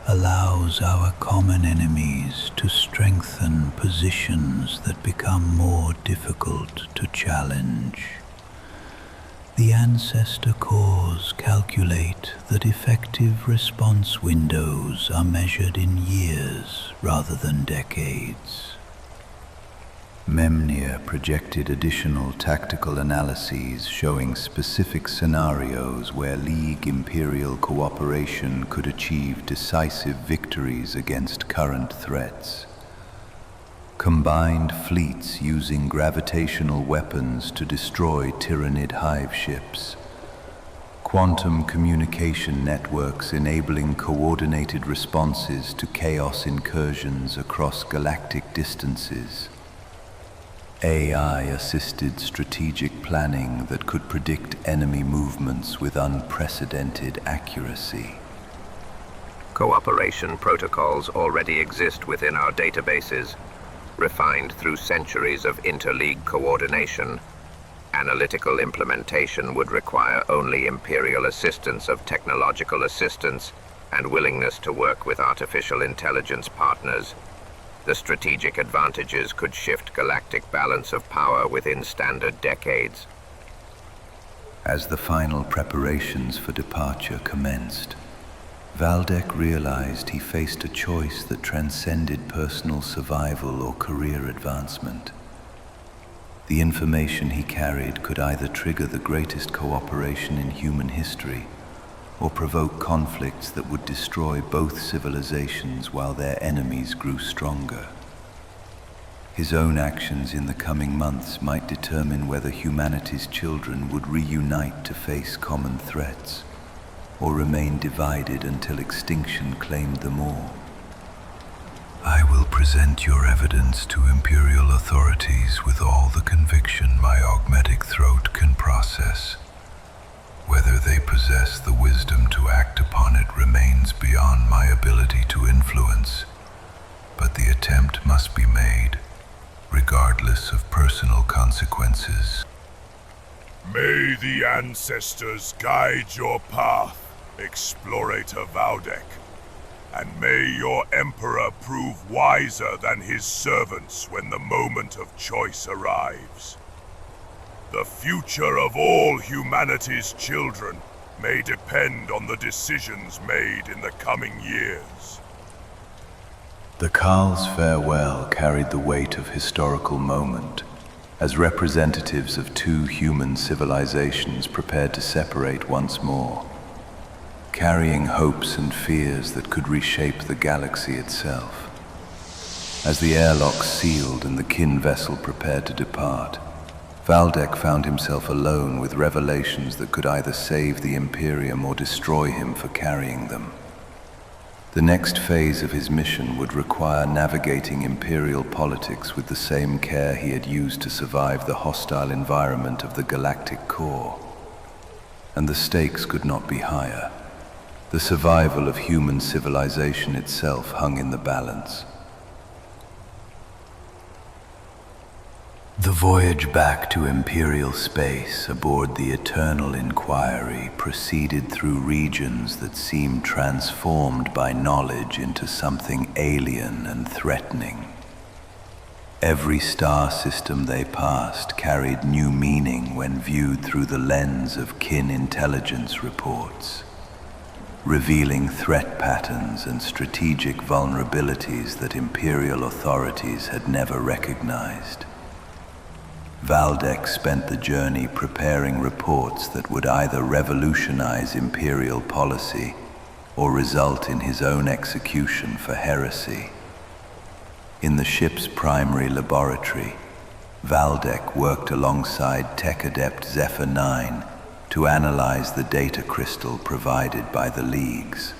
allows our common enemies to strengthen positions that become more difficult to challenge. The Ancestor Cores calculate that effective response windows are measured in years rather than decades. Memnia projected additional tactical analyses showing specific scenarios where League Imperial cooperation could achieve decisive victories against current threats. Combined fleets using gravitational weapons to destroy Tyranid hive ships. Quantum communication networks enabling coordinated responses to chaos incursions across galactic distances. AI-assisted strategic planning that could predict enemy movements with unprecedented accuracy. Cooperation protocols already exist within our databases, refined through centuries of interleague coordination. Analytical implementation would require only Imperial assistance of technological assistance and willingness to work with artificial intelligence partners. The strategic advantages could shift galactic balance of power within standard decades. As the final preparations for departure commenced, Valdek realized he faced a choice that transcended personal survival or career advancement. The information he carried could either trigger the greatest cooperation in human history, or provoke conflicts that would destroy both civilizations while their enemies grew stronger. His own actions in the coming months might determine whether humanity's children would reunite to face common threats, or remain divided until extinction claimed them all. I will present your evidence to Imperial authorities with all the conviction my augmetic throat can process. Whether they possess the wisdom to act upon it remains beyond my ability to influence, but the attempt must be made, regardless of personal consequences. May the ancestors guide your path, Explorator Valdek, and may your Emperor prove wiser than his servants when the moment of choice arrives. The future of all humanity's children may depend on the decisions made in the coming years. The Carl's farewell carried the weight of historical moment, as representatives of two human civilizations prepared to separate once more, carrying hopes and fears that could reshape the galaxy itself. As the airlock sealed and the kin vessel prepared to depart, Valdek found himself alone with revelations that could either save the Imperium or destroy him for carrying them. The next phase of his mission would require navigating Imperial politics with the same care he had used to survive the hostile environment of the galactic core. And the stakes could not be higher. The survival of human civilization itself hung in the balance. The voyage back to Imperial space aboard the Eternal Inquiry proceeded through regions that seemed transformed by knowledge into something alien and threatening. Every star system they passed carried new meaning when viewed through the lens of kin intelligence reports, revealing threat patterns and strategic vulnerabilities that Imperial authorities had never recognized. Valdek spent the journey preparing reports that would either revolutionize Imperial policy or result in his own execution for heresy. In the ship's primary laboratory, Valdek worked alongside Tech Adept Zephyr 9 to analyze the data crystal provided by the Leagues,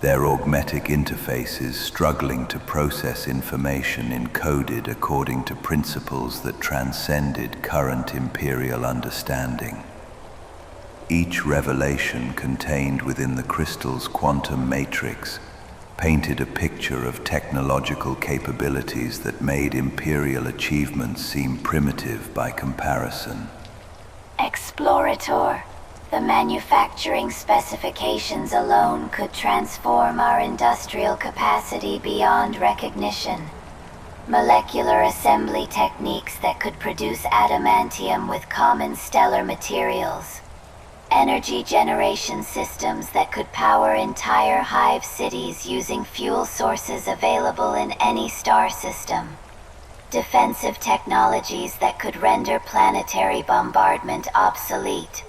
their augmetic interfaces struggling to process information encoded according to principles that transcended current Imperial understanding. Each revelation contained within the crystal's quantum matrix painted a picture of technological capabilities that made Imperial achievements seem primitive by comparison. Explorator. The manufacturing specifications alone could transform our industrial capacity beyond recognition. Molecular assembly techniques that could produce adamantium with common stellar materials. Energy generation systems that could power entire hive cities using fuel sources available in any star system. Defensive technologies that could render planetary bombardment obsolete.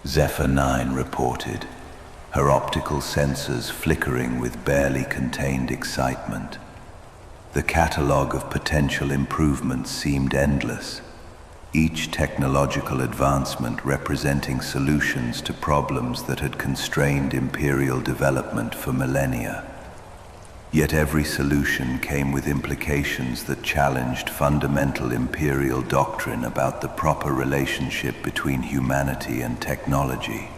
Zephyr 9 reported, her optical sensors flickering with barely contained excitement. The catalogue of potential improvements seemed endless, each technological advancement representing solutions to problems that had constrained Imperial development for millennia. Yet every solution came with implications that challenged fundamental Imperial doctrine about the proper relationship between humanity and technology.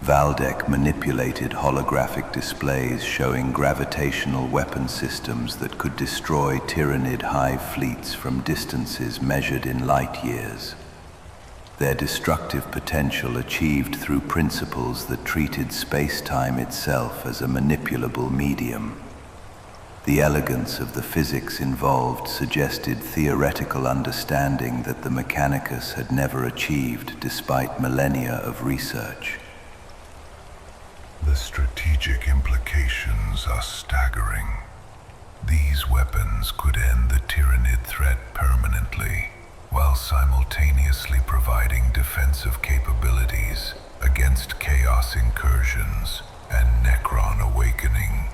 Valdek manipulated holographic displays showing gravitational weapon systems that could destroy Tyranid hive fleets from distances measured in light years. Their destructive potential achieved through principles that treated space-time itself as a manipulable medium. The elegance of the physics involved suggested theoretical understanding that the Mechanicus had never achieved despite millennia of research. The strategic implications are staggering. These weapons could end the Tyranid threat permanently, while simultaneously providing defensive capabilities against chaos incursions and Necron awakening.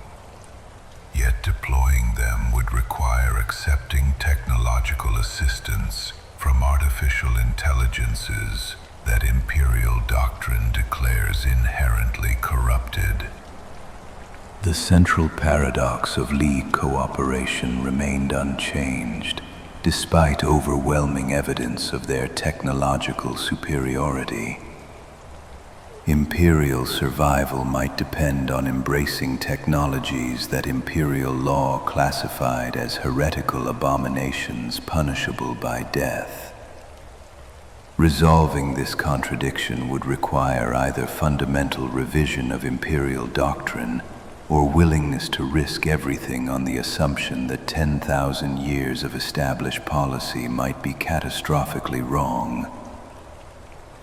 Yet deploying them would require accepting technological assistance from artificial intelligences that Imperial doctrine declares inherently corrupted. The central paradox of League cooperation remained unchanged, despite overwhelming evidence of their technological superiority. Imperial survival might depend on embracing technologies that Imperial law classified as heretical abominations punishable by death. Resolving this contradiction would require either fundamental revision of Imperial doctrine or willingness to risk everything on the assumption that 10,000 years of established policy might be catastrophically wrong.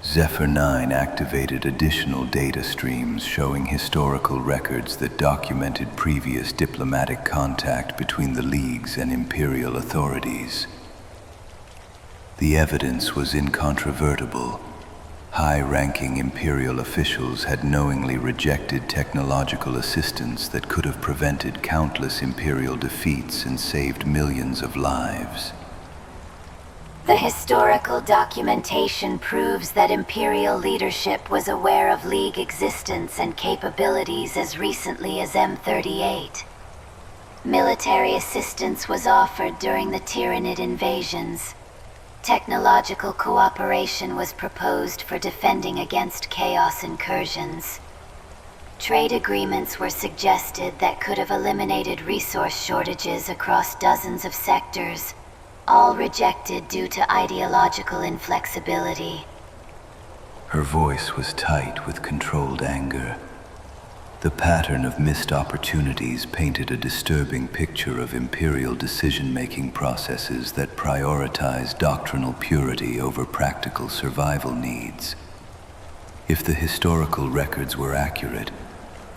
Zephyr 9 activated additional data streams showing historical records that documented previous diplomatic contact between the Leagues and Imperial authorities. The evidence was incontrovertible. High-ranking Imperial officials had knowingly rejected technological assistance that could have prevented countless Imperial defeats and saved millions of lives. The historical documentation proves that Imperial leadership was aware of League existence and capabilities as recently as M38. Military assistance was offered during the Tyranid invasions. Technological cooperation was proposed for defending against chaos incursions. Trade agreements were suggested that could have eliminated resource shortages across dozens of sectors, all rejected due to ideological inflexibility. Her voice was tight with controlled anger. The pattern of missed opportunities painted a disturbing picture of Imperial decision-making processes that prioritize doctrinal purity over practical survival needs. If the historical records were accurate,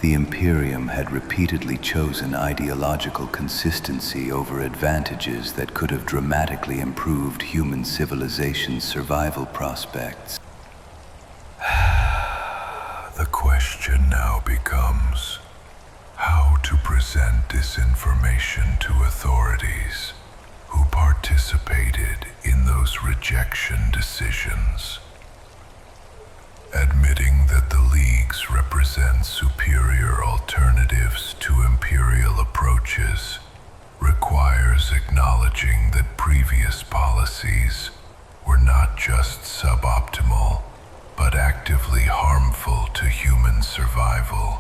the Imperium had repeatedly chosen ideological consistency over advantages that could have dramatically improved human civilization's survival prospects. The question now becomes how to present this information to authorities who participated in those rejection decisions. Admitting that the Leagues represent superior alternatives to Imperial approaches requires acknowledging that previous policies were not just suboptimal, but actively harmful to human survival.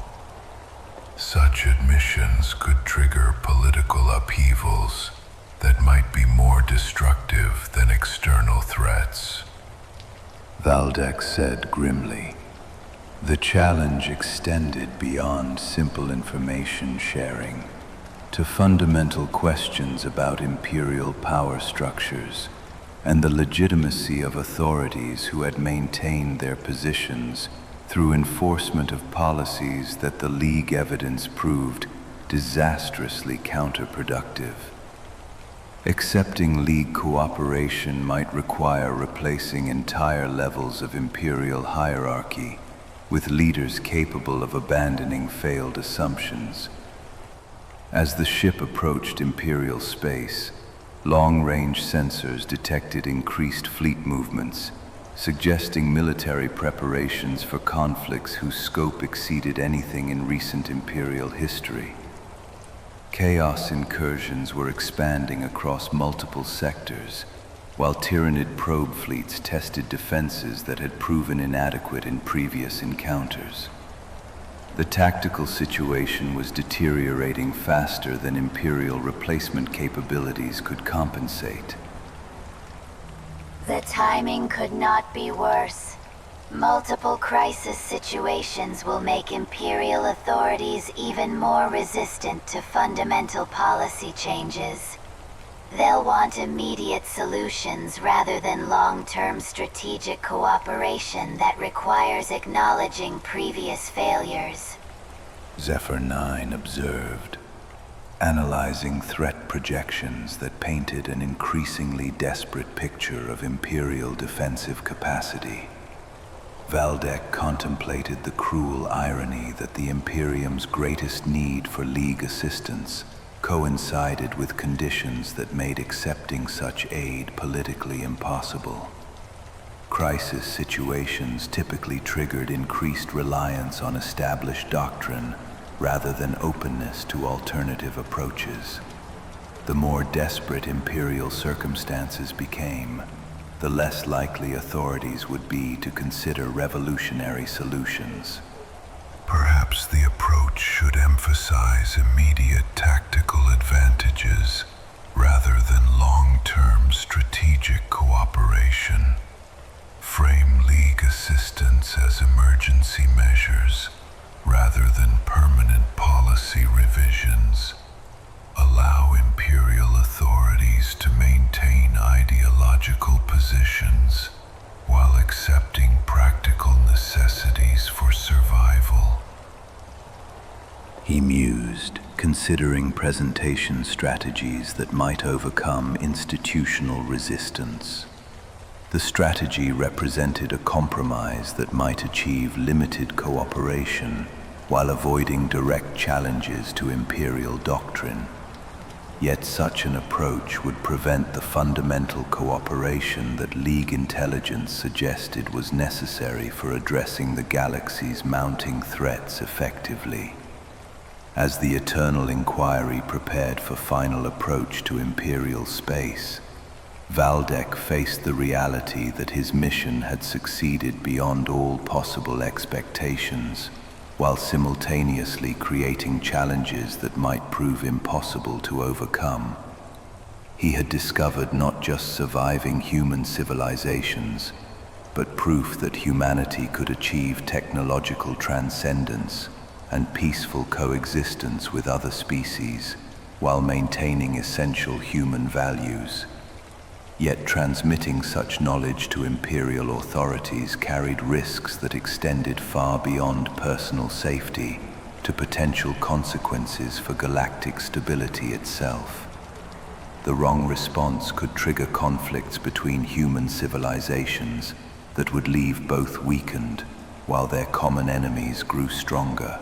Such admissions could trigger political upheavals that might be more destructive than external threats. Valdek said grimly. The challenge extended beyond simple information sharing to fundamental questions about imperial power structures and the legitimacy of authorities who had maintained their positions through enforcement of policies that the League evidence proved disastrously counterproductive. Accepting League cooperation might require replacing entire levels of Imperial hierarchy with leaders capable of abandoning failed assumptions. As the ship approached Imperial space, long-range sensors detected increased fleet movements, suggesting military preparations for conflicts whose scope exceeded anything in recent Imperial history. Chaos incursions were expanding across multiple sectors, while Tyrannid probe fleets tested defenses that had proven inadequate in previous encounters. The tactical situation was deteriorating faster than Imperial replacement capabilities could compensate. The timing could not be worse. Multiple crisis situations will make Imperial authorities even more resistant to fundamental policy changes. They'll want immediate solutions rather than long-term strategic cooperation that requires acknowledging previous failures. Zephyr 9 observed, analyzing threat projections that painted an increasingly desperate picture of Imperial defensive capacity. Valdek contemplated the cruel irony that the Imperium's greatest need for League assistance coincided with conditions that made accepting such aid politically impossible. Crisis situations typically triggered increased reliance on established doctrine rather than openness to alternative approaches. The more desperate Imperial circumstances became, the less likely authorities would be to consider revolutionary solutions. Perhaps the approach should emphasize immediate tactical advantages rather than long-term strategic cooperation. Frame League assistance as emergency measures rather than permanent policy revisions. Allow Imperial authorities to maintain ideological positions while accepting practical necessities for survival. He mused, considering presentation strategies that might overcome institutional resistance. The strategy represented a compromise that might achieve limited cooperation while avoiding direct challenges to Imperial doctrine. Yet such an approach would prevent the fundamental cooperation that League intelligence suggested was necessary for addressing the galaxy's mounting threats effectively. As the Eternal Inquiry prepared for final approach to Imperial space, Valdek faced the reality that his mission had succeeded beyond all possible expectations, while simultaneously creating challenges that might prove impossible to overcome. He had discovered not just surviving human civilizations, but proof that humanity could achieve technological transcendence and peaceful coexistence with other species while maintaining essential human values. Yet transmitting such knowledge to Imperial authorities carried risks that extended far beyond personal safety to potential consequences for galactic stability itself. The wrong response could trigger conflicts between human civilizations that would leave both weakened while their common enemies grew stronger.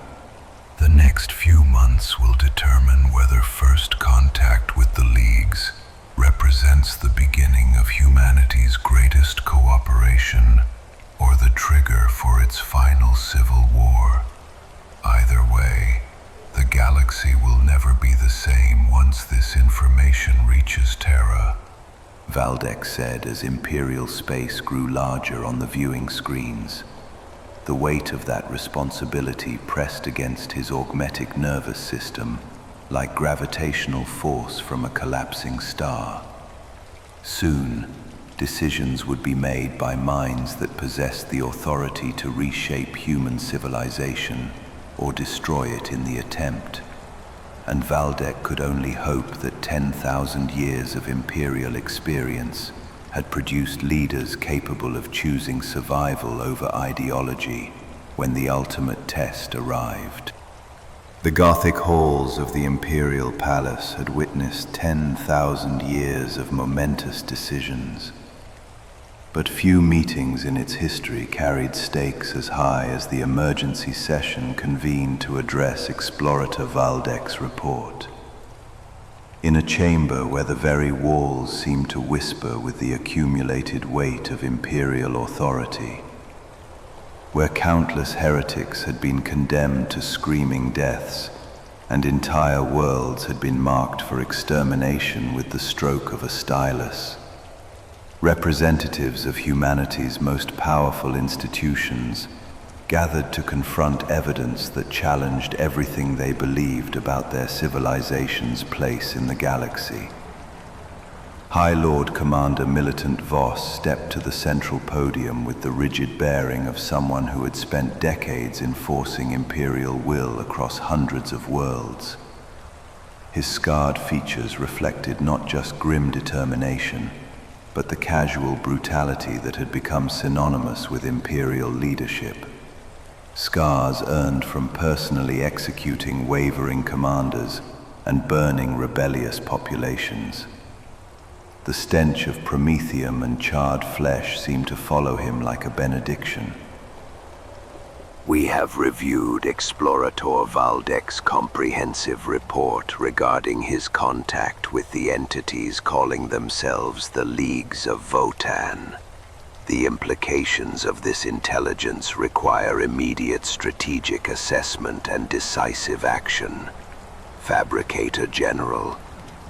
The next few months will determine whether first contact with the Leagues represents the beginning of humanity's greatest cooperation or the trigger for its final civil war. Either way, the galaxy will never be the same once this information reaches Terra, Valdek said as Imperial space grew larger on the viewing screens. the weight of that responsibility pressed against his augmetic nervous system like gravitational force from a collapsing star. Soon, decisions would be made by minds that possessed the authority to reshape human civilization or destroy it in the attempt. And Valdek could only hope that 10,000 years of Imperial experience had produced leaders capable of choosing survival over ideology when the ultimate test arrived. The Gothic halls of the Imperial Palace had witnessed 10,000 years of momentous decisions, but few meetings in its history carried stakes as high as the emergency session convened to address Explorator Valdek's report. In a chamber where the very walls seemed to whisper with the accumulated weight of Imperial authority, where countless heretics had been condemned to screaming deaths, and entire worlds had been marked for extermination with the stroke of a stylus, representatives of humanity's most powerful institutions gathered to confront evidence that challenged everything they believed about their civilization's place in the galaxy. High Lord Commander Militant Voss stepped to the central podium with the rigid bearing of someone who had spent decades enforcing Imperial will across hundreds of worlds. His scarred features reflected not just grim determination, but the casual brutality that had become synonymous with Imperial leadership. Scars earned from personally executing wavering commanders and burning rebellious populations. The stench of promethium and charred flesh seemed to follow him like a benediction. We have reviewed Explorator Valdek's comprehensive report regarding his contact with the entities calling themselves the Leagues of Votann. The implications of this intelligence require immediate strategic assessment and decisive action. Fabricator General,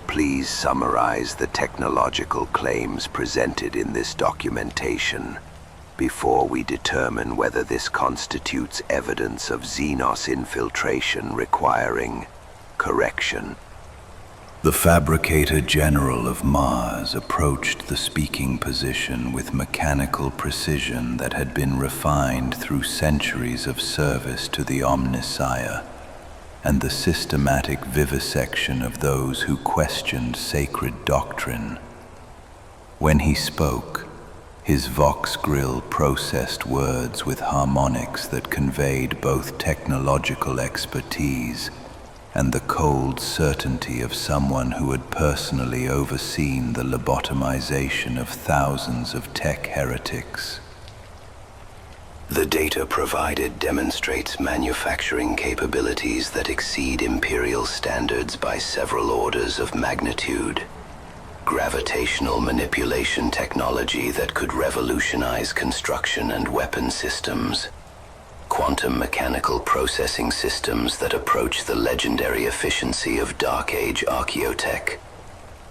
please summarize the technological claims presented in this documentation before we determine whether this constitutes evidence of xenos infiltration requiring correction. The Fabricator General of Mars approached the speaking position with mechanical precision that had been refined through centuries of service to the Omnissiah and the systematic vivisection of those who questioned sacred doctrine. When he spoke, his vox grill processed words with harmonics that conveyed both technological expertise and the cold certainty of someone who had personally overseen the lobotomization of thousands of tech heretics. The data provided demonstrates manufacturing capabilities that exceed Imperial standards by several orders of magnitude. Gravitational manipulation technology that could revolutionize construction and weapon systems. Quantum mechanical processing systems that approach the legendary efficiency of Dark Age archaeotech.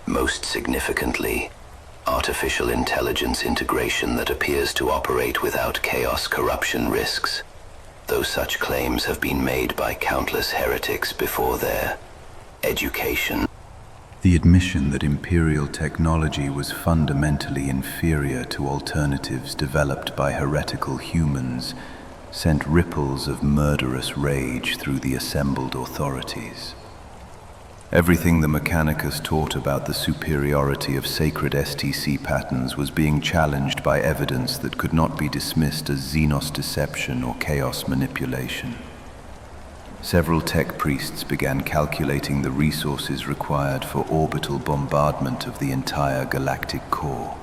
Most significantly, artificial intelligence integration that appears to operate without chaos corruption risks, though such claims have been made by countless heretics before their education. The admission that Imperial technology was fundamentally inferior to alternatives developed by heretical humans sent ripples of murderous rage through the assembled authorities. Everything the Mechanicus taught about the superiority of sacred STC patterns was being challenged by evidence that could not be dismissed as xenos deception or chaos manipulation. Several tech priests began calculating the resources required for orbital bombardment of the entire galactic core.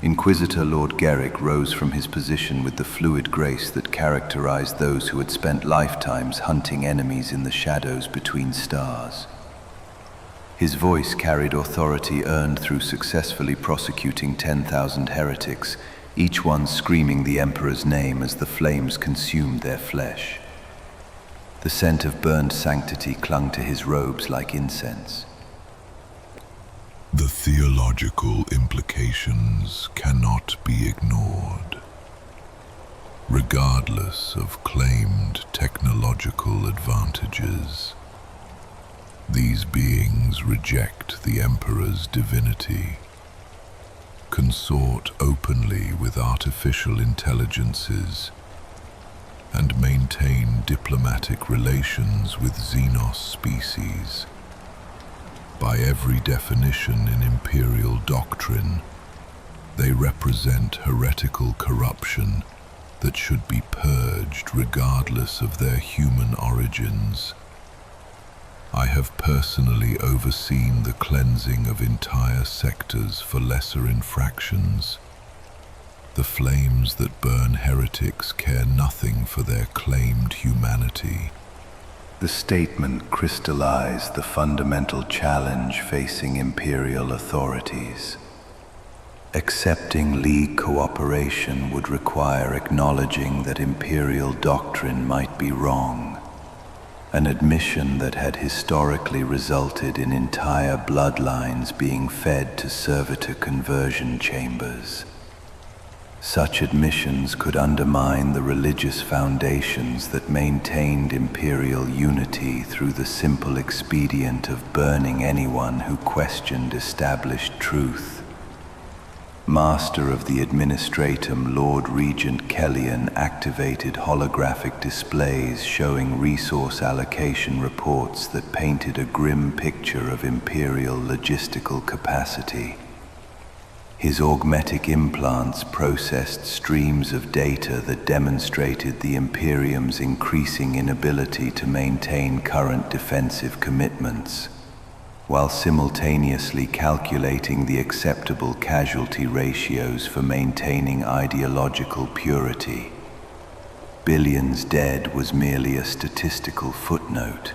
Inquisitor Lord Garrick rose from his position with the fluid grace that characterized those who had spent lifetimes hunting enemies in the shadows between stars. His voice carried authority earned through successfully prosecuting 10,000 heretics, each one screaming the Emperor's name as the flames consumed their flesh. The scent of burned sanctity clung to his robes like incense. The theological implications cannot be ignored. regardless of claimed technological advantages. These beings reject the Emperor's divinity, consort openly with artificial intelligences, and maintain diplomatic relations with xenos species. By every definition in Imperial doctrine, they represent heretical corruption that should be purged regardless of their human origins. I have personally overseen the cleansing of entire sectors for lesser infractions. The flames that burn heretics care nothing for their claimed humanity. The statement crystallized the fundamental challenge facing Imperial authorities. Accepting League cooperation would require acknowledging that Imperial doctrine might be wrong, an admission that had historically resulted in entire bloodlines being fed to servitor conversion chambers. Such admissions could undermine the religious foundations that maintained Imperial unity through the simple expedient of burning anyone who questioned established truth. Master of the Administratum, Lord Regent Kellyan activated holographic displays showing resource allocation reports that painted a grim picture of Imperial logistical capacity. His augmetic implants processed streams of data that demonstrated the Imperium's increasing inability to maintain current defensive commitments, while simultaneously calculating the acceptable casualty ratios for maintaining ideological purity. Billions dead was merely a statistical footnote.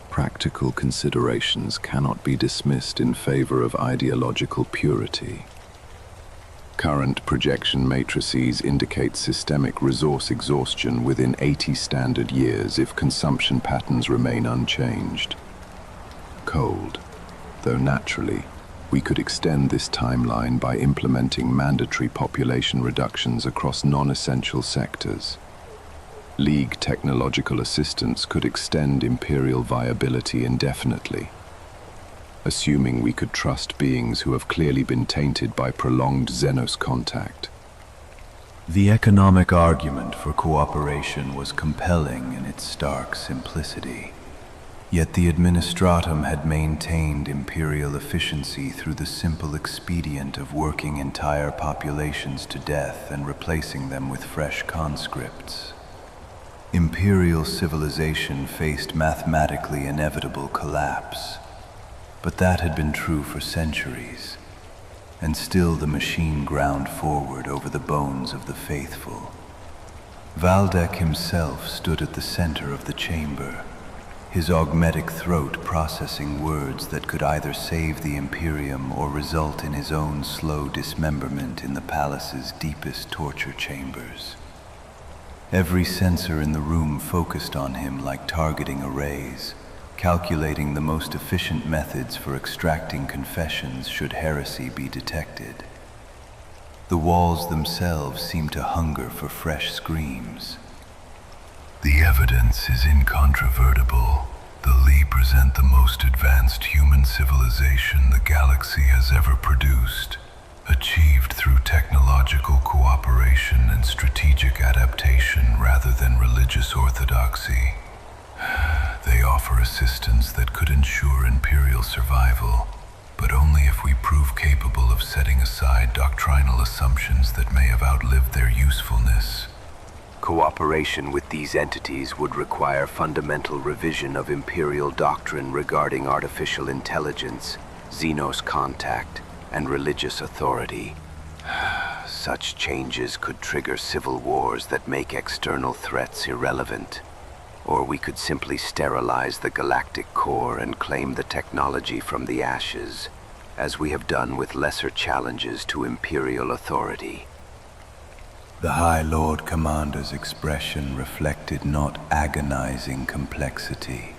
Practical considerations cannot be dismissed in favor of ideological purity. Current projection matrices indicate systemic resource exhaustion within 80 standard years if consumption patterns remain unchanged. Cold, though naturally, we could extend this timeline by implementing mandatory population reductions across non-essential sectors. League technological assistance could extend Imperial viability indefinitely, assuming we could trust beings who have clearly been tainted by prolonged xenos contact. The economic argument for cooperation was compelling in its stark simplicity. Yet the Administratum had maintained Imperial efficiency through the simple expedient of working entire populations to death and replacing them with fresh conscripts. Imperial civilization faced mathematically inevitable collapse, but that had been true for centuries, and still the machine ground forward over the bones of the faithful. Valdek himself stood at the center of the chamber, his augmetic throat processing words that could either save the Imperium or result in his own slow dismemberment in the palace's deepest torture chambers. Every sensor in the room focused on him like targeting arrays, calculating the most efficient methods for extracting confessions should heresy be detected. The walls themselves seemed to hunger for fresh screams. The evidence is incontrovertible. The Lee present the most advanced human civilization the galaxy has ever produced, achieved through technological cooperation and strategic adaptation rather than religious orthodoxy. They offer assistance that could ensure Imperial survival, but only if we prove capable of setting aside doctrinal assumptions that may have outlived their usefulness. Cooperation with these entities would require fundamental revision of Imperial doctrine regarding artificial intelligence, xenos contact, and religious authority. Such changes could trigger civil wars that make external threats irrelevant. Or we could simply sterilize the galactic core and claim the technology from the ashes, as we have done with lesser challenges to Imperial authority. The High Lord Commander's expression reflected not agonizing complexity,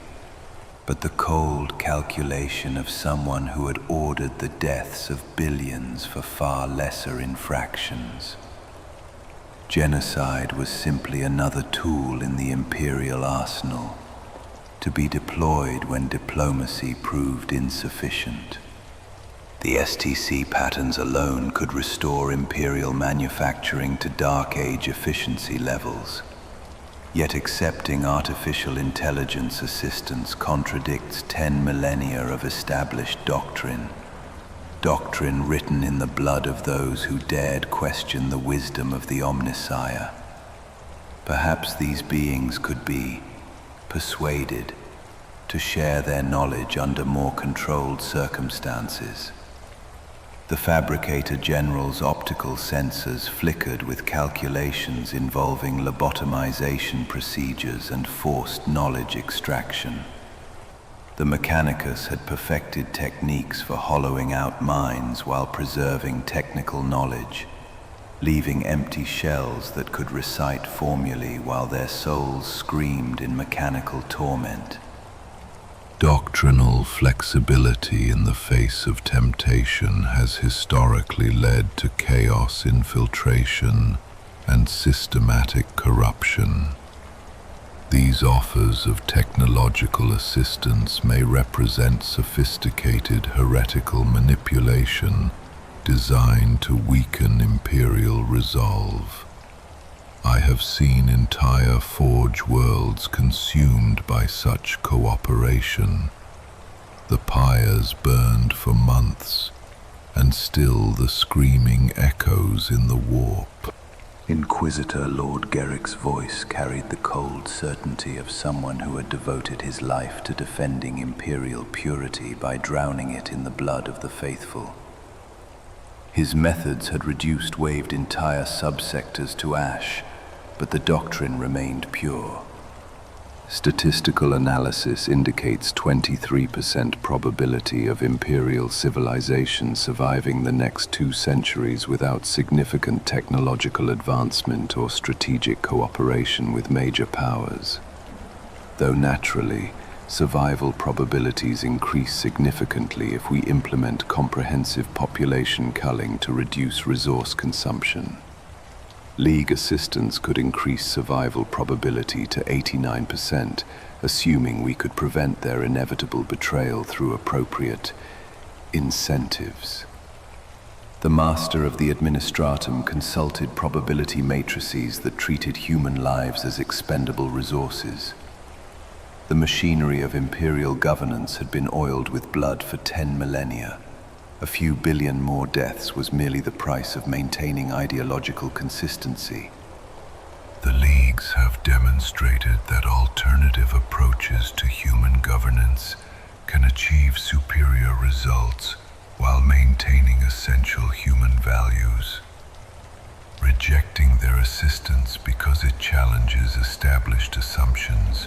but the cold calculation of someone who had ordered the deaths of billions for far lesser infractions. Genocide was simply another tool in the Imperial arsenal, to be deployed when diplomacy proved insufficient. The STC patterns alone could restore Imperial manufacturing to Dark Age efficiency levels. Yet accepting artificial intelligence assistance contradicts 10 millennia of established doctrine. Doctrine written in the blood of those who dared question the wisdom of the Omnissiah. Perhaps these beings could be persuaded to share their knowledge under more controlled circumstances. The Fabricator General's optical sensors flickered with calculations involving lobotomization procedures and forced knowledge extraction. The Mechanicus had perfected techniques for hollowing out minds while preserving technical knowledge, leaving empty shells that could recite formulae while their souls screamed in mechanical torment. Doctrinal flexibility in the face of temptation has historically led to chaos infiltration and systematic corruption. These offers of technological assistance may represent sophisticated heretical manipulation designed to weaken Imperial resolve. I have seen entire Forge worlds consumed by such cooperation. The pyres burned for months, and still the screaming echoes in the warp. Inquisitor Lord Gerrick's voice carried the cold certainty of someone who had devoted his life to defending Imperial purity by drowning it in the blood of the faithful. His methods had reduced waved entire subsectors to ash, but the doctrine remained pure. Statistical analysis indicates 23% probability of Imperial civilization surviving the next 2 centuries without significant technological advancement or strategic cooperation with major powers. Though naturally, survival probabilities increase significantly if we implement comprehensive population culling to reduce resource consumption. League assistance could increase survival probability to 89%, assuming we could prevent their inevitable betrayal through appropriate incentives. The master of the Administratum consulted probability matrices that treated human lives as expendable resources. The machinery of Imperial governance had been oiled with blood for 10 millennia. A few billion more deaths was merely the price of maintaining ideological consistency. The Leagues have demonstrated that alternative approaches to human governance can achieve superior results while maintaining essential human values. Rejecting their assistance because it challenges established assumptions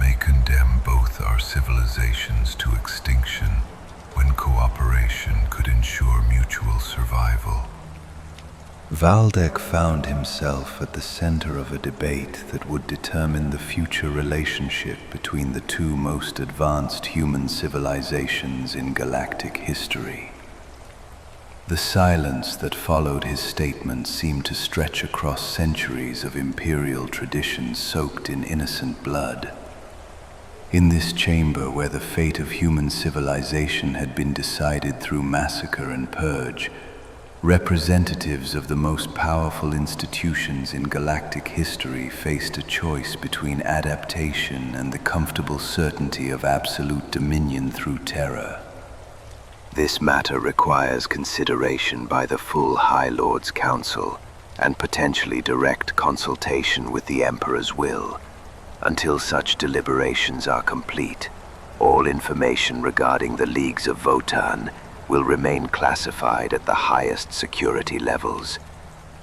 may condemn both our civilizations to extinction when cooperation could ensure mutual survival. Valdek found himself at the center of a debate that would determine the future relationship between the 2 most advanced human civilizations in galactic history. The silence that followed his statement seemed to stretch across centuries of Imperial tradition soaked in innocent blood. In this chamber where the fate of human civilization had been decided through massacre and purge, representatives of the most powerful institutions in galactic history faced a choice between adaptation and the comfortable certainty of absolute dominion through Terra. This matter requires consideration by the full High Lord's Council and potentially direct consultation with the Emperor's will. Until such deliberations are complete, all information regarding the Leagues of Votann will remain classified at the highest security levels.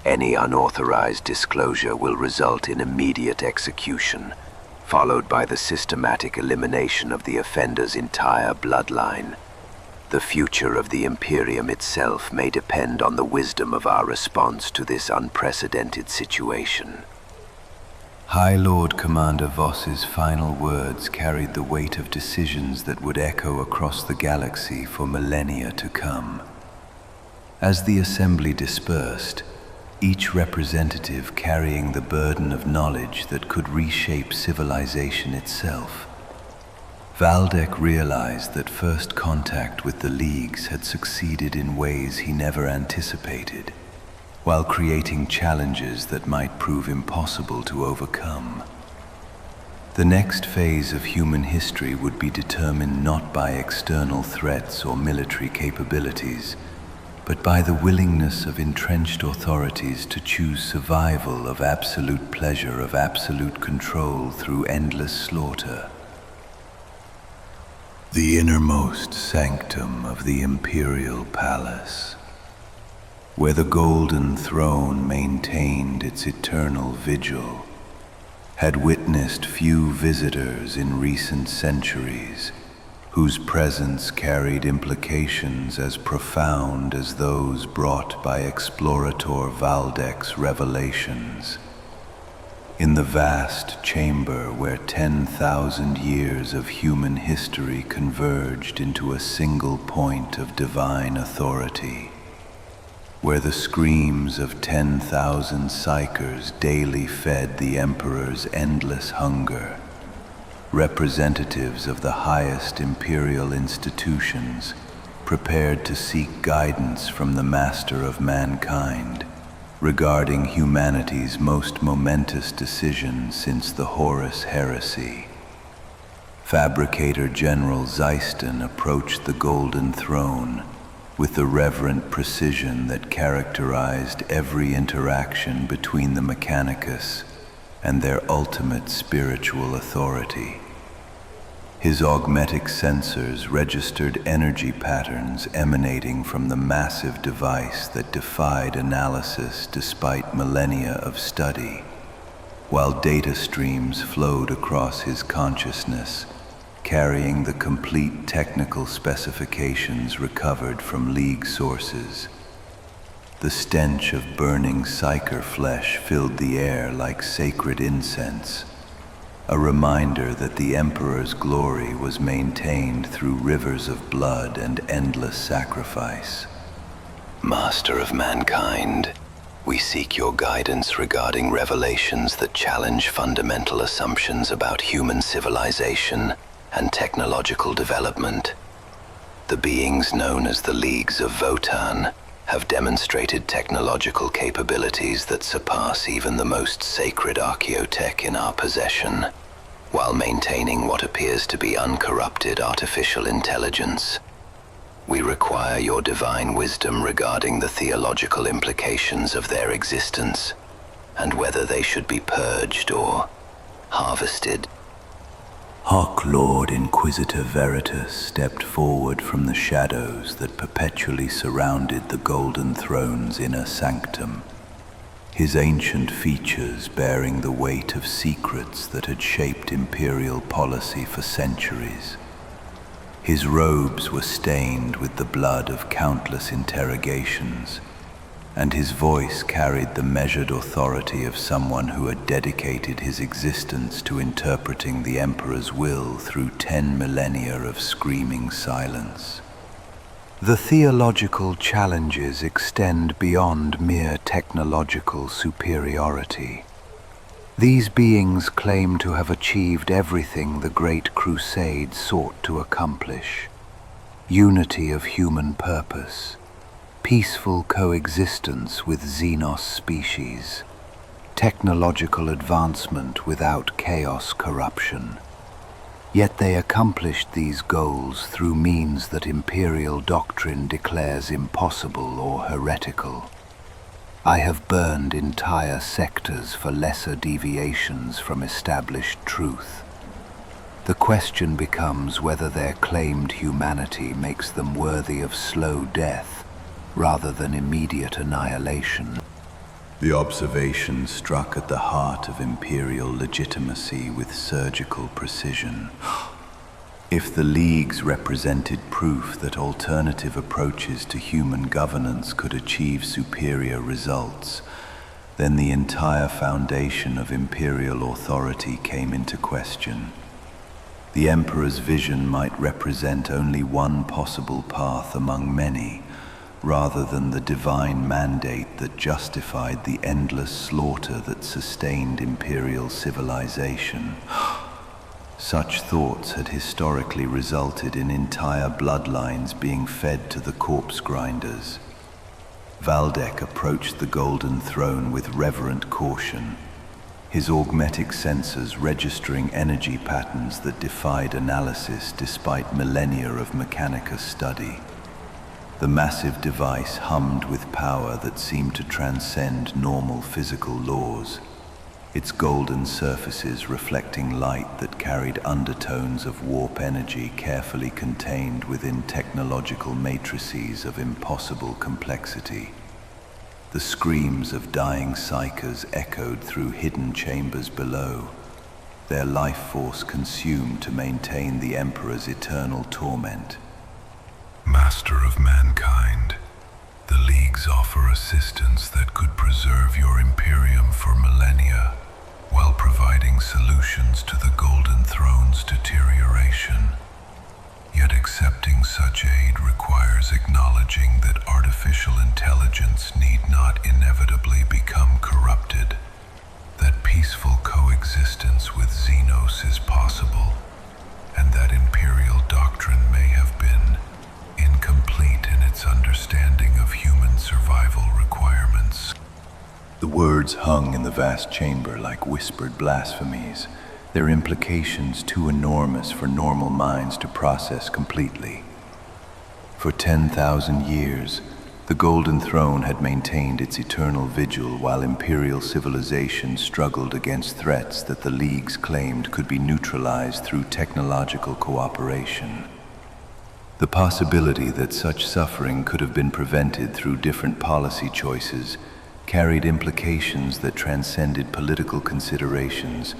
Any unauthorized disclosure will result in immediate execution, followed by the systematic elimination of the offender's entire bloodline. The future of the Imperium itself may depend on the wisdom of our response to this unprecedented situation. High Lord Commander Voss's final words carried the weight of decisions that would echo across the galaxy for millennia to come. As the assembly dispersed, each representative carrying the burden of knowledge that could reshape civilization itself. Valdek realized that first contact with the Leagues had succeeded in ways he never anticipated, while creating challenges that might prove impossible to overcome. The next phase of human history would be determined not by external threats or military capabilities, but by the willingness of entrenched authorities to choose survival of absolute pleasure, of absolute control through endless slaughter. The innermost sanctum of the Imperial Palace, where the golden throne maintained its eternal vigil, had witnessed few visitors in recent centuries whose presence carried implications as profound as those brought by Explorator Valdek's revelations. In the vast chamber where 10,000 years of human history converged into a single point of divine authority, where the screams of 10,000 psychers daily fed the Emperor's endless hunger, representatives of the highest imperial institutions prepared to seek guidance from the master of mankind regarding humanity's most momentous decision since the Horus heresy. Fabricator General Zeiston approached the Golden Throne with the reverent precision that characterized every interaction between the Mechanicus and their ultimate spiritual authority. His augmetic sensors registered energy patterns emanating from the massive device that defied analysis despite millennia of study, while data streams flowed across his consciousness, carrying the complete technical specifications recovered from League sources. The stench of burning psyker flesh filled the air like sacred incense, a reminder that the Emperor's glory was maintained through rivers of blood and endless sacrifice. Master of mankind, we seek your guidance regarding revelations that challenge fundamental assumptions about human civilization and technological development. The beings known as the Leagues of Votann have demonstrated technological capabilities that surpass even the most sacred archaeotech in our possession, while maintaining what appears to be uncorrupted artificial intelligence. We require your divine wisdom regarding the theological implications of their existence, and whether they should be purged or harvested. Hoc Lord Inquisitor Veritas stepped forward from the shadows that perpetually surrounded the Golden Throne's inner sanctum, his ancient features bearing the weight of secrets that had shaped Imperial policy for centuries. His robes were stained with the blood of countless interrogations, and his voice carried the measured authority of someone who had dedicated his existence to interpreting the Emperor's will through 10 millennia of screaming silence. The theological challenges extend beyond mere technological superiority. These beings claim to have achieved everything the Great Crusade sought to accomplish: unity of human purpose, peaceful coexistence with xenos species, technological advancement without chaos corruption. Yet they accomplished these goals through means that Imperial doctrine declares impossible or heretical. I have burned entire sectors for lesser deviations from established truth. The question becomes whether their claimed humanity makes them worthy of slow death rather than immediate annihilation. The observation struck at the heart of Imperial legitimacy with surgical precision. If the Leagues represented proof that alternative approaches to human governance could achieve superior results, then the entire foundation of Imperial authority came into question. The Emperor's vision might represent only one possible path among many, rather than the divine mandate that justified the endless slaughter that sustained Imperial civilization. Such thoughts had historically resulted in entire bloodlines being fed to the corpse grinders. Valdek approached the Golden Throne with reverent caution, his augmetic sensors registering energy patterns that defied analysis despite millennia of Mechanicus study. The massive device hummed with power that seemed to transcend normal physical laws, its golden surfaces reflecting light that carried undertones of warp energy carefully contained within technological matrices of impossible complexity. The screams of dying psychers echoed through hidden chambers below, their life force consumed to maintain the Emperor's eternal torment. Master of mankind, the Leagues offer assistance that could preserve your Imperium for millennia, while providing solutions to the Golden Throne's deterioration. Yet accepting such aid requires acknowledging that artificial intelligence need not inevitably become corrupted, that peaceful coexistence with xenos is possible, and that Imperial doctrine may have been incomplete in its understanding of human survival requirements. The words hung in the vast chamber like whispered blasphemies, their implications too enormous for normal minds to process completely. For 10,000 years, the Golden Throne had maintained its eternal vigil while Imperial civilization struggled against threats that the Leagues claimed could be neutralized through technological cooperation. The possibility that such suffering could have been prevented through different policy choices carried implications that transcended political considerations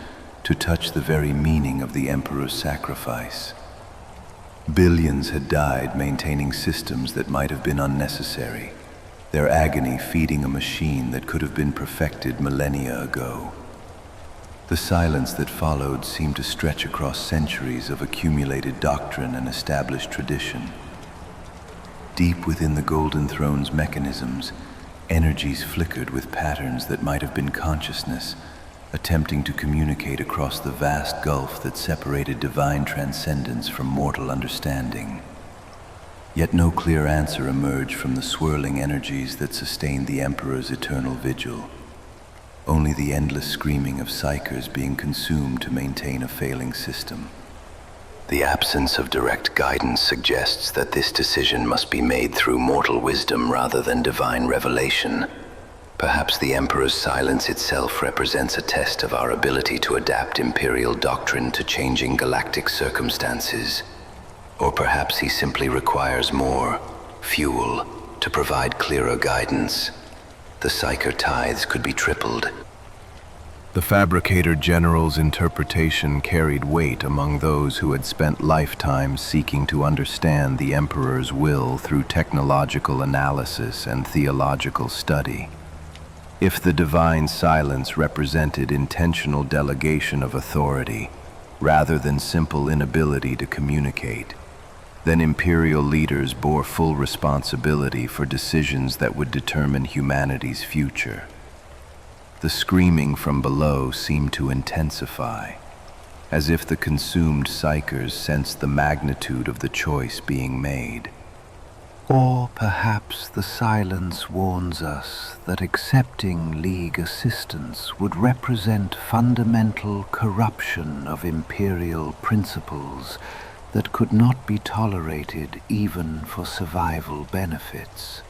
to touch the very meaning of the Emperor's sacrifice. Billions had died maintaining systems that might have been unnecessary, their agony feeding a machine that could have been perfected millennia ago. The silence that followed seemed to stretch across centuries of accumulated doctrine and established tradition. Deep within the Golden Throne's mechanisms, energies flickered with patterns that might have been consciousness, attempting to communicate across the vast gulf that separated divine transcendence from mortal understanding. Yet no clear answer emerged from the swirling energies that sustained the Emperor's eternal vigil. Only the endless screaming of psychers being consumed to maintain a failing system. The absence of direct guidance suggests that this decision must be made through mortal wisdom rather than divine revelation. Perhaps the Emperor's silence itself represents a test of our ability to adapt Imperial doctrine to changing galactic circumstances. Or perhaps he simply requires more fuel to provide clearer guidance. The psycher tithes could be tripled. The Fabricator General's interpretation carried weight among those who had spent lifetimes seeking to understand the Emperor's will through technological analysis and theological study. If the divine silence represented intentional delegation of authority, rather than simple inability to communicate, then Imperial leaders bore full responsibility for decisions that would determine humanity's future. The screaming from below seemed to intensify, as if the consumed psychers sensed the magnitude of the choice being made. Or perhaps the silence warns us that accepting League assistance would represent fundamental corruption of Imperial principles that could not be tolerated even for survival benefits.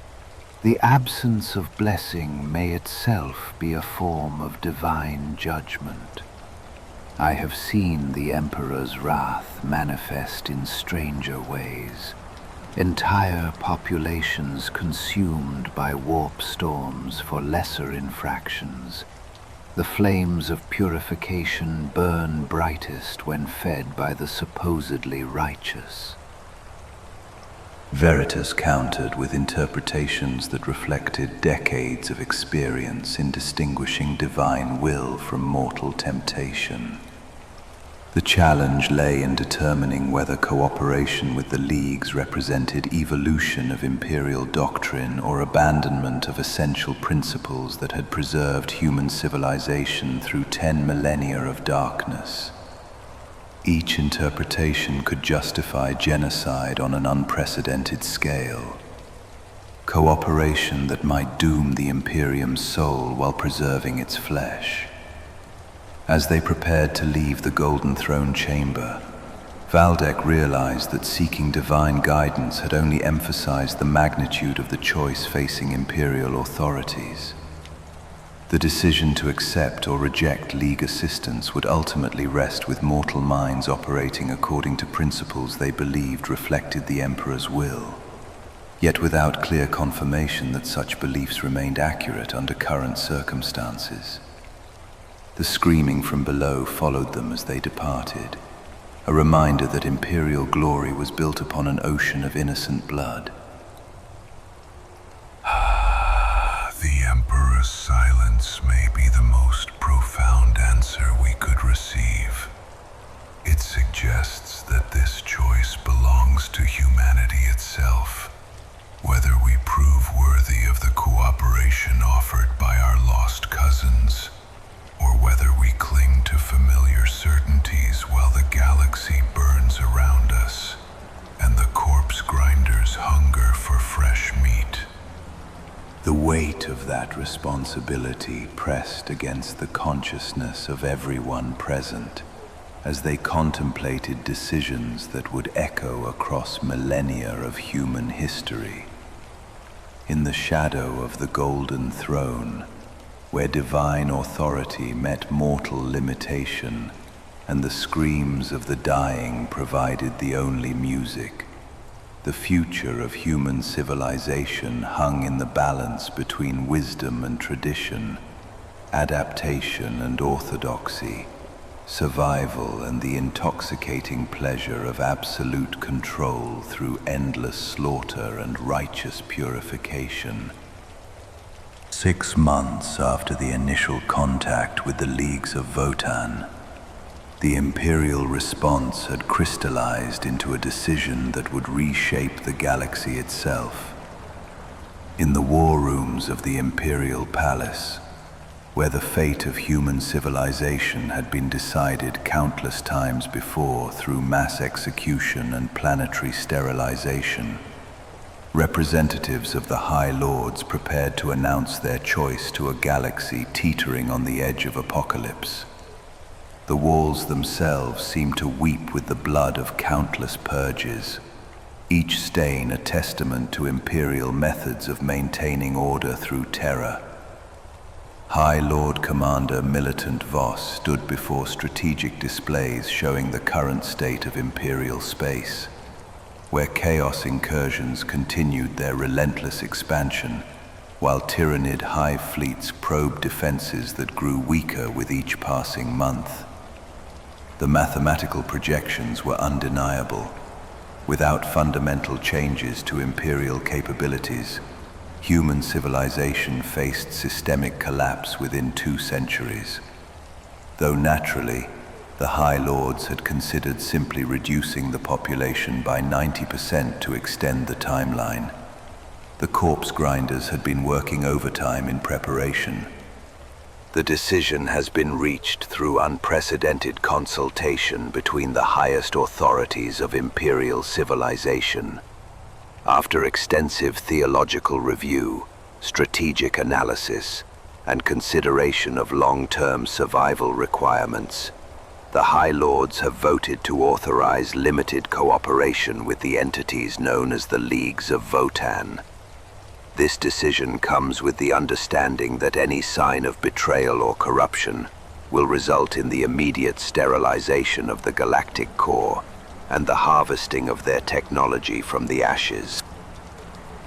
The absence of blessing may itself be a form of divine judgment. I have seen the Emperor's wrath manifest in stranger ways. Entire populations consumed by warp storms for lesser infractions. The flames of purification burn brightest when fed by the supposedly righteous. Veritas countered with interpretations that reflected decades of experience in distinguishing divine will from mortal temptation. The challenge lay in determining whether cooperation with the Leagues represented evolution of Imperial doctrine or abandonment of essential principles that had preserved human civilization through 10 millennia of darkness. Each interpretation could justify genocide on an unprecedented scale. Cooperation that might doom the Imperium's soul while preserving its flesh. As they prepared to leave the Golden Throne chamber, Valdek realized that seeking divine guidance had only emphasized the magnitude of the choice facing Imperial authorities. The decision to accept or reject League assistance would ultimately rest with mortal minds operating according to principles they believed reflected the Emperor's will, yet without clear confirmation that such beliefs remained accurate under current circumstances. The screaming from below followed them as they departed, a reminder that Imperial glory was built upon an ocean of innocent blood. The Emperor's silence may be the most profound answer we could receive. It suggests that this choice belongs to humanity itself, whether we prove worthy of the cooperation offered by our lost cousins, or whether we cling to familiar certainties while the galaxy burns around us and the corpse grinders hunger for fresh meat. The weight of that responsibility pressed against the consciousness of everyone present as they contemplated decisions that would echo across millennia of human history. In the shadow of the Golden Throne, where divine authority met mortal limitation, and the screams of the dying provided the only music, the future of human civilization hung in the balance between wisdom and tradition, adaptation and orthodoxy, survival and the intoxicating pleasure of absolute control through endless slaughter and righteous purification. 6 months after the initial contact with the Leagues of Votann, the Imperial response had crystallized into a decision that would reshape the galaxy itself. In the war rooms of the Imperial Palace, where the fate of human civilization had been decided countless times before through mass execution and planetary sterilization, representatives of the High Lords prepared to announce their choice to a galaxy teetering on the edge of apocalypse. The walls themselves seemed to weep with the blood of countless purges, each stain a testament to Imperial methods of maintaining order through Terra. High Lord Commander Militant Voss stood before strategic displays showing the current state of Imperial space, where chaos incursions continued their relentless expansion, while Tyrannid hive fleets probed defenses that grew weaker with each passing month. The mathematical projections were undeniable. Without fundamental changes to Imperial capabilities, human civilization faced systemic collapse within 2 centuries. Though naturally, the High Lords had considered simply reducing the population by 90% to extend the timeline. The corpse grinders had been working overtime in preparation. The decision has been reached through unprecedented consultation between the highest authorities of Imperial civilization. After extensive theological review, strategic analysis, and consideration of long-term survival requirements, the High Lords have voted to authorize limited cooperation with the entities known as the Leagues of Votann. This decision comes with the understanding that any sign of betrayal or corruption will result in the immediate sterilization of the galactic core and the harvesting of their technology from the ashes.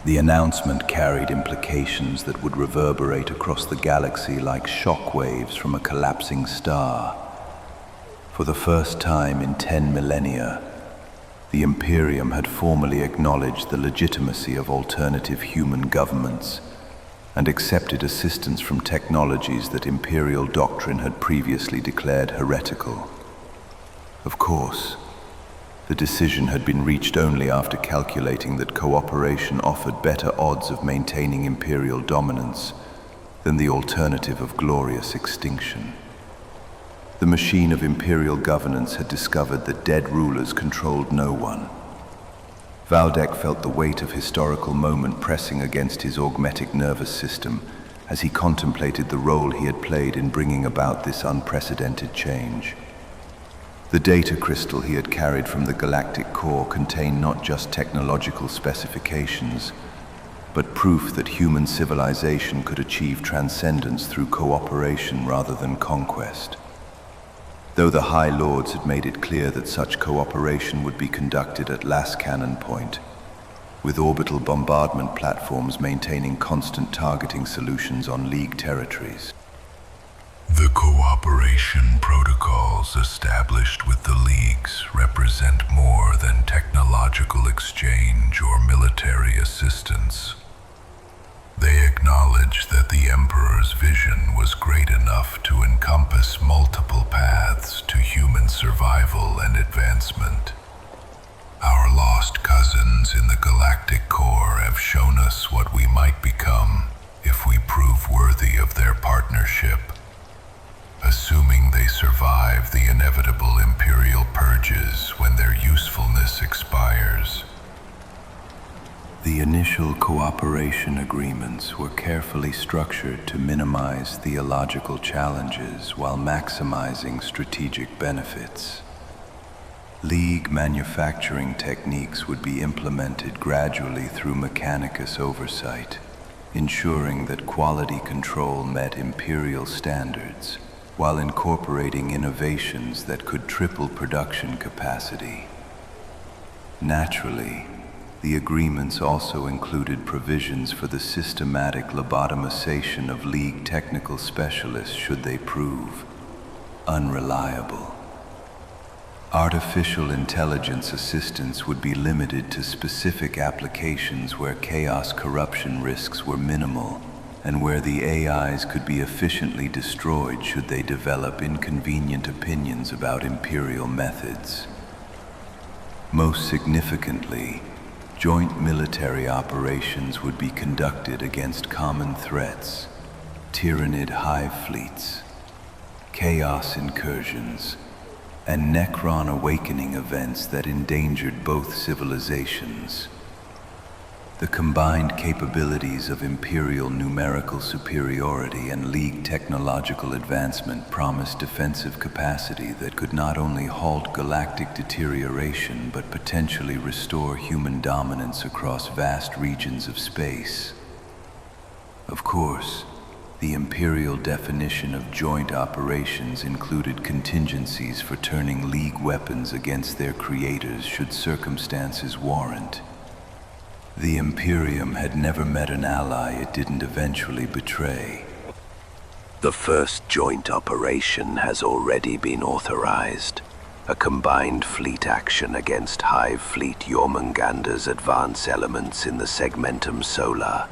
The announcement carried implications that would reverberate across the galaxy like shockwaves from a collapsing star. For the first time in 10 millennia, the Imperium had formally acknowledged the legitimacy of alternative human governments and accepted assistance from technologies that Imperial doctrine had previously declared heretical. Of course, the decision had been reached only after calculating that cooperation offered better odds of maintaining Imperial dominance than the alternative of glorious extinction. The machine of Imperial governance had discovered that dead rulers controlled no one. Valdek felt the weight of historical moment pressing against his augmetic nervous system as he contemplated the role he had played in bringing about this unprecedented change. The data crystal he had carried from the galactic core contained not just technological specifications, but proof that human civilization could achieve transcendence through cooperation rather than conquest. Though the High Lords had made it clear that such cooperation would be conducted at last cannon point, with orbital bombardment platforms maintaining constant targeting solutions on League territories. The cooperation protocols established with the Leagues represent more than technological exchange or military assistance. They acknowledge that the Emperor's vision was great enough to encompass multiple paths to human survival and advancement. Our lost cousins in the galactic core have shown us what we might become if we prove worthy of their partnership. Assuming they survive the inevitable Imperial purges when their usefulness expires. The initial cooperation agreements were carefully structured to minimize theological challenges while maximizing strategic benefits. League manufacturing techniques would be implemented gradually through Mechanicus oversight, ensuring that quality control met Imperial standards, while incorporating innovations that could triple production capacity. Naturally, the agreements also included provisions for the systematic lobotomization of League technical specialists should they prove unreliable. Artificial intelligence assistance would be limited to specific applications where chaos corruption risks were minimal, and where the AIs could be efficiently destroyed should they develop inconvenient opinions about Imperial methods. Most significantly, joint military operations would be conducted against common threats, Tyrannid hive fleets, chaos incursions, and Necron awakening events that endangered both civilizations. The combined capabilities of Imperial numerical superiority and League technological advancement promised defensive capacity that could not only halt galactic deterioration but potentially restore human dominance across vast regions of space. Of course, the Imperial definition of joint operations included contingencies for turning League weapons against their creators should circumstances warrant. The Imperium had never met an ally it didn't eventually betray. The first joint operation has already been authorized. A combined fleet action against Hive Fleet Jormungandr's advance elements in the Segmentum Solar.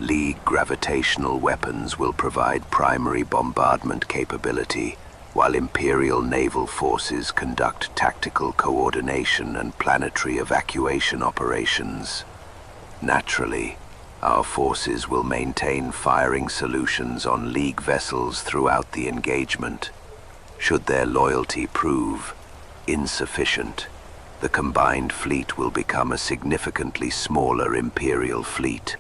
League gravitational weapons will provide primary bombardment capability, while Imperial naval forces conduct tactical coordination and planetary evacuation operations. Naturally, our forces will maintain firing solutions on League vessels throughout the engagement. Should their loyalty prove insufficient, the combined fleet will become a significantly smaller Imperial fleet.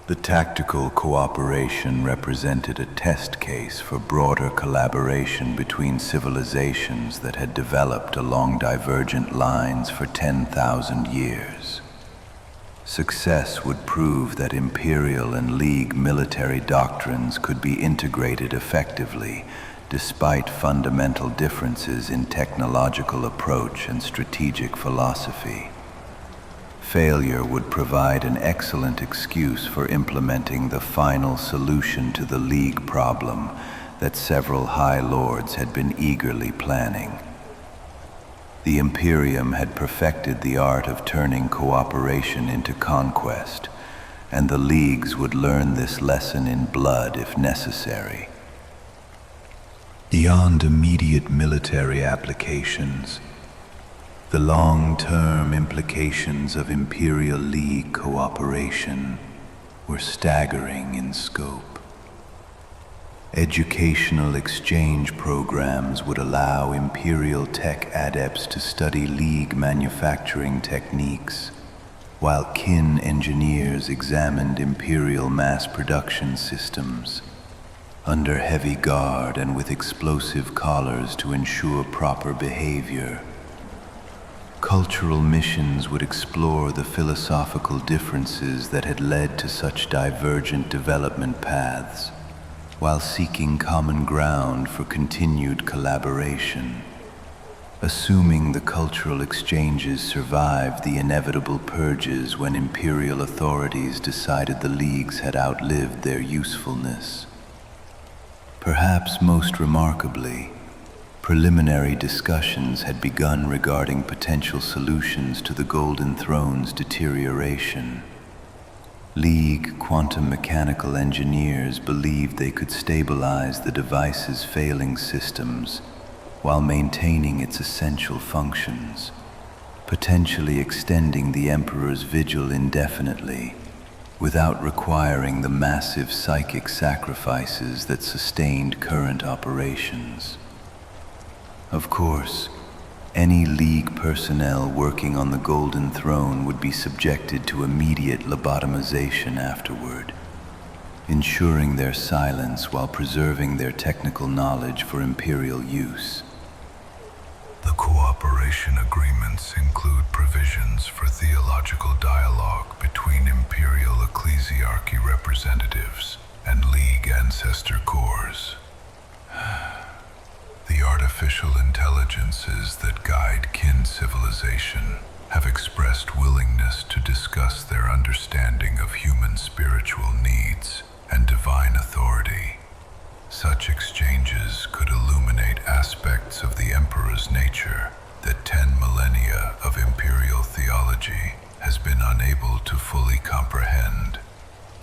The tactical cooperation represented a test case for broader collaboration between civilizations that had developed along divergent lines for 10,000 years. Success would prove that Imperial and League military doctrines could be integrated effectively, despite fundamental differences in technological approach and strategic philosophy. Failure would provide an excellent excuse for implementing the final solution to the League problem that several High Lords had been eagerly planning. The Imperium had perfected the art of turning cooperation into conquest, and the Leagues would learn this lesson in blood if necessary. Beyond immediate military applications, the long-term implications of Imperial League cooperation were staggering in scope. Educational exchange programs would allow Imperial tech adepts to study League manufacturing techniques, while kin engineers examined Imperial mass production systems under heavy guard and with explosive collars to ensure proper behavior. Cultural missions would explore the philosophical differences that had led to such divergent development paths, while seeking common ground for continued collaboration. Assuming the cultural exchanges survived the inevitable purges when Imperial authorities decided the Leagues had outlived their usefulness. Perhaps most remarkably, preliminary discussions had begun regarding potential solutions to the Golden Throne's deterioration. League quantum mechanical engineers believed they could stabilize the device's failing systems while maintaining its essential functions, potentially extending the Emperor's vigil indefinitely, without requiring the massive psychic sacrifices that sustained current operations. Of course, any League personnel working on the Golden Throne would be subjected to immediate lobotomization afterward, ensuring their silence while preserving their technical knowledge for Imperial use. The cooperation agreements include provisions for theological dialogue between Imperial ecclesiarchy representatives and League ancestor cores. The artificial intelligences that guide kin civilization have expressed willingness to discuss their understanding of human spiritual needs and divine authority. Such exchanges could illuminate aspects of the Emperor's nature that 10 millennia of Imperial theology has been unable to fully comprehend.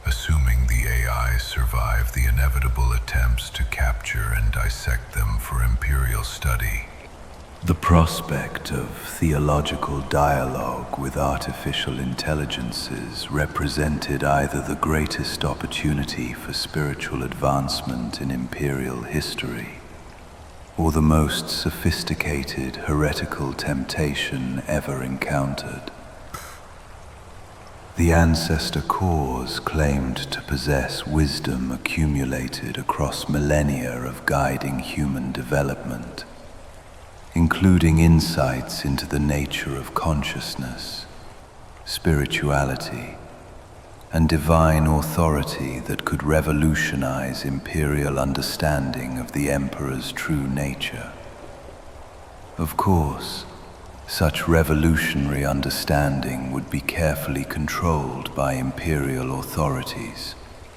Assuming the AI survive the inevitable attempts to capture and dissect them for Imperial study. The prospect of theological dialogue with artificial intelligences represented either the greatest opportunity for spiritual advancement in Imperial history, or the most sophisticated heretical temptation ever encountered. The ancestor cores claimed to possess wisdom accumulated across millennia of guiding human development, including insights into the nature of consciousness, spirituality, and divine authority that could revolutionize Imperial understanding of the Emperor's true nature. Of course, such revolutionary understanding would be carefully controlled by Imperial authorities,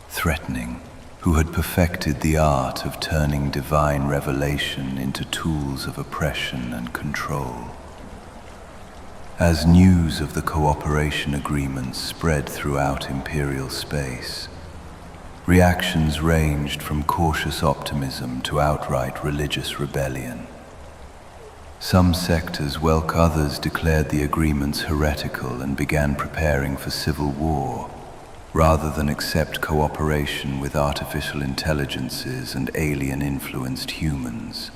threatening who had perfected the art of turning divine revelation into tools of oppression and control. As news of the cooperation agreements spread throughout Imperial space, reactions ranged from cautious optimism to outright religious rebellion. Some sectors, while others declared the agreements heretical and began preparing for civil war, rather than accept cooperation with artificial intelligences and alien-influenced humans.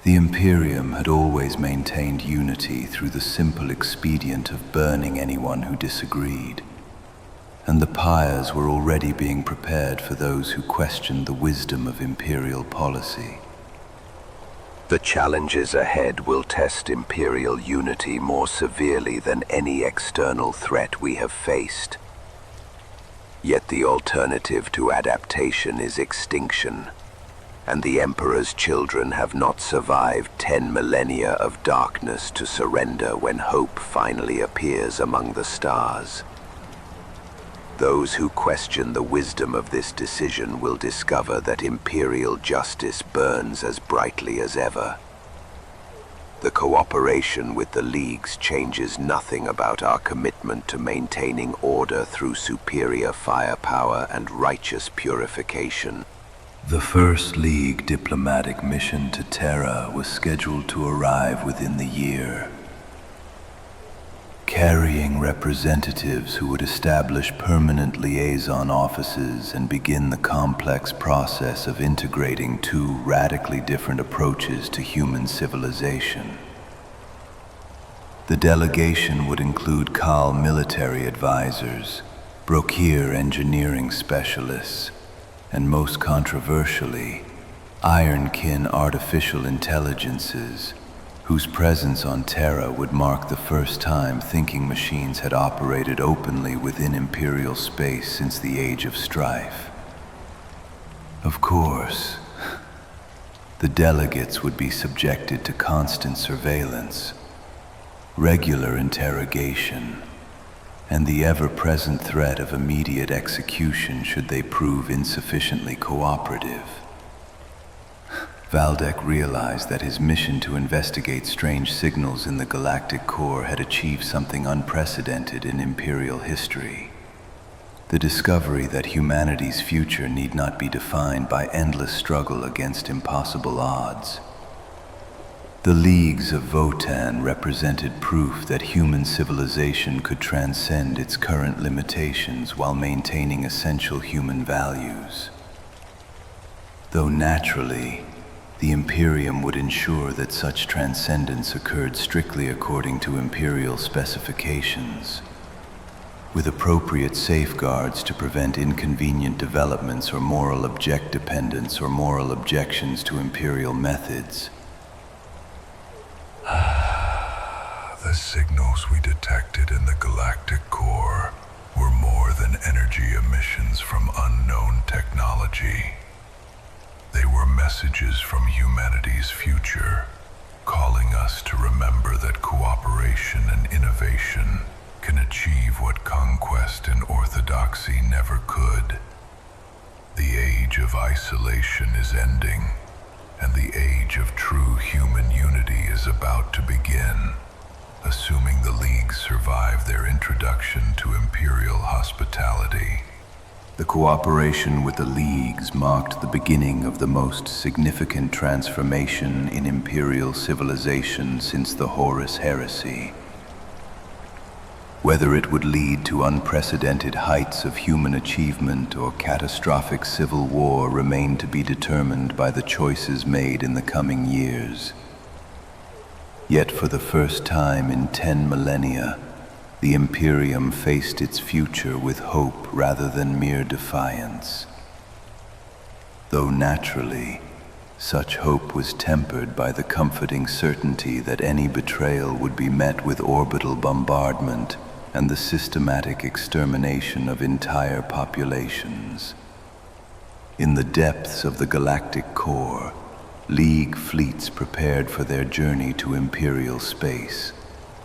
The Imperium had always maintained unity through the simple expedient of burning anyone who disagreed, and the pyres were already being prepared for those who questioned the wisdom of Imperial policy. The challenges ahead will test Imperial unity more severely than any external threat we have faced. Yet the alternative to adaptation is extinction, and the Emperor's children have not survived 10 millennia of darkness to surrender when hope finally appears among the stars. Those who question the wisdom of this decision will discover that Imperial justice burns as brightly as ever. The cooperation with the Leagues changes nothing about our commitment to maintaining order through superior firepower and righteous purification. The first League diplomatic mission to Terra was scheduled to arrive within the year, carrying representatives who would establish permanent liaison offices and begin the complex process of integrating two radically different approaches to human civilization. The delegation would include Khal military advisors, Brokir engineering specialists, and most controversially, Ironkin artificial intelligences, whose presence on Terra would mark the first time thinking machines had operated openly within Imperial space since the Age of Strife. Of course, the delegates would be subjected to constant surveillance, regular interrogation, and the ever-present threat of immediate execution should they prove insufficiently cooperative. Valdek realized that his mission to investigate strange signals in the galactic core had achieved something unprecedented in Imperial history. The discovery that humanity's future need not be defined by endless struggle against impossible odds. The Leagues of Votann represented proof that human civilization could transcend its current limitations while maintaining essential human values. Though naturally, the Imperium would ensure that such transcendence occurred strictly according to Imperial specifications, with appropriate safeguards to prevent inconvenient developments or moral dependence or moral objections to Imperial methods. The signals we detected in the galactic core were more than energy emissions from unknown technology. They were messages from humanity's future, calling us to remember that cooperation and innovation can achieve what conquest and orthodoxy never could. The age of isolation is ending, and the age of true human unity is about to begin, assuming the Leagues survive their introduction to Imperial hospitality. The cooperation with the Leagues marked the beginning of the most significant transformation in Imperial civilization since the Horus heresy. Whether it would lead to unprecedented heights of human achievement or catastrophic civil war remained to be determined by the choices made in the coming years. Yet for the first time in 10 millennia, the Imperium faced its future with hope rather than mere defiance. Though naturally, such hope was tempered by the comforting certainty that any betrayal would be met with orbital bombardment and the systematic extermination of entire populations. In the depths of the galactic core, League fleets prepared for their journey to Imperial space,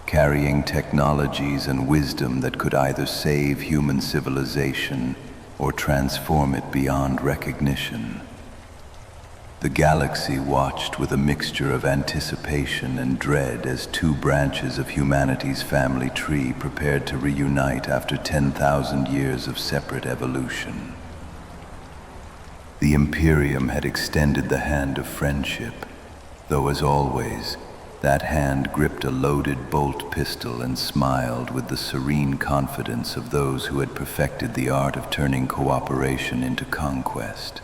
carrying technologies and wisdom that could either save human civilization or transform it beyond recognition. The galaxy watched with a mixture of anticipation and dread as two branches of humanity's family tree prepared to reunite after 10,000 years of separate evolution. The Imperium had extended the hand of friendship, though as always, that hand gripped a loaded bolt pistol and smiled with the serene confidence of those who had perfected the art of turning cooperation into conquest.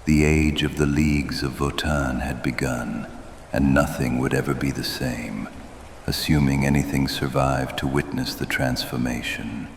The age of the Leagues of Votann had begun, and nothing would ever be the same, assuming anything survived to witness the transformation.